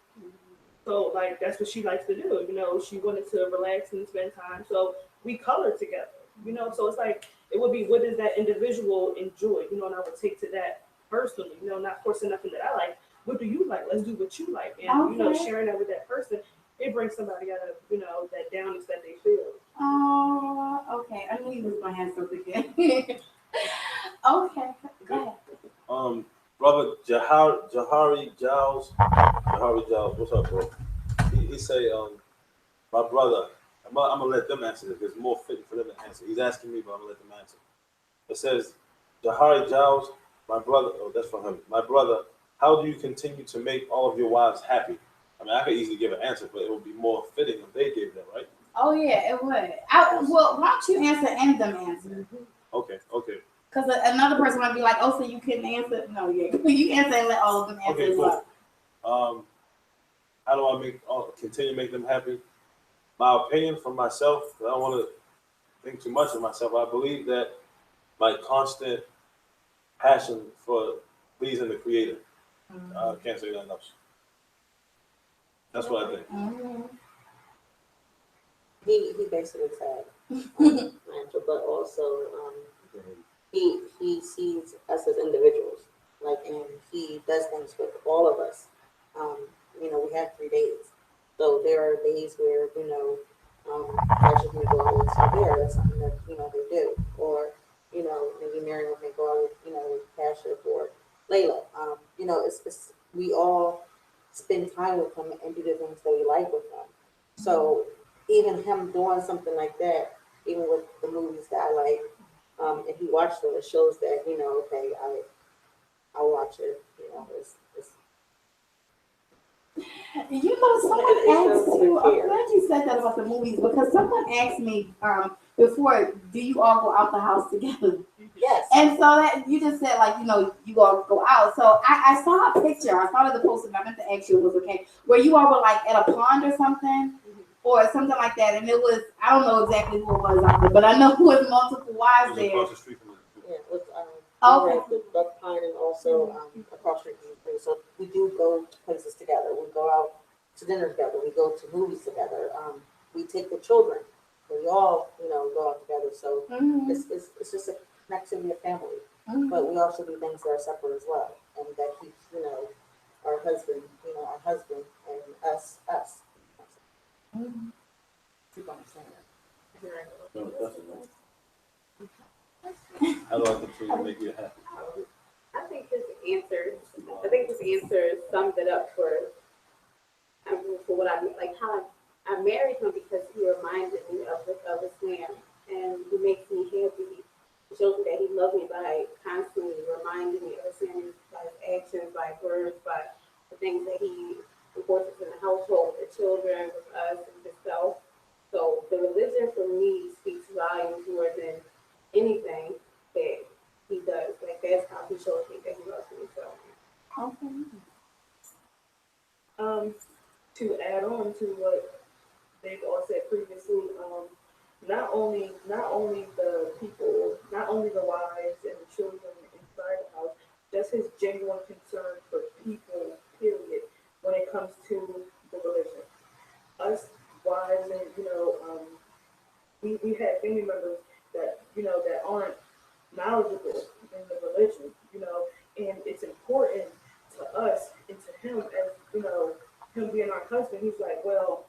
So like that's what she likes to do. She wanted to relax and spend time, so we colored together. So it's like it would be what does that individual enjoy? And I would take to that personally. Not forcing nothing that I like. What do you like? Let's do what you like, and sharing that with that person. It brings somebody out of, that downness that they feel. Oh, okay. I knew you was gonna have something again. Okay, go ahead. Brother Jahari Giles, what's up, bro? He say, my brother, I'm gonna let them answer this. It's more fitting for them to answer. He's asking me, but I'm gonna let them answer. It says, Jahari Giles, my brother, that's for him. My brother, how do you continue to make all of your wives happy? I mean, I could easily give an answer, but it would be more fitting if they gave that, right? Oh yeah, it would. Well, why don't you answer and them answer? Okay. Because another person might be like, "Oh, so you couldn't answer?" No, yeah, you answer and let all of them answer. Okay, cool. How do I continue to make them happy? My opinion for myself, I don't want to think too much of myself. I believe that like constant passion for pleasing the Creator. I can't say nothing else. That's what I think. He basically said, but also he sees us as individuals, like, and he does things with all of us. We have 3 days, so there are days where Precious may go out with Severe. That's something that they do, or maybe Miriam may go out with Pasha or Layla. It's we all spend time with him and do the things that we like with him. So even him doing something like that, even with the movies that I like, if he watched them, it shows that okay, I'll watch it. Someone asked you, I'm glad you said that about the movies because someone asked me before, do you all go out the house together? Yes. And so that you just said you all go out. So I saw a picture. I thought of the post and I meant to ask you if it was okay. Where you all were like at a pond or something, or something like that, and it was I don't know exactly who it was out there, but I know it was multiple wives there. Across the street from the Yeah, with Okay. the Duck Pine and also across the street. So we do go to places together. We go out to dinner together. We go to movies together. We take the children. We all go out together. So it's just a connection with family. But we also do things that are separate as well, and that keeps our husband and us. Keep on saying that. No, definitely. How do I continue to make you happy? I think his answer summed it up for what I like. How I married him because he reminded me of his man, and he makes me happy. He shows me that he loves me by constantly reminding me of him by his actions, by his words, by the things that he enforces in the household, with the children, with us, and himself. So the religion for me speaks volumes more than anything that he does. Like that's how he shows me that he loves me. So To add on to what they've all said previously, not only the wives and the children inside the house, just his genuine concern for people, period, when it comes to the religion. Us wives and we have family members that aren't knowledgeable in the religion, and it's important to us and to him as him being our husband. He's like, well,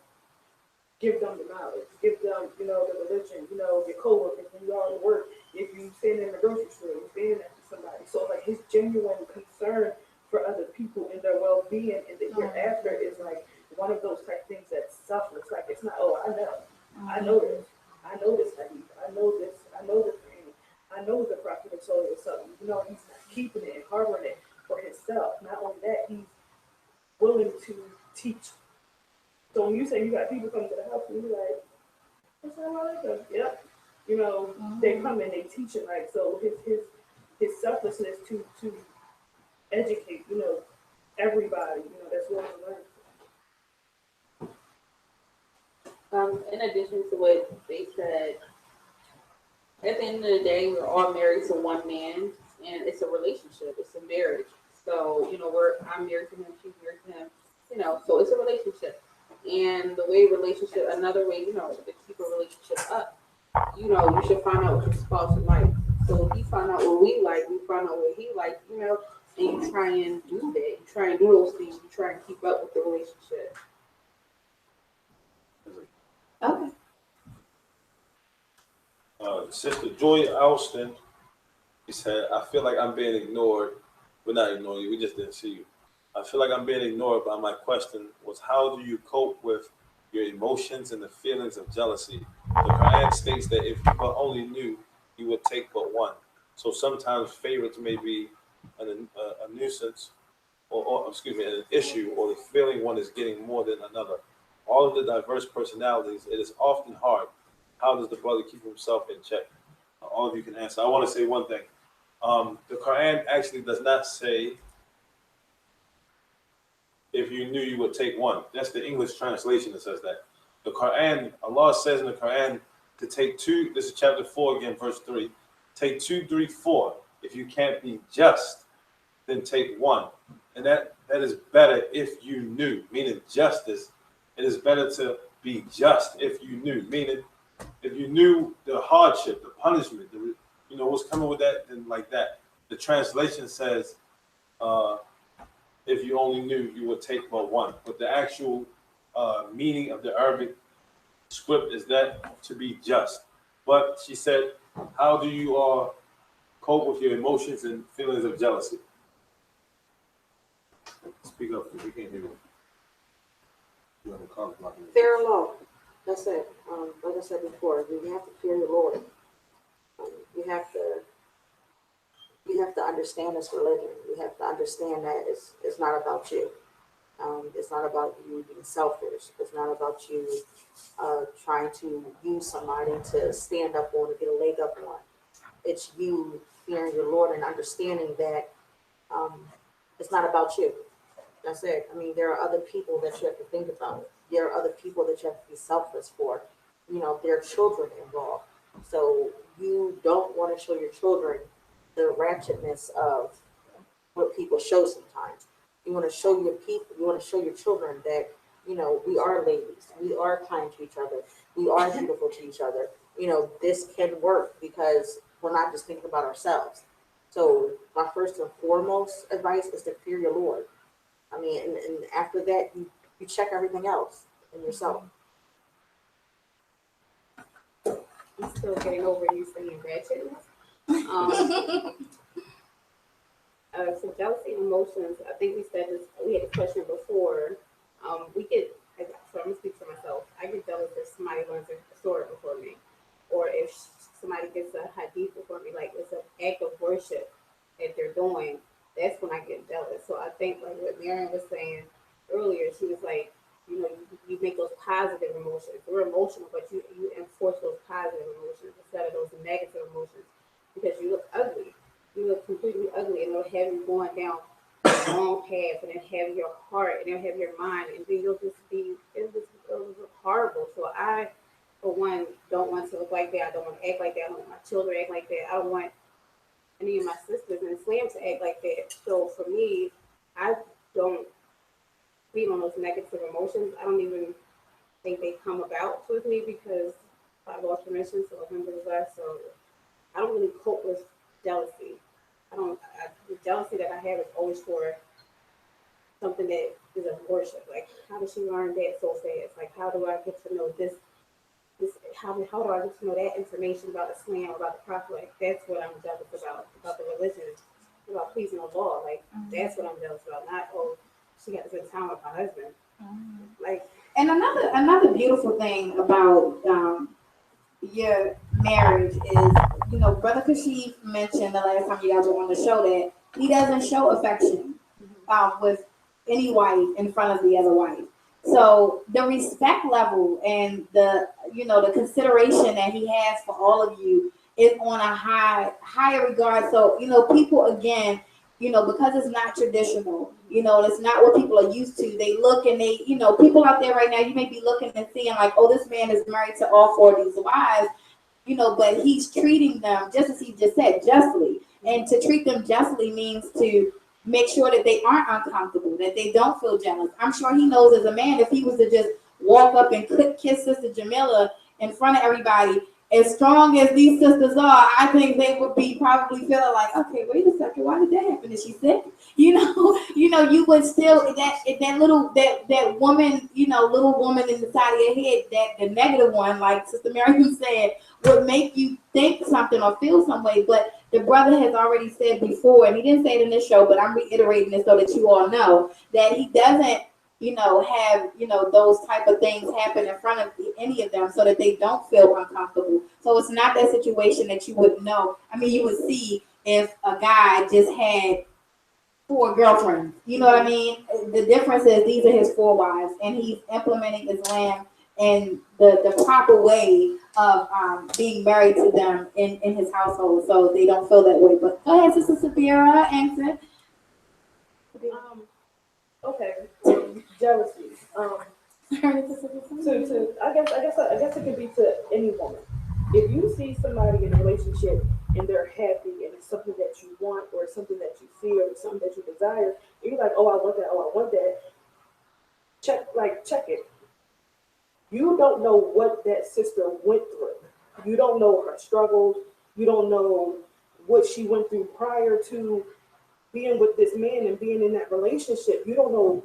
give them the knowledge, give them the religion, your coworkers when you all at work, if you stand in the grocery store, you stand next to somebody. So like his genuine concern for other people and their well-being and the hereafter is like one of those type things that's selfless. Like it's not, oh, I know this, hadith, I know this, I know the prophet has told you something. He's not keeping it and harboring it for himself. Not only that, he's willing to teach. So when you say you got people come to the house and you're like, what's that like them? Yep. They come and they teach it like so his selflessness to educate, everybody, that's willing to learn. In addition to what they said, at the end of the day, we're all married to one man, and it's a relationship. It's a marriage. So I'm married to him, she's married to him. So it's a relationship. And the way another way, to keep a relationship up, you should find out what your spouse like. So if you find out what we like, we find out what he likes, and you try and do that. You try and do those things. You try and keep up with the relationship. Okay. Sister Joy Alston, he said, I feel like I'm being ignored. We're not ignoring you, we just didn't see you. I feel like I'm being ignored, but my question was, how do you cope with your emotions and the feelings of jealousy? The Quran states that if you only knew, you would take but one. So sometimes favorites may be a nuisance, or an issue, or the feeling one is getting more than another. All of the diverse personalities, it is often hard. How does the brother keep himself in check? All of you can answer. I want to say one thing. The Quran actually does not say if you knew you would take one. That's the English translation that says that. The Quran, Allah says in the Quran to take two. This is chapter 4 again, verse 3. Take 2, 3, 4. If you can't be just, then take 1. And that is better if you knew, meaning justice. It is better to be just if you knew, meaning if you knew the hardship, the punishment, what's coming with that, then like that. The translation says, if you only knew, you would take but 1. But the actual meaning of the Arabic script is that to be just. But she said, how do you cope with your emotions and feelings of jealousy? Speak up, we can't hear you. You have a comment like that. Fear and love. That's it. Like I said before, you have to fear the Lord. You have to understand this religion. You have to understand that it's not about you. It's not about you being selfish. It's not about you trying to use somebody to stand up on, to get a leg up on. It's you fearing your Lord and understanding that it's not about you. That's it. I mean, there are other people that you have to think about. There are other people that you have to be selfless for. There are children involved. So you don't want to show your children the ratchetness of what people show sometimes. You want to show your children that, we are ladies. We are kind to each other. We are beautiful to each other. This can work because we're not just thinking about ourselves. So my first and foremost advice is to fear your Lord. I mean, and after that, you check everything else in yourself. I'm still getting over you saying ratchetness. So jealousy and emotions, I think we said this, we had a question before. So I'm gonna speak for myself. I get jealous if somebody learns a story before me, or if somebody gets a hadith before me, like it's an act of worship that they're doing. That's when I get jealous. So I think like what Miriam was saying earlier, she was like, you make those positive emotions. We're emotional, but you enforce those positive emotions instead of those negative emotions because you look ugly. You look completely ugly, and it'll have you going down the wrong path, and it'll have your heart, and it'll have your mind, and then it'll look horrible. So I, for one, don't want to look like that. I don't want to act like that. I don't want my children to act like that. I don't want any of my sisters in Islam to act like that. So for me, I don't feel on those negative emotions. I don't even think they come about with me because I lost permission, so alhamdulillah. So I don't really cope with jealousy. The jealousy that I have is always for something that is a worship. Like, how did she learn that so fast? Like, how do I get to know this? How do I get to know that information about Islam, about the Prophet? Like, that's what I'm jealous about the religion, about pleasing Allah. Like, that's what I'm jealous about. Not, she got to spend time with my husband. Like, and another beautiful thing about your marriage is, Brother Kashif mentioned the last time you guys were on the show that he doesn't show affection with any wife in front of the other wife. So the respect level and the consideration that he has for all of you is on a higher regard. So, people again, because it's not traditional, it's not what people are used to. They look and they, people out there right now, you may be looking and seeing like, oh, this man is married to all 4 of these wives, but he's treating them, just as he just said, justly. And to treat them justly means to make sure that they aren't uncomfortable, that they don't feel jealous. I'm sure he knows as a man, if he was to just walk up and kiss Sister Jamila in front of everybody, as strong as these sisters are, I think they would be probably feeling like, okay, wait a second, why did that happen? Is she sick? You would still that woman, little woman in the side of your head, that the negative one, like Sister Mary said, would make you think something or feel some way. But the brother has already said before, and he didn't say it in this show, but I'm reiterating it so that you all know that he doesn't have, those type of things happen in front of any of them so that they don't feel uncomfortable. So it's not that situation that you would know. I mean, you would see if a guy just had 4 girlfriends. You know what I mean? The difference is these are his 4 wives, and he's implementing Islam in the proper way of being married to them in his household so they don't feel that way. But go ahead, Sister Sapira, answer. Okay, jealousy. I guess it could be to any woman. If you see somebody in a relationship relationship and they're happy and it's something that you want or it's something that you feel or something that you desire, and you're like, oh, I want that, oh, I want that. Check it. You don't know what that sister went through. You don't know her struggles. You don't know what she went through prior to being with this man and being in that relationship. You don't know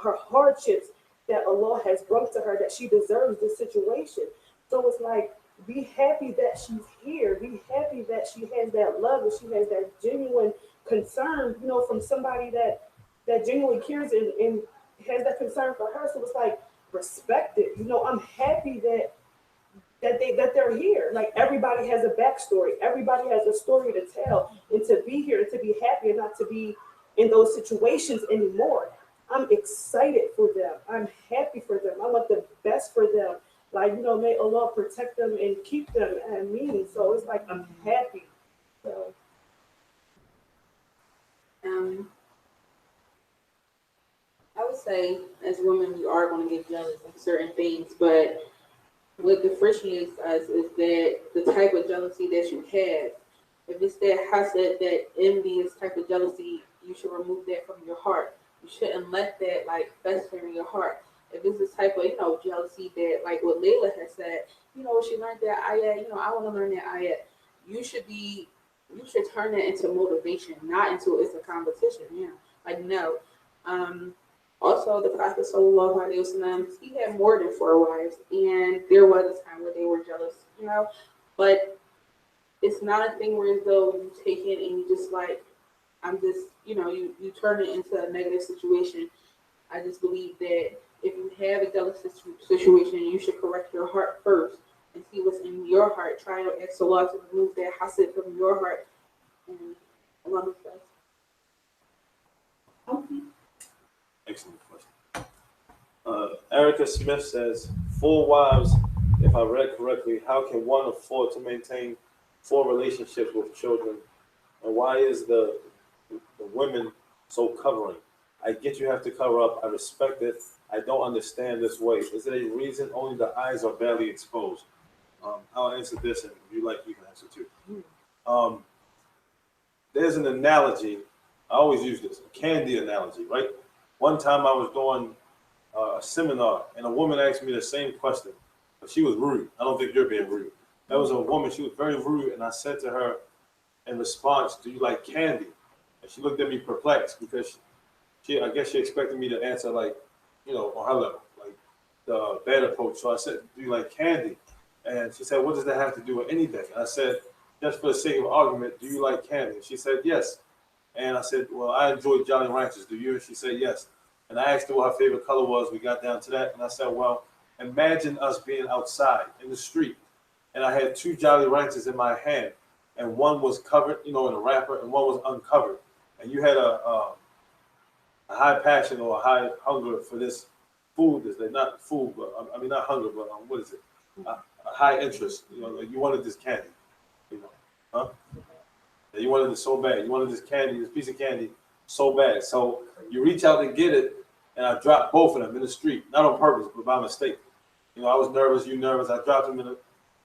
her hardships that Allah has brought to her, that she deserves this situation. So it's like, be happy that she's here. Be happy that she has that love and she has that genuine concern, from somebody that genuinely cares and has that concern for her. So it's like, respect it. I'm happy that they're here. Like, everybody has a backstory. Everybody has a story to tell, and to be here and to be happy and not to be in those situations anymore. I'm excited for them. I'm happy for them. I want the best for them. Like, may Allah protect them and keep them and me. So it's like, I'm happy. So I would say, as women, we are going to get jealous of certain things, but what differentiates us is that the type of jealousy that you have. If it's that hasad, that envious type of jealousy, you should remove that from your heart. You shouldn't let that fester in your heart. If it's this type of jealousy that, like what Layla has said, she learned that ayat, I want to learn that ayat. You should turn that into motivation, not into it's a competition. No. Also, the Prophet Sallallahu Alaihi Wasallam, he had more than 4 wives, and there was a time where they were jealous, but it's not a thing where as though you take it and you just you turn it into a negative situation. I just believe that if you have a jealous situation, you should correct your heart first and see what's in your heart. Try to ask Allah to remove that hasad from your heart. And Allah knows best. Okay. Excellent question. Erica Smith says, 4 wives, if I read correctly, how can one afford to maintain 4 relationships with children? And why is the women so covering? I get you have to cover up. I respect it. I don't understand this way. Is it a reason only the eyes are barely exposed? I'll answer this, and if you like, you can answer too. There's an analogy. I always use this, a candy analogy, right? One time I was doing a seminar, and a woman asked me the same question, but she was rude. I don't think you're being rude. That was a woman. She was very rude, and I said to her in response, "Do you like candy?" And she looked at me perplexed because I guess she expected me to answer on her level, like the bad approach. So I said, "Do you like candy?" And she said, "What does that have to do with anything?" And I said, "Just for the sake of argument, do you like candy?" And she said, "Yes." And I said, "Well, I enjoy Jolly Ranchers. Do you?" And she said, "Yes." And I asked her what her favorite color was. We got down to that. And I said, "Well, imagine us being outside in the street. And I had 2 Jolly Ranchers in my hand. And one was covered, in a wrapper, and one was uncovered. And you had a high passion or a high hunger for this food. Not food, but I mean, not hunger, but what is it? A high interest. You wanted this candy. Huh? You wanted it so bad. You wanted this piece of candy so bad. So you reach out to get it, and I dropped both of them in the street, not on purpose, but by mistake. I was nervous, you nervous. I dropped them in the,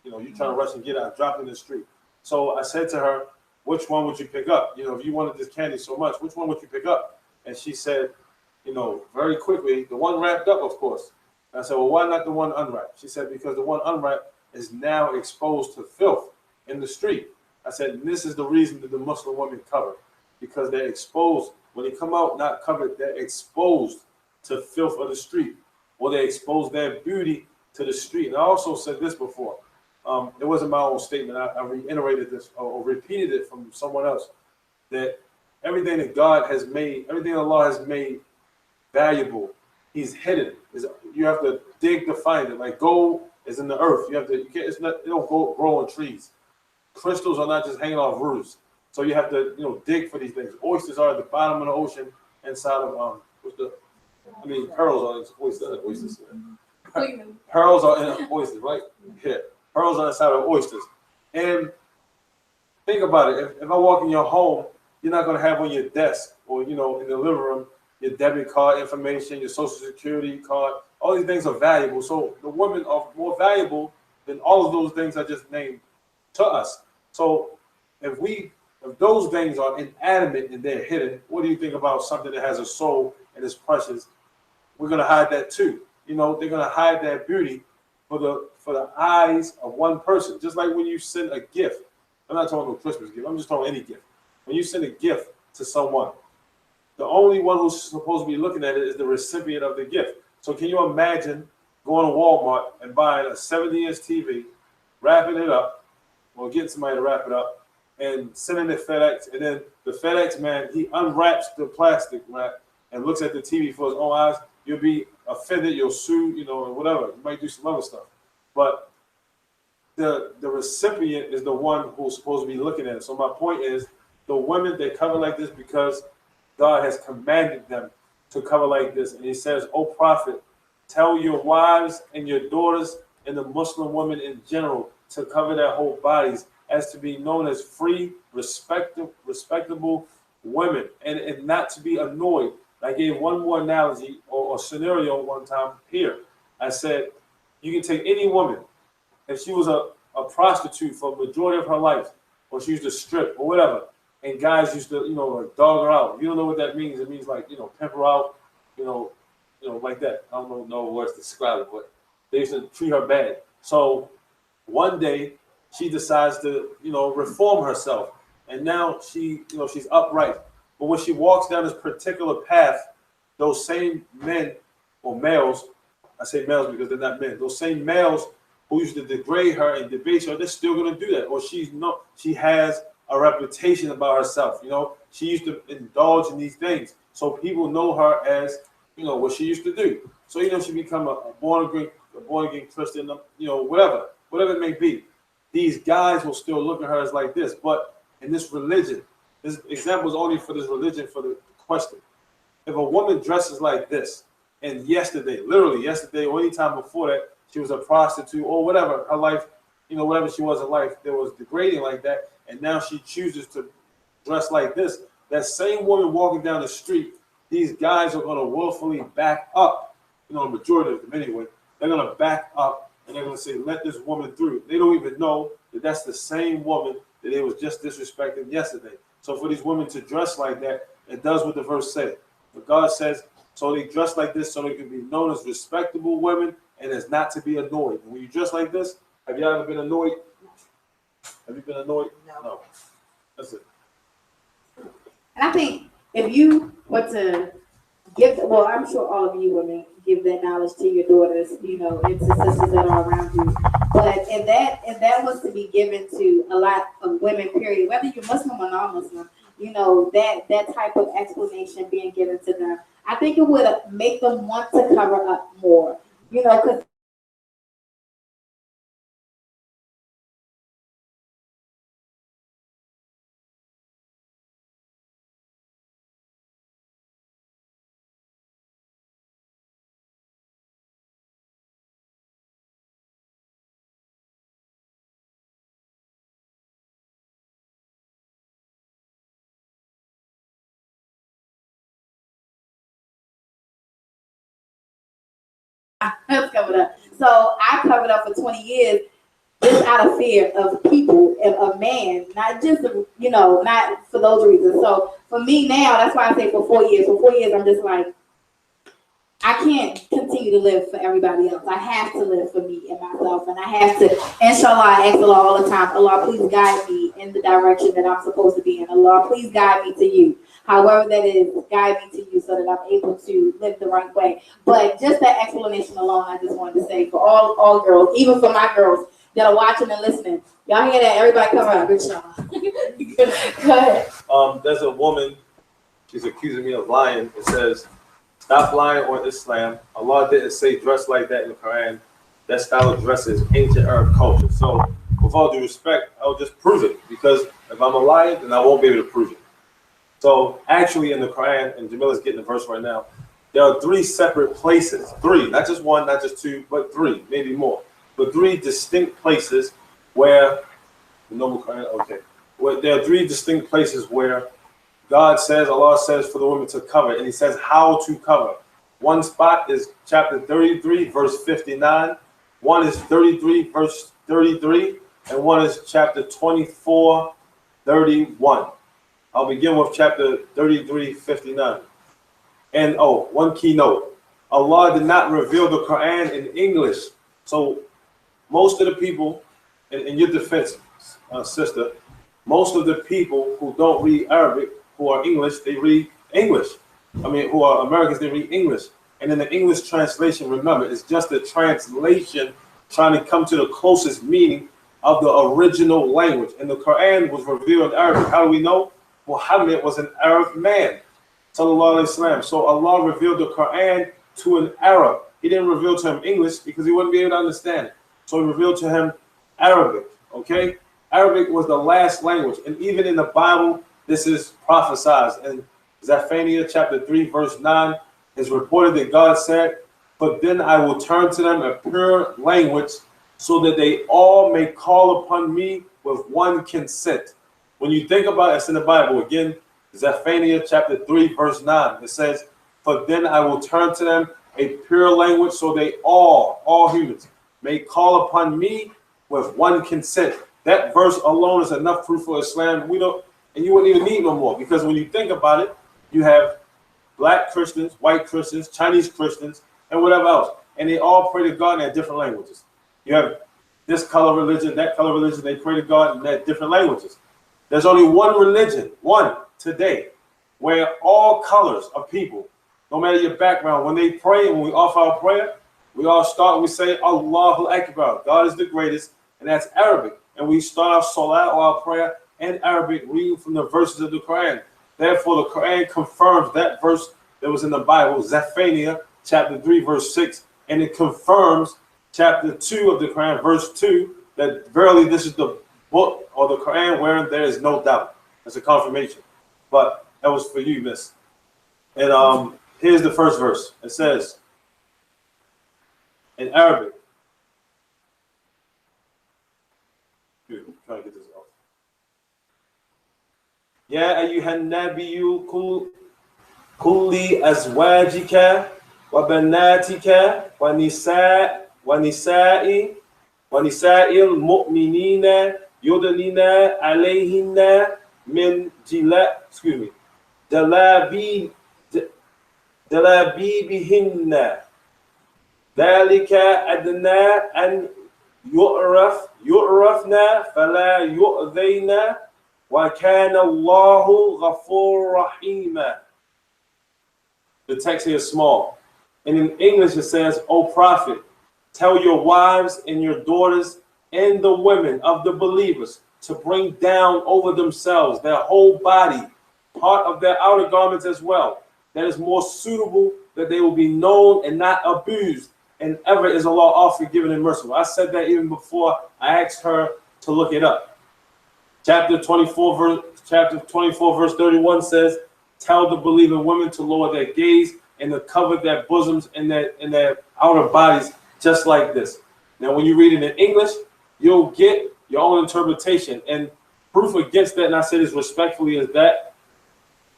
you trying to rush and get it. I dropped them in the street. So I said to her, "Which one would you pick up? If you wanted this candy so much, which one would you pick up?" And she said, very quickly, the one wrapped up, of course. And I said, "Well, why not the one unwrapped?" She said, "Because the one unwrapped is now exposed to filth in the street." I said, "This is the reason that the Muslim women cover, because they're exposed. When they come out not covered, they're exposed to filth of the street, or they expose their beauty to the street." And I also said this before. It wasn't my own statement. I reiterated this or repeated it from someone else, that everything that God has made, everything Allah has made valuable, He's hidden. You have to dig to find it. Like gold is in the earth. It don't grow on trees. Crystals are not just hanging off roofs. So you have to, dig for these things. Oysters are at the bottom of the ocean inside of pearls are in oysters. Pearls are in oysters, right? Yeah. Pearls are inside of oysters. And think about it. If I walk in your home, you're not going to have on your desk or, in the living room, your debit card information, your social security card. All these things are valuable. So the women are more valuable than all of those things I just named to us. So if those things are inanimate and they're hidden, what do you think about something that has a soul and is precious? We're gonna hide that too. You know, they're gonna hide that beauty for the eyes of one person. Just like when you send a gift. I'm not talking about Christmas gift. I'm just talking any gift. When you send a gift to someone, the only one who's supposed to be looking at it is the recipient of the gift. So can you imagine going to Walmart and buying a 70-inch TV, wrapping it up, or getting somebody to wrap it up, and sending it FedEx, and then the FedEx man, he unwraps the plastic wrap and looks at the TV for his own eyes? You'll be offended, you'll sue, you know, and whatever. You might do some other stuff. But the recipient is the one who's supposed to be looking at it. So my point is, the women, they cover like this because God has commanded them to cover like this. And he says, "O prophet, tell your wives and your daughters and the Muslim women in general to cover their whole bodies as to be known as free, respectable women, and not to be annoyed." I gave one more analogy or scenario one time here. I said, you can take any woman, if she was a prostitute for the majority of her life, or she used to strip or whatever, and guys used to, you know, like dog her out. If you don't know what that means, it means like, you know, pimp her out, you know, like that. I don't know words to describe it, but they used to treat her bad. So one day she decides to, you know, reform herself, and now she, you know, she's upright. But when she walks down this particular path, those same men or males, I say males because they're not men, those same males who used to degrade her and debase her, they're still going to do that. Or she has a reputation about herself. You know, she used to indulge in these things, so people know her as, you know, what she used to do. So, you know, she become a born again Christian, you know, whatever it may be. These guys will still look at her as like this. But in this religion, this example is only for this religion, for the question. If a woman dresses like this, and literally yesterday, or any time before that, she was a prostitute or whatever, her life, you know, whatever she was in life, there was degrading like that, and now she chooses to dress like this, that same woman walking down the street, these guys are going to willfully back up, you know, the majority of them anyway, they're going to back up, and they're going to say, let this woman through. They don't even know that that's the same woman that they was just disrespecting yesterday. So for these women to dress like that, it does what the verse said. But God says, so they dress like this so they can be known as respectable women and as not to be annoyed. And when you dress like this, have you ever been annoyed? Have you been annoyed? No. That's it. And I think if you were to give, well, I'm sure all of you women give that knowledge to your daughters, you know, and to sisters that are around you. But if that was to be given to a lot of women, period, whether you're Muslim or non-Muslim, you know, that type of explanation being given to them, I think it would make them want to cover up more, you know, because that's covered up. So I covered up for 20 years just out of fear of people, of man, not just, you know, not for those reasons. So for me now, that's why I say for 4 years. For 4 years, I'm just like, I can't continue to live for everybody else. I have to live for me and myself. And I have to, inshallah, I ask Allah all the time, Allah, please guide me in the direction that I'm supposed to be in. Allah, please guide me to you. However that is, guide me to you so that I'm able to live the right way. But just that explanation alone, I just wanted to say for all girls, even for my girls that are watching and listening. Y'all hear that? Everybody cover up, inshallah. Go ahead. There's a woman, she's accusing me of lying. It says, stop lying on Islam. Allah didn't say dress like that in the Quran. That style of dress is ancient Arab culture. So with all due respect, I'll just prove it. Because if I'm a liar, then I won't be able to prove it. So actually in the Quran, and Jamila's getting the verse right now, there are 3 separate places. 3, not just 1, not just 2, but 3, maybe more. But 3 distinct places where, the noble Quran, okay. Where there are 3 distinct places where God says, Allah says for the women to cover, and he says how to cover. One spot is chapter 33, verse 59. One is 33, verse 33. and one is chapter 24:31. I'll begin with chapter 33:59. And one key note. Allah did not reveal the Quran in English. So most of the people, in your defense, sister, most of the people who don't read Arabic, who are English, they read English. I mean, who are Americans, they read English. And in the English translation, remember, it's just a translation trying to come to the closest meaning of the original language. And the Quran was revealed in Arabic. How do we know? Muhammad was an Arab man. Sallallahu Alaihi Wasallam. So Allah revealed the Quran to an Arab. He didn't reveal to him English because he wouldn't be able to understand it. So he revealed to him Arabic. Okay? Arabic was the last language. And even in the Bible, this is prophesied. In Zephaniah chapter 3, verse 9, is reported that God said, "But then I will turn to them a pure language so that they all may call upon me with one consent." When you think about it, it's in the Bible. Again, Zephaniah chapter 3, verse 9. It says, "But then I will turn to them a pure language so they all humans, may call upon me with one consent." That verse alone is enough proof for Islam. We don't, and you wouldn't even need no more, because when you think about it, you have black Christians, white Christians, Chinese Christians, and whatever else. And they all pray to God in different languages. You have this color religion, that color religion, they pray to God in different languages. There's only one religion, one today, where all colors of people, no matter your background, when they pray and when we offer our prayer, we all start, we say, Allahu Akbar, God is the greatest, and that's Arabic. And we start our salah or our prayer in Arabic, reading from the verses of the Quran. Therefore, the Quran confirms that verse that was in the Bible, Zephaniah chapter 3, verse 6, and it confirms chapter 2 of the Quran, verse 2, that verily this is the book or the Quran wherein there is no doubt. That's a confirmation. But that was for you, miss. And here's the first verse. It says in Arabic. Dude, I'm trying to get this off. Ya ayyuhan nabiyyu kulli azwajika wa banatika wa nisa'il mu'minina yudnina alayhinna min jalabibihinna dhalika adna an yu'rafna fala yu'dhayna wa kana Allahu ghafur rahima. The text here is small. And in English it says, "O prophet, tell your wives and your daughters and the women of the believers to bring down over themselves their whole body, part of their outer garments as well. That is more suitable, that they will be known and not abused. And ever is Allah all forgiving and merciful." I said that even before I asked her to look it up. Chapter 24, verse 31 says, "Tell the believing women to lower their gaze and to cover their bosoms and their outer bodies just like this." Now, when you read it in English, you'll get your own interpretation. And proof against that, and I say this respectfully, is that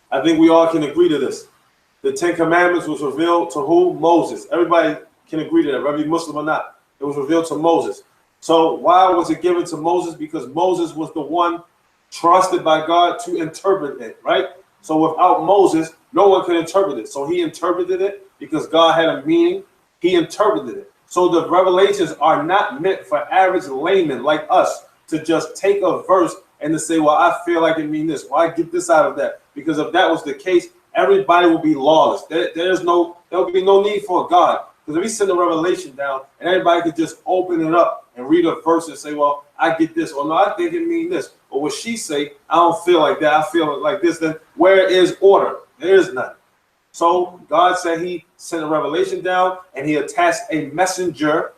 I think we all can agree to this. The Ten Commandments was revealed to who? Moses. Everybody can agree to that, whether you're Muslim or not. It was revealed to Moses. So why was it given to Moses? Because Moses was the one trusted by God to interpret it, right? So without Moses, no one could interpret it. So he interpreted it because God had a meaning. He interpreted it. So the revelations are not meant for average laymen like us to just take a verse and to say, well, I feel like it means this. Well, I get this out of that. Because if that was the case, everybody will be lawless. There will be no need for a God. Because if we send a revelation down and everybody could just open it up and read a verse and say, well, I get this, or no, I think it means this. Or what she say, I don't feel like that, I feel like this, then where is order? There is none. So God said he sent a revelation down and he attached a messenger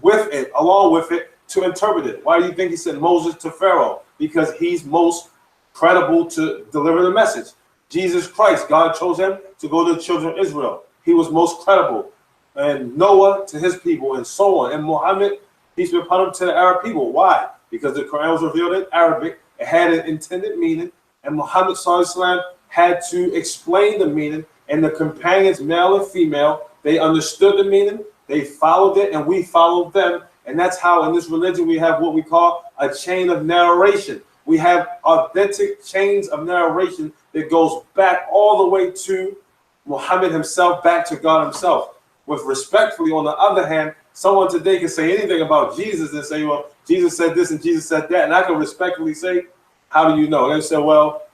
with it, along with it, to interpret it. Why do you think he sent Moses to Pharaoh? Because he's most credible to deliver the message. Jesus Christ, God chose him to go to the children of Israel. He was most credible. And Noah to his people, and so on. And Muhammad, peace be upon him, to the Arab people. Why? Because the Quran was revealed in Arabic. It had an intended meaning. And Muhammad ﷺ had to explain the meaning. And the companions, male and female, they understood the meaning. They followed it, and we followed them. And that's how in this religion we have what we call a chain of narration. We have authentic chains of narration that goes back all the way to Muhammad himself, back to God himself. With respectfully, on the other hand, someone today can say anything about Jesus and say, well, Jesus said this and Jesus said that. And I can respectfully say, how do you know? And they say, well,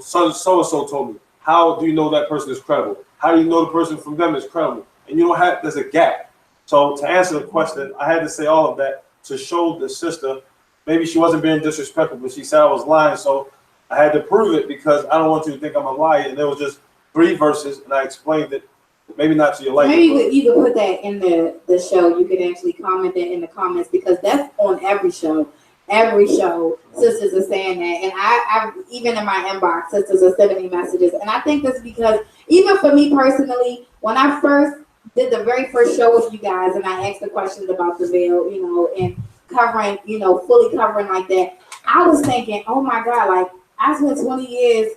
so-and-so told me. How do you know that person is credible? How do you know the person from them is credible? And you don't have, there's a gap. So to answer the question, I had to say all of that to show the sister, maybe she wasn't being disrespectful, but she said I was lying. So I had to prove it because I don't want you to think I'm a liar. And there was just 3 verses, and I explained it. Maybe not to your liking. Maybe you could put that in the show. You could actually comment that in the comments because that's on every show. Every show, sisters are saying that, and I even in my inbox, sisters are sending me messages, and I think that's because even for me personally, when I first did the very first show with you guys, and I asked the questions about the veil, and covering, fully covering like that, I was thinking, oh my God, like I spent 20 years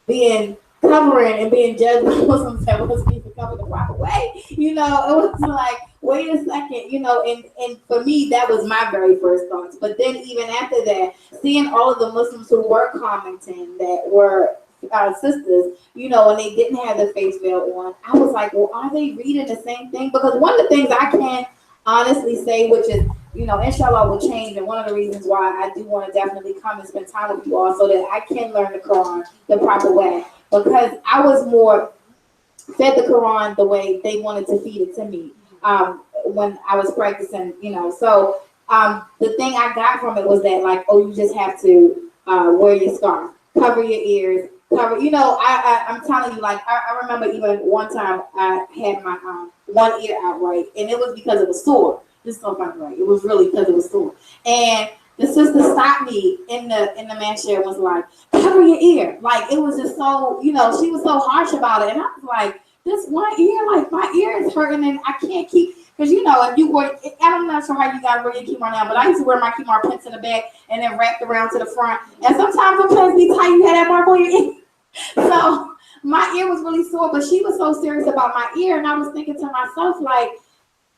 being covering and being judged by Muslims that wasn't even covered the proper way. It was like, wait a second, and for me, that was my very first thoughts. But then even after that, seeing all of the Muslims who were commenting that were sisters, and they didn't have the face veil on, I was like, well, are they reading the same thing? Because one of the things I can honestly say, which is, inshallah will change, and one of the reasons why I do want to definitely come and spend time with you all so that I can learn the Quran the proper way. Because I was more fed the Quran the way they wanted to feed it to me when I was practicing, So the thing I got from it was that, like, oh, you just have to wear your scarf, cover your ears, cover. I'm telling you, like, I remember even one time I had my one ear out, right, and it was because it was sore. This is so funny, right? It was really because it was sore, and the sister stopped me in the man's chair and was like, cover your ear. Like, it was just so, she was so harsh about it. And I was like, this one ear, like, my ear is hurting and I can't keep, because, if you wear, I'm not sure how you guys wear your keyboard now, but I used to wear my keyboard pins in the back and then wrapped around to the front. And sometimes the pins be tight, you had that mark on your ear. So my ear was really sore, but she was so serious about my ear. And I was thinking to myself, like,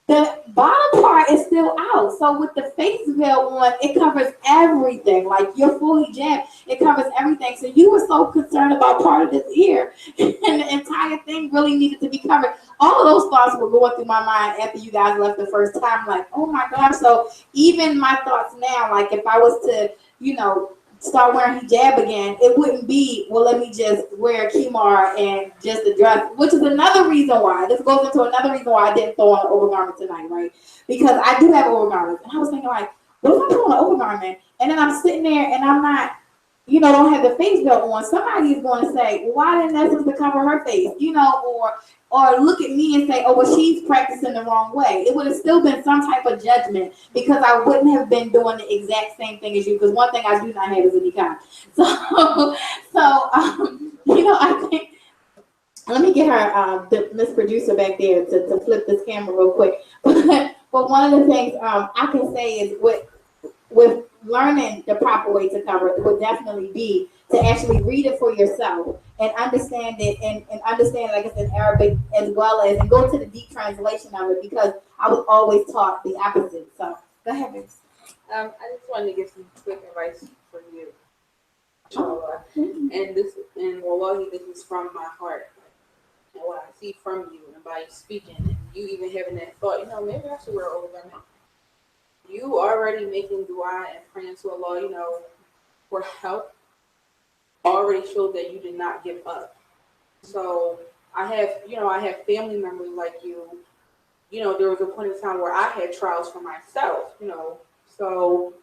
the bottom part is still out. So with the face veil on, it covers everything. Like your full hijab, it covers everything. So you were so concerned about part of this ear, and the entire thing really needed to be covered. All of those thoughts were going through my mind after you guys left the first time. Like, oh my gosh. So even my thoughts now, like if I was to, start wearing hijab again, it wouldn't be, well, let me just wear a kimar and just a dress, which is another reason why. This goes into another reason why I didn't throw on an overgarment tonight, right? Because I do have overgarments. And I was thinking, like, what if I throw on an overgarment and then I'm sitting there and I'm not, don't have the face belt on? Somebody is going to say, well, why didn't that sister cover her face? Or look at me and say, oh, well, she's practicing the wrong way. It would have still been some type of judgment because I wouldn't have been doing the exact same thing as you. Because one thing I do not have is a niqab. I think, let me get her, the Miss Producer back there to flip this camera real quick. But one of the things I can say is with learning the proper way to cover it would definitely be to actually read it for yourself and understand it and understand, like it's in Arabic as well as, and go to the deep translation of it, because I was always taught the opposite. So go ahead, Vince. I just wanted to give some quick advice for you. And wallahi, this is from my heart. And what I see from you and by speaking, and you even having that thought, maybe I should wear overgarment. You already making dua and praying to Allah, for help, already showed that you did not give up. So I have family members like you. There was a point in time where I had trials for myself, So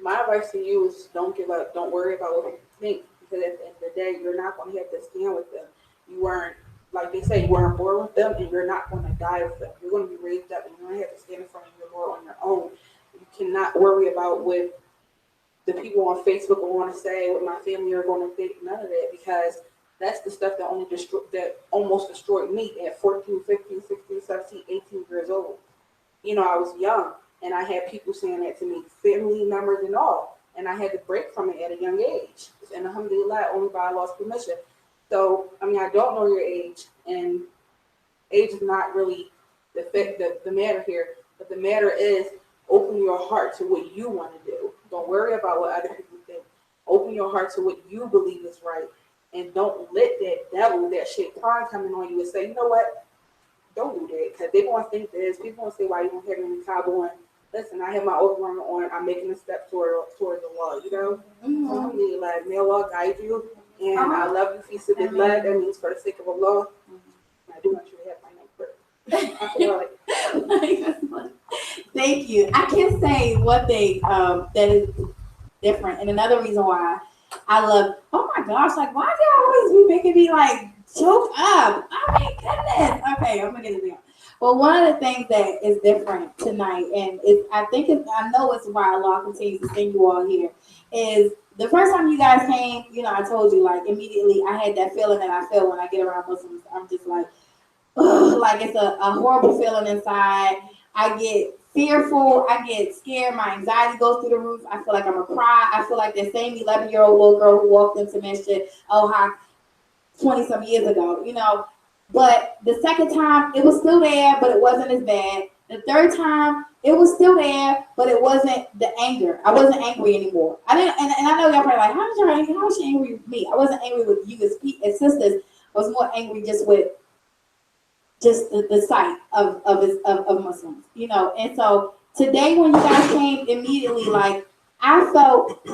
my advice to you is don't give up. Don't worry about what people think, because at the end of the day, you're not going to have to stand with them. You weren't, like they say, you weren't born with them, and you're not going to die with them. You're going to be raised up, and you're going to have to stand in front of your Lord on your own. You cannot worry about what the people on Facebook will want to say, what my family are going to think. None of that, because that's the stuff that almost destroyed me at 14, 15, 16, 17, 18 years old. I was young, and I had people saying that to me, family members and all, and I had to break from it at a young age. And alhamdulillah, only by Allah's permission. So, I don't know your age, and age is not really the matter here, but the matter is Open your heart to what you want to do. Don't worry about what other people think. Open your heart to what you believe is right. And don't let that devil, that shit coming on you and say, you know what? Don't do that. Because they're going to think this. People going to say, why you don't have any top on? Listen, I have my overarm on. I'm making a step toward the law, you know? Mhm. Alhamdulillah, may Allah guide you. And I love you, feast of Amen. blood. That means for the sake of Allah. I do want you to have my number. I feel like Thank you. I can say one thing that is different, and another reason why I love. Oh my gosh! Like, why do y'all always be making me like choke up? Oh my goodness. Okay, I'm gonna get it down. Well, one of the things that is different tonight, and I know it's why Allah continues to send you all here, is the first time you guys came. You know, I told you like immediately I had that feeling that I feel when I get around Muslims. I'm just like, ugh, like it's a horrible feeling inside. I get fearful. I get scared. My anxiety goes through the roof. I feel like I'm gonna cry. I feel like that same 11-year-old little girl who walked into Masjid how 20 some years ago, you know. But the second time, it was still there, but it wasn't as bad. The third time, it was still there, but it wasn't the anger. I wasn't angry anymore. I didn't, and I know y'all probably like, how was she angry with me? I wasn't angry with you as sisters. I was more angry just with just the sight of Muslims, you know. And so today when you guys came immediately, like I felt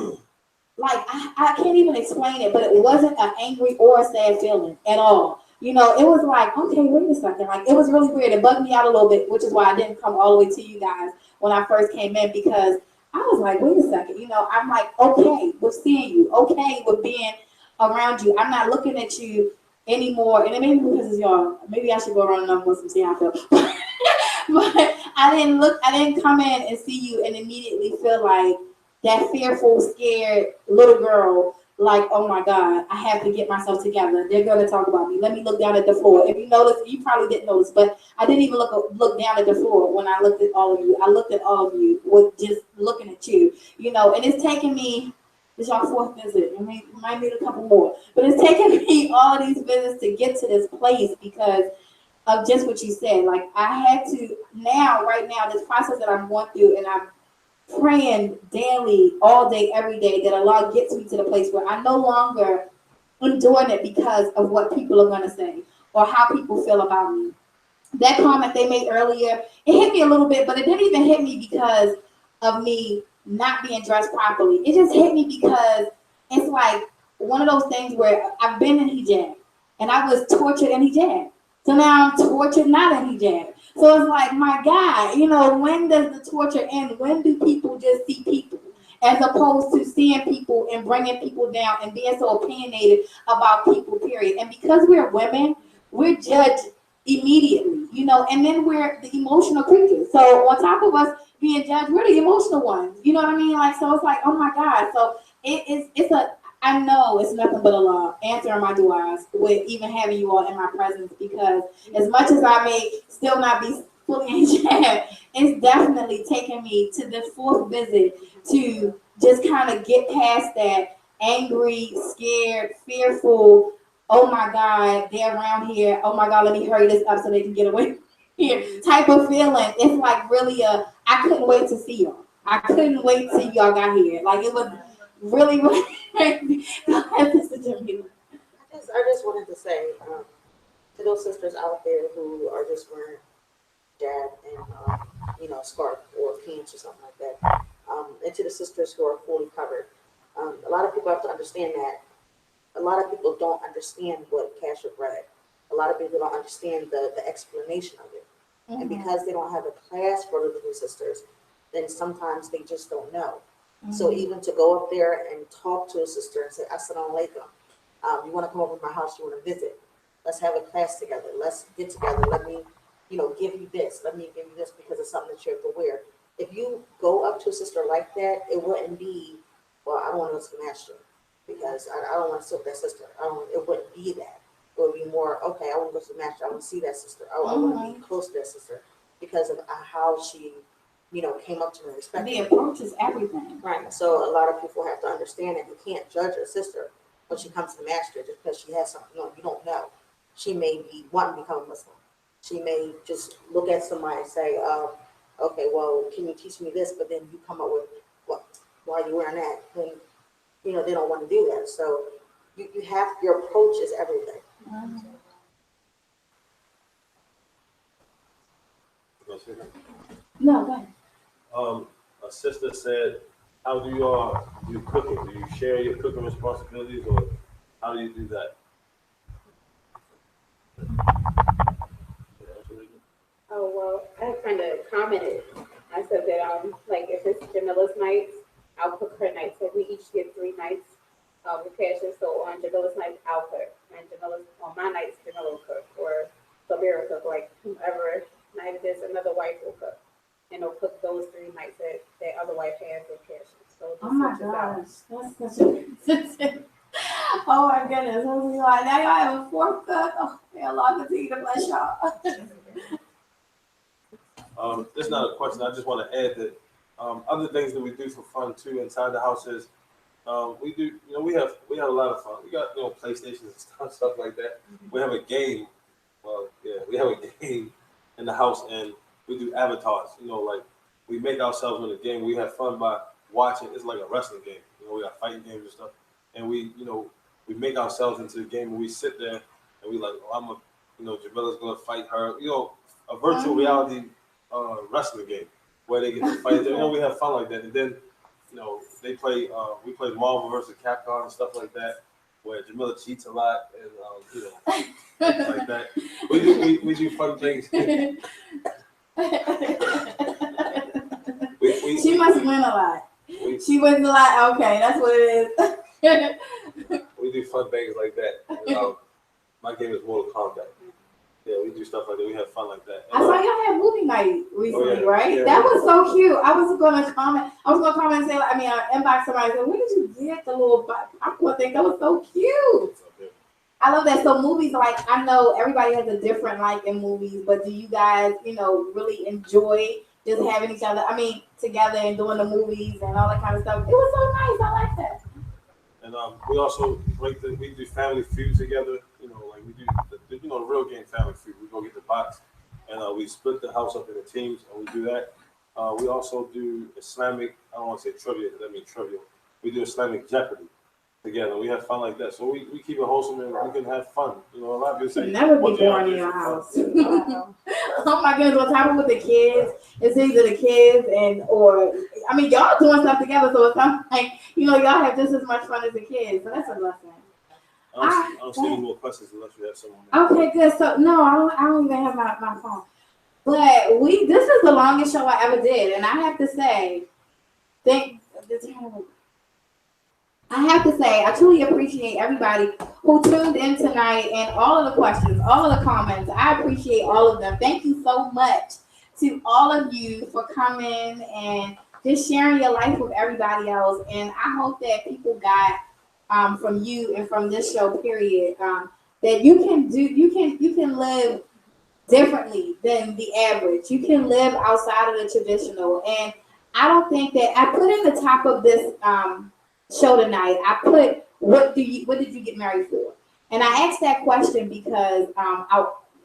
like I can't even explain it, but it wasn't an angry or a sad feeling at all. You know, it was like, okay, wait a second. Like it was really weird. It bugged me out a little bit, which is why I didn't come all the way to you guys when I first came in because I was like, wait a second. You know, I'm like, okay with seeing you, okay with being around you. I'm not looking at you anymore. And it maybe because it's y'all. Maybe I should go around and Muslims see how I feel. But I didn't come in and see you and immediately feel like that fearful, scared little girl, like, oh my God, I have to get myself together. They're gonna talk about me. Let me look down at the floor. If you notice, you probably didn't notice, but I didn't even look down at the floor when I looked at all of you. I looked at all of you with just looking at you, you know, and it's taken me. This is our fourth visit. I mean, might need a couple more, but it's taken me all of these visits to get to this place because of just what you said. Like I had to right now, this process that I'm going through, and I'm praying daily, all day, every day, that Allah gets me to the place where I no longer am doing it because of what people are going to say or how people feel about me. That comment they made earlier, it hit me a little bit, but it didn't even hit me because of me not being dressed properly. It just hit me because it's like one of those things where I've been in hijab and I was tortured in hijab. So now I'm tortured not in hijab. So it's like, my God, you know, when does the torture end? When do people just see people? As opposed to seeing people and bringing people down and being so opinionated about people, period. And because we're women, we're judged immediately, you know, and then we're the emotional creatures. So on top of us being judged, we're the emotional ones. You know what I mean? Like, so it's like, oh my God. So I know it's nothing but Allah answering my du'as with even having you all in my presence because as much as I may still not be fully in hijab, it's definitely taken me to this fourth visit to just kind of get past that angry, scared, fearful, oh my God, they're around here. Oh my God, let me hurry this up so they can get away here type of feeling. It's like really I couldn't wait to see y'all. I couldn't wait till y'all got here. Like it was really, really crazy. Go ahead, Sister Jamila. I just wanted to say to those sisters out there who are just wearing jab and scarf or pants or something like that, and to the sisters who are fully covered. A lot of people have to understand that. A lot of people don't understand what Kasha read. A lot of people don't understand the explanation of it. And because they don't have a class for the little sisters, then sometimes they just don't know. So even to go up there and talk to a sister and say, Assalamu alaikum, you want to come over to my house, you want to visit, let's have a class together, let's get together, let me, give you this, let me give you this because it's something that you have to wear. If you go up to a sister like that, it wouldn't be, well, I don't want to go to the master because I don't want to sit with that sister. It wouldn't be that. It would be more, okay, I want to go to the master, I want to see that sister, I want to be close to that sister because of how she came up to me respectfully. The approach is everything. Right. So a lot of people have to understand that you can't judge a sister when she comes to the master just because she has something. You don't know. She may be wanting to become a Muslim. She may just look at somebody and say, okay, well, can you teach me this? But then you come up with, well, why are you wearing that? Then, you know, they don't want to do that. So you have, your approach is everything. No, go ahead. A sister said, how do you all do cooking? Do you share your cooking responsibilities, or how do you do that? Oh, well, I kind of commented. I said that, like, if it's Jamila's nights, I'll cook her nights. So we each get 3 nights with passion. So on Jamila's nights, I'll cook. And Jamila's, on my nights, Jamila will cook. Or Sabira will cook. Like, whoever night it is, another wife will cook. And they'll cook those 3 nights that other wife has with passion. So Oh my gosh, that's such a oh my goodness, I was like, now y'all have a fourth cook. Oh, may Allah continue to bless y'all. This is not a question. I just want to add that other things that we do for fun too inside the house is we do. You know, we have a lot of fun. We got PlayStations and stuff like that. We have a game. Well, yeah, we have a game in the house, and we do avatars. You know, like we make ourselves in the game. We have fun by watching. It's like a wrestling game. You know, we got fighting games and stuff, and we make ourselves into the game, and we sit there and we like, oh, Jamila's gonna fight her. You know, a virtual reality wrestling game where they get to fight. You know, we have fun like that, and then they play. We play Marvel versus Capcom and stuff like that, where Jamila cheats a lot, and things like that. We do fun things. She must win a lot. She wins a lot. Okay, that's what it is. We do fun things like that. And, my game is Mortal Kombat. Yeah, we do stuff like that. We have fun like that. I saw y'all had movie night recently, yeah. right? Yeah, that was so cute. I was gonna comment and say, inbox somebody and say, where did you get the little popcorn thing? That was so cute. I love that. So movies, like, I know everybody has a different like in movies, but do you guys, really enjoy just having each other, together and doing the movies and all that kind of stuff? It was so nice. I like that. And we also we do Family Feud together. Like we do the real game Family Feud. We go get the box, and we split the house up into teams, and we do that. We also do Islamic. I don't want to say trivia because that means trivial. We do Islamic Jeopardy together. We have fun like that. So we keep it wholesome and we can have fun. A lot of people say, never be boring in your house. Oh my goodness, what's happening with the kids? It's either the kids y'all doing stuff together, so it sounds like, y'all have just as much fun as the kids. So that's a blessing. I don't see any more questions unless you have someone. Okay, good. So no, I don't even have my phone. But this is the longest show I ever did, and I have to say, I truly appreciate everybody who tuned in tonight and all of the questions, all of the comments. I appreciate all of them. Thank you so much to all of you for coming and just sharing your life with everybody else. And I hope that people got from you and from this show, period, that you can live differently than the average. You can live outside of the traditional. And I don't think that I put in the top of this show tonight, I put what did you get married for? And I asked that question because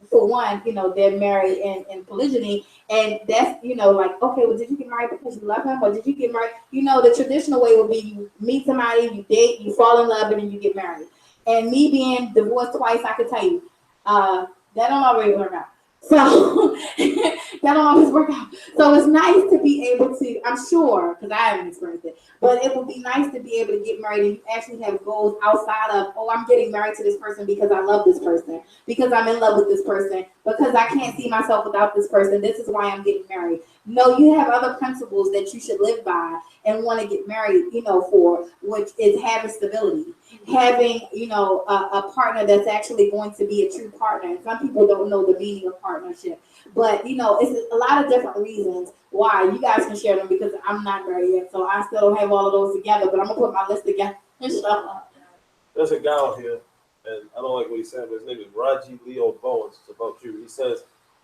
for one, they're married in polygyny, and that's like, okay, well, did you get married because you love him, or did you get married? The traditional way would be you meet somebody, you date, you fall in love, and then you get married. And me being divorced twice, I could tell you that don't always work out. So that don't always work out. So it's nice to be able to, I'm sure, because I haven't experienced it, but it would be nice to be able to get married and you actually have goals outside of, oh, I'm getting married to this person because I love this person, because I'm in love with this person, because I can't see myself without this person. This is why I'm getting married. No, you have other principles that you should live by and want to get married, for, which is having stability, having, a partner that's actually going to be a true partner. And some people don't know the meaning of partnership, but it's a lot of different reasons why. You guys can share them because I'm not married yet, so I still don't have all of those together, but I'm gonna put my list together. There's a guy out here, and I don't like what he said, but his name is Raji Leo Bowens. It's about you. He says,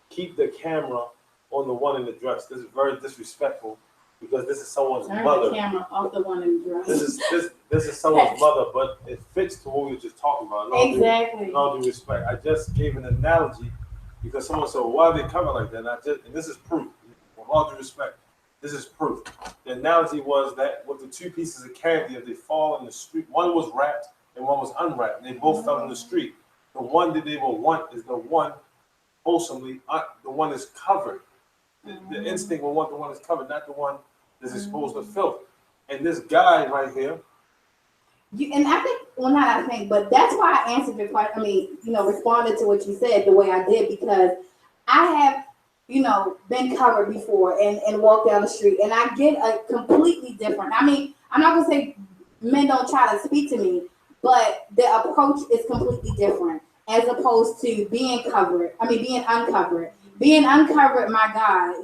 keep the camera on the one in the dress. This is very disrespectful because this is someone's mother. The camera off the one in the dress. This is someone's mother, but it fits to what we were just talking about. Exactly. In all due respect, I just gave an analogy because someone said, well, why are they coming like that? And this is proof. with all due respect, this is proof. The analogy was that with the two pieces of candy, if they fall in the street, one was wrapped and one was unwrapped, and they both fell in the street. The one that they will want is the one wholesomely, the one that's covered. The instinct will want the one that's covered, not the one that's exposed to filth. And this guy right here. And I think, well, not I think, but that's why I answered your question. I mean, responded to what you said the way I did, because I have, been covered before and walked down the street, and I get a completely different. I mean, I'm not gonna say men don't try to speak to me, but the approach is completely different as opposed to being covered. I mean, being uncovered. Being uncovered, my God,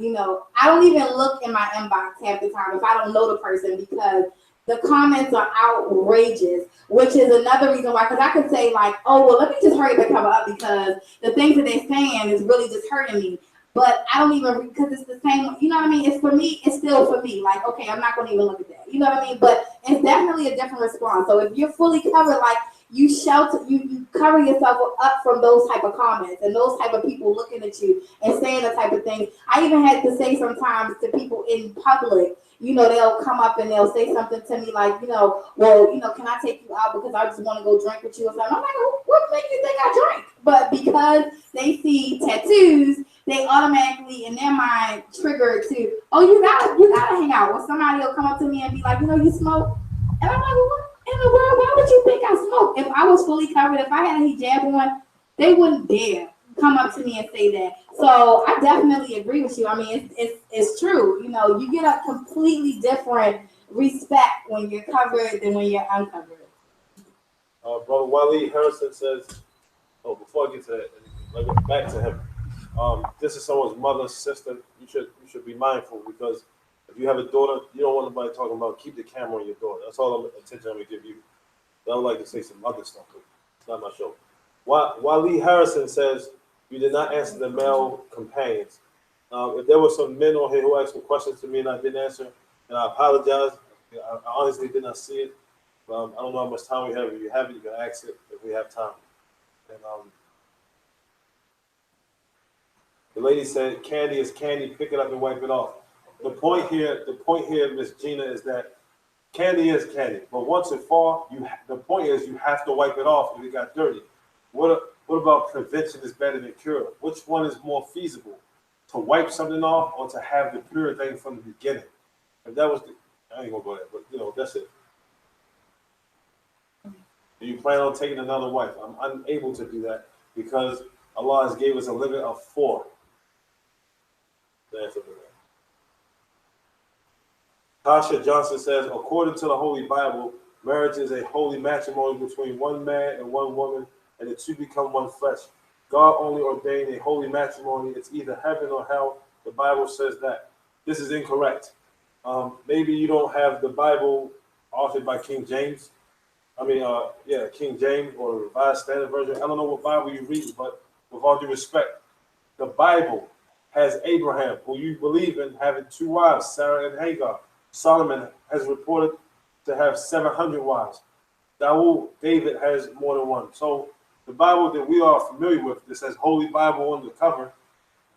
I don't even look in my inbox half the time if I don't know the person, because the comments are outrageous, which is another reason why, because I could say like, oh, well, let me just hurry up and cover up because the things that they're saying is really just hurting me. But I don't even, because it's the same, you know what I mean? It's for me, it's still for me. Like, okay, I'm not going to even look at that. You know what I mean? But it's definitely a different response. So if you're fully covered, like you shelter, you cover yourself up from those type of comments and those type of people looking at you and saying the type of things. I even had to say sometimes to people in public, they'll come up and they'll say something to me like, well, can I take you out because I just want to go drink with you or something? I'm like, what makes you think I drink? But because they see tattoos, they automatically in their mind trigger to, oh, you gotta hang out. Or somebody will come up to me and be like, you smoke? And I'm like, well, what in the world? Why would you think I smoke? If I was fully covered, if I had a hijab on, they wouldn't dare come up to me and say that. So I definitely agree with you. I mean, it's true. You get a completely different respect when you're covered than when you're uncovered. Brother Wally Harrison says, oh, before I get to that, let me get back to him. This is someone's mother, sister. You should be mindful, because if you have a daughter, you don't want nobody talking about keep the camera on your daughter. That's all the attention I'm gonna give you. I would like to say some other stuff, but it's not my show. Wally Harrison says you did not answer the male companions. If there were some men on here who asked some questions to me and I didn't answer, and I apologize. I honestly did not see it. I don't know how much time we have. If you have it, you can ask it if we have time. And the lady said, "Candy is candy. Pick it up and wipe it off." The point here, Miss Gina, is that candy is candy, but once it falls, the point is you have to wipe it off if it got dirty. What about prevention is better than cure? Which one is more feasible? To wipe something off or to have the pure thing from the beginning? If that was I ain't gonna go there, but that's it. Do you plan on taking another wife? I'm unable to do that because Allah has gave us a limit of 4. The answer to that. Tasha Johnson says, according to the Holy Bible, marriage is a holy matrimony between one man and one woman, and the two become one flesh. God only ordained a holy matrimony. It's either heaven or hell. The Bible says that. This is incorrect. Maybe you don't have the Bible authored by King James. King James or the Revised Standard Version. I don't know what Bible you read, but with all due respect, the Bible has Abraham, who you believe in, having 2 wives, Sarah and Hagar. Solomon has reported to have 700 wives. David has more than one. So the Bible that we are familiar with, that says Holy Bible on the cover,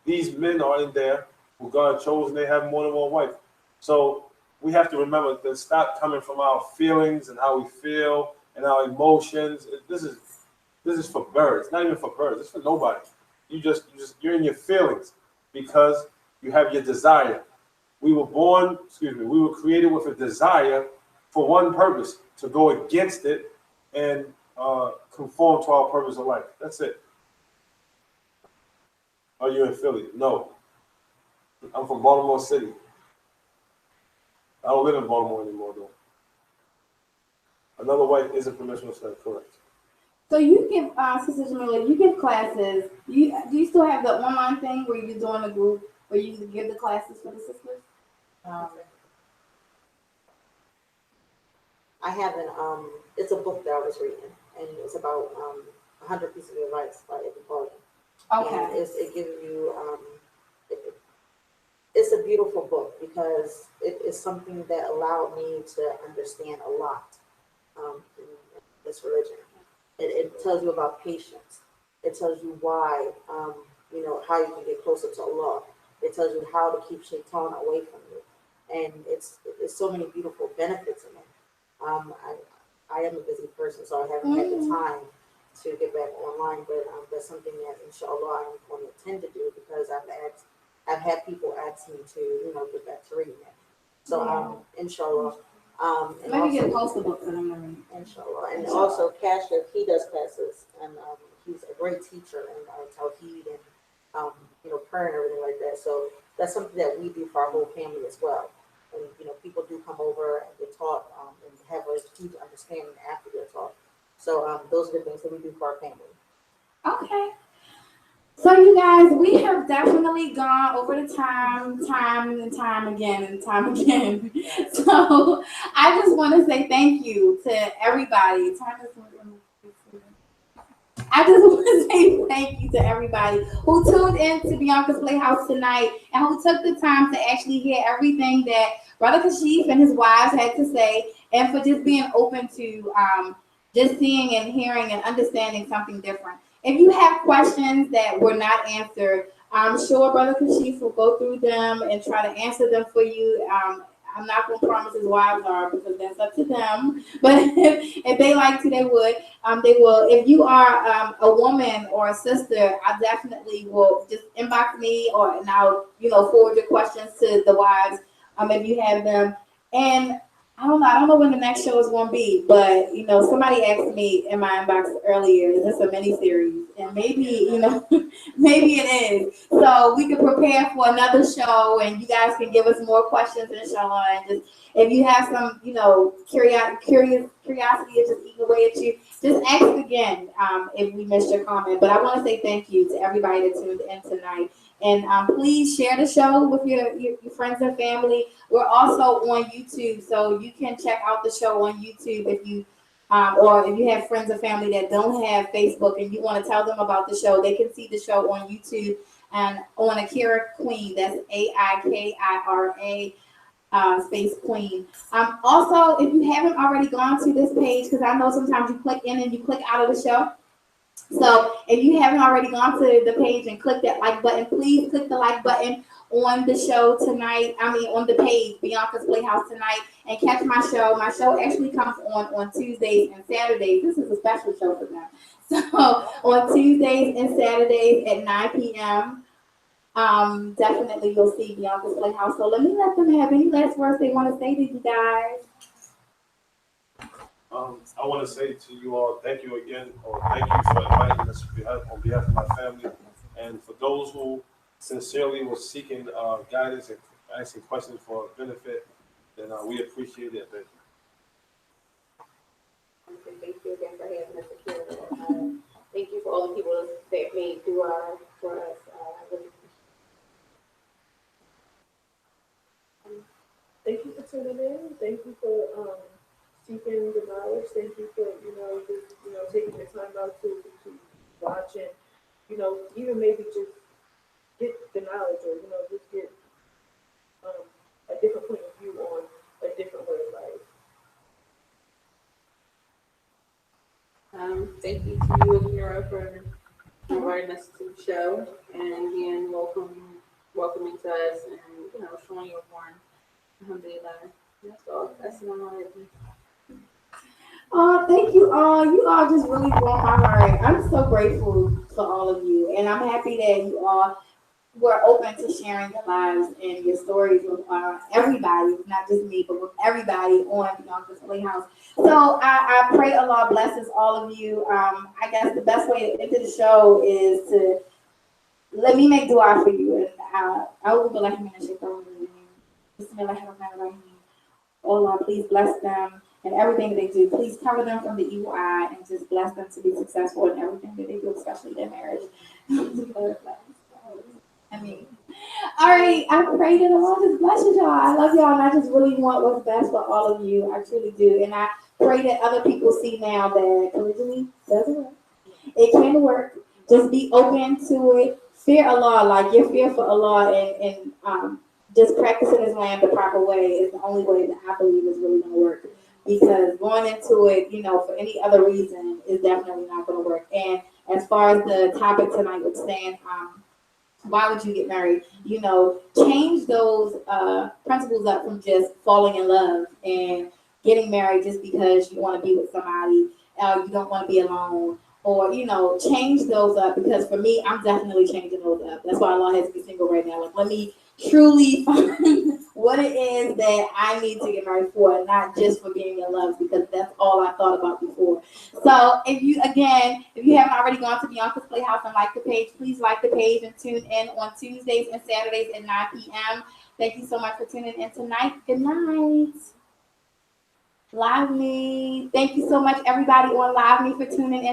these men are in there who God chose, and they have more than one wife. So we have to remember to stop coming from our feelings and how we feel and our emotions. This is for birds, not even for birds. It's for nobody. You're in your feelings because you have your desire. We were created with a desire for one purpose, to go against it and conform to our purpose of life. That's it. Are you in Philly? No. I'm from Baltimore City. I don't live in Baltimore anymore, though. Another wife isn't permissible, so that's correct. So you give, Sister Jamila, you give classes. Do you still have the online thing where you're doing a group where you give the classes for the sisters? I haven't. It's a book that I was reading, and it's about 100 Pieces of Advice by Ibn Khaldun. Okay. And it gives you. It's a beautiful book because it is something that allowed me to understand a lot in this religion. It tells you about patience. It tells you why, how you can get closer to Allah. It tells you how to keep shaitan away from you. And it's so many beautiful benefits in it. I am a busy person, so I haven't had the time to get back online, but that's something that inshallah I'm going to tend to do because I've had people ask me to, get back to reading it. So inshallah. And Maybe get a also, poster book for them to read. inshallah. And also Kashif, he does classes and he's a great teacher in Tawheed and prayer and everything like that. So that's something that we do for our whole family as well. And people do come over and get taught and have a huge understanding after they're taught. So those are the things that we do for our family. Okay. So you guys, we have definitely gone over the time and time again. So I just want to say thank you to everybody. I just want to say thank you to everybody who tuned in to Beyonka's Playhouse tonight and who took the time to actually hear everything that Brother Kashif and his wives had to say, and for just being open to just seeing and hearing and understanding something different. If you have questions that were not answered, I'm sure Brother Kashif will go through them and try to answer them for you. I'm not going to promise his wives are because that's up to them. But if they like to, they would. They will. If you are a woman or a sister, I definitely will just inbox me and I'll forward your questions to the wives if you have them. And I don't know when the next show is going to be, but somebody asked me in my inbox earlier, is this a mini series? And maybe maybe it is. So we can prepare for another show, and you guys can give us more questions, inshallah. And just if you have some curiosity or just eating away at you, just ask again if we missed your comment. But I want to say thank you to everybody that tuned in tonight. And please share the show with your friends and family. We're also on YouTube, so you can check out the show on YouTube if you or if you have friends and family that don't have Facebook and you want to tell them about the show, they can see the show on YouTube and on Akira Queen. That's AIKIRA space Queen. Also, if you haven't already gone to this page, because I know sometimes you click in and you click out of the show. So if you haven't already gone to the page and click that like button, please click the like button on the show tonight. On the page, Beyonka's Playhouse tonight, and catch my show. My show actually comes on Tuesdays and Saturdays. This is a special show for them. So on Tuesdays and Saturdays at 9 p.m. Definitely you'll see Beyonka's Playhouse. So let me let them have any last words they want to say to you guys. I want to say to you all, thank you again, or thank you for inviting us on behalf of my family. And for those who sincerely were seeking guidance and asking questions for benefit, then we appreciate it. Thank you. Thank you again for having us here. Thank you for all the people that made dua for us. Thank you for tuning in. Thank you for seeking the knowledge. Thank you for just taking the time out to watch and even maybe just get the knowledge or just get a different point of view on a different way of life. Thank you to you, Akira, for inviting us to the show and again welcoming to us and showing your warmth. Alhamdulillah. That's all. That's what I want to. Thank you all. You all just really warm my heart. I'm so grateful for all of you, and I'm happy that you all were open to sharing your lives and your stories with everybody, not just me, but with everybody on Beyonka's Playhouse. So I pray Allah blesses all of you. I guess the best way to end the show is to let me make dua for you. And Allah, please bless them and everything they do. Please cover them from the evil eye and just bless them to be successful in everything that they do, especially their marriage. All right, I pray that Allah just blesses y'all. I love y'all, and I just really want what's best for all of you. I truly do. And I pray that other people see now that polygyny doesn't work. It can work. Just be open to it. Fear Allah, like your fear for Allah and just practicing Islam the proper way is the only way that I believe is really going to work. Because going into it, for any other reason is definitely not going to work. And as far as the topic tonight was saying, why would you get married? Change those principles up from just falling in love and getting married just because you want to be with somebody, you don't want to be alone, or change those up. Because for me, I'm definitely changing those up. That's why Allah has me single right now. Like, let me truly find what it is that I need to get married for, and not just for being in love, because that's all I thought about before. So if you haven't already gone to Beyonka's Playhouse and like the page, please like the page and tune in on Tuesdays and Saturdays at 9 p.m. Thank you so much for tuning in tonight. Good night. Live Me. Thank you so much, everybody on Live Me, for tuning in.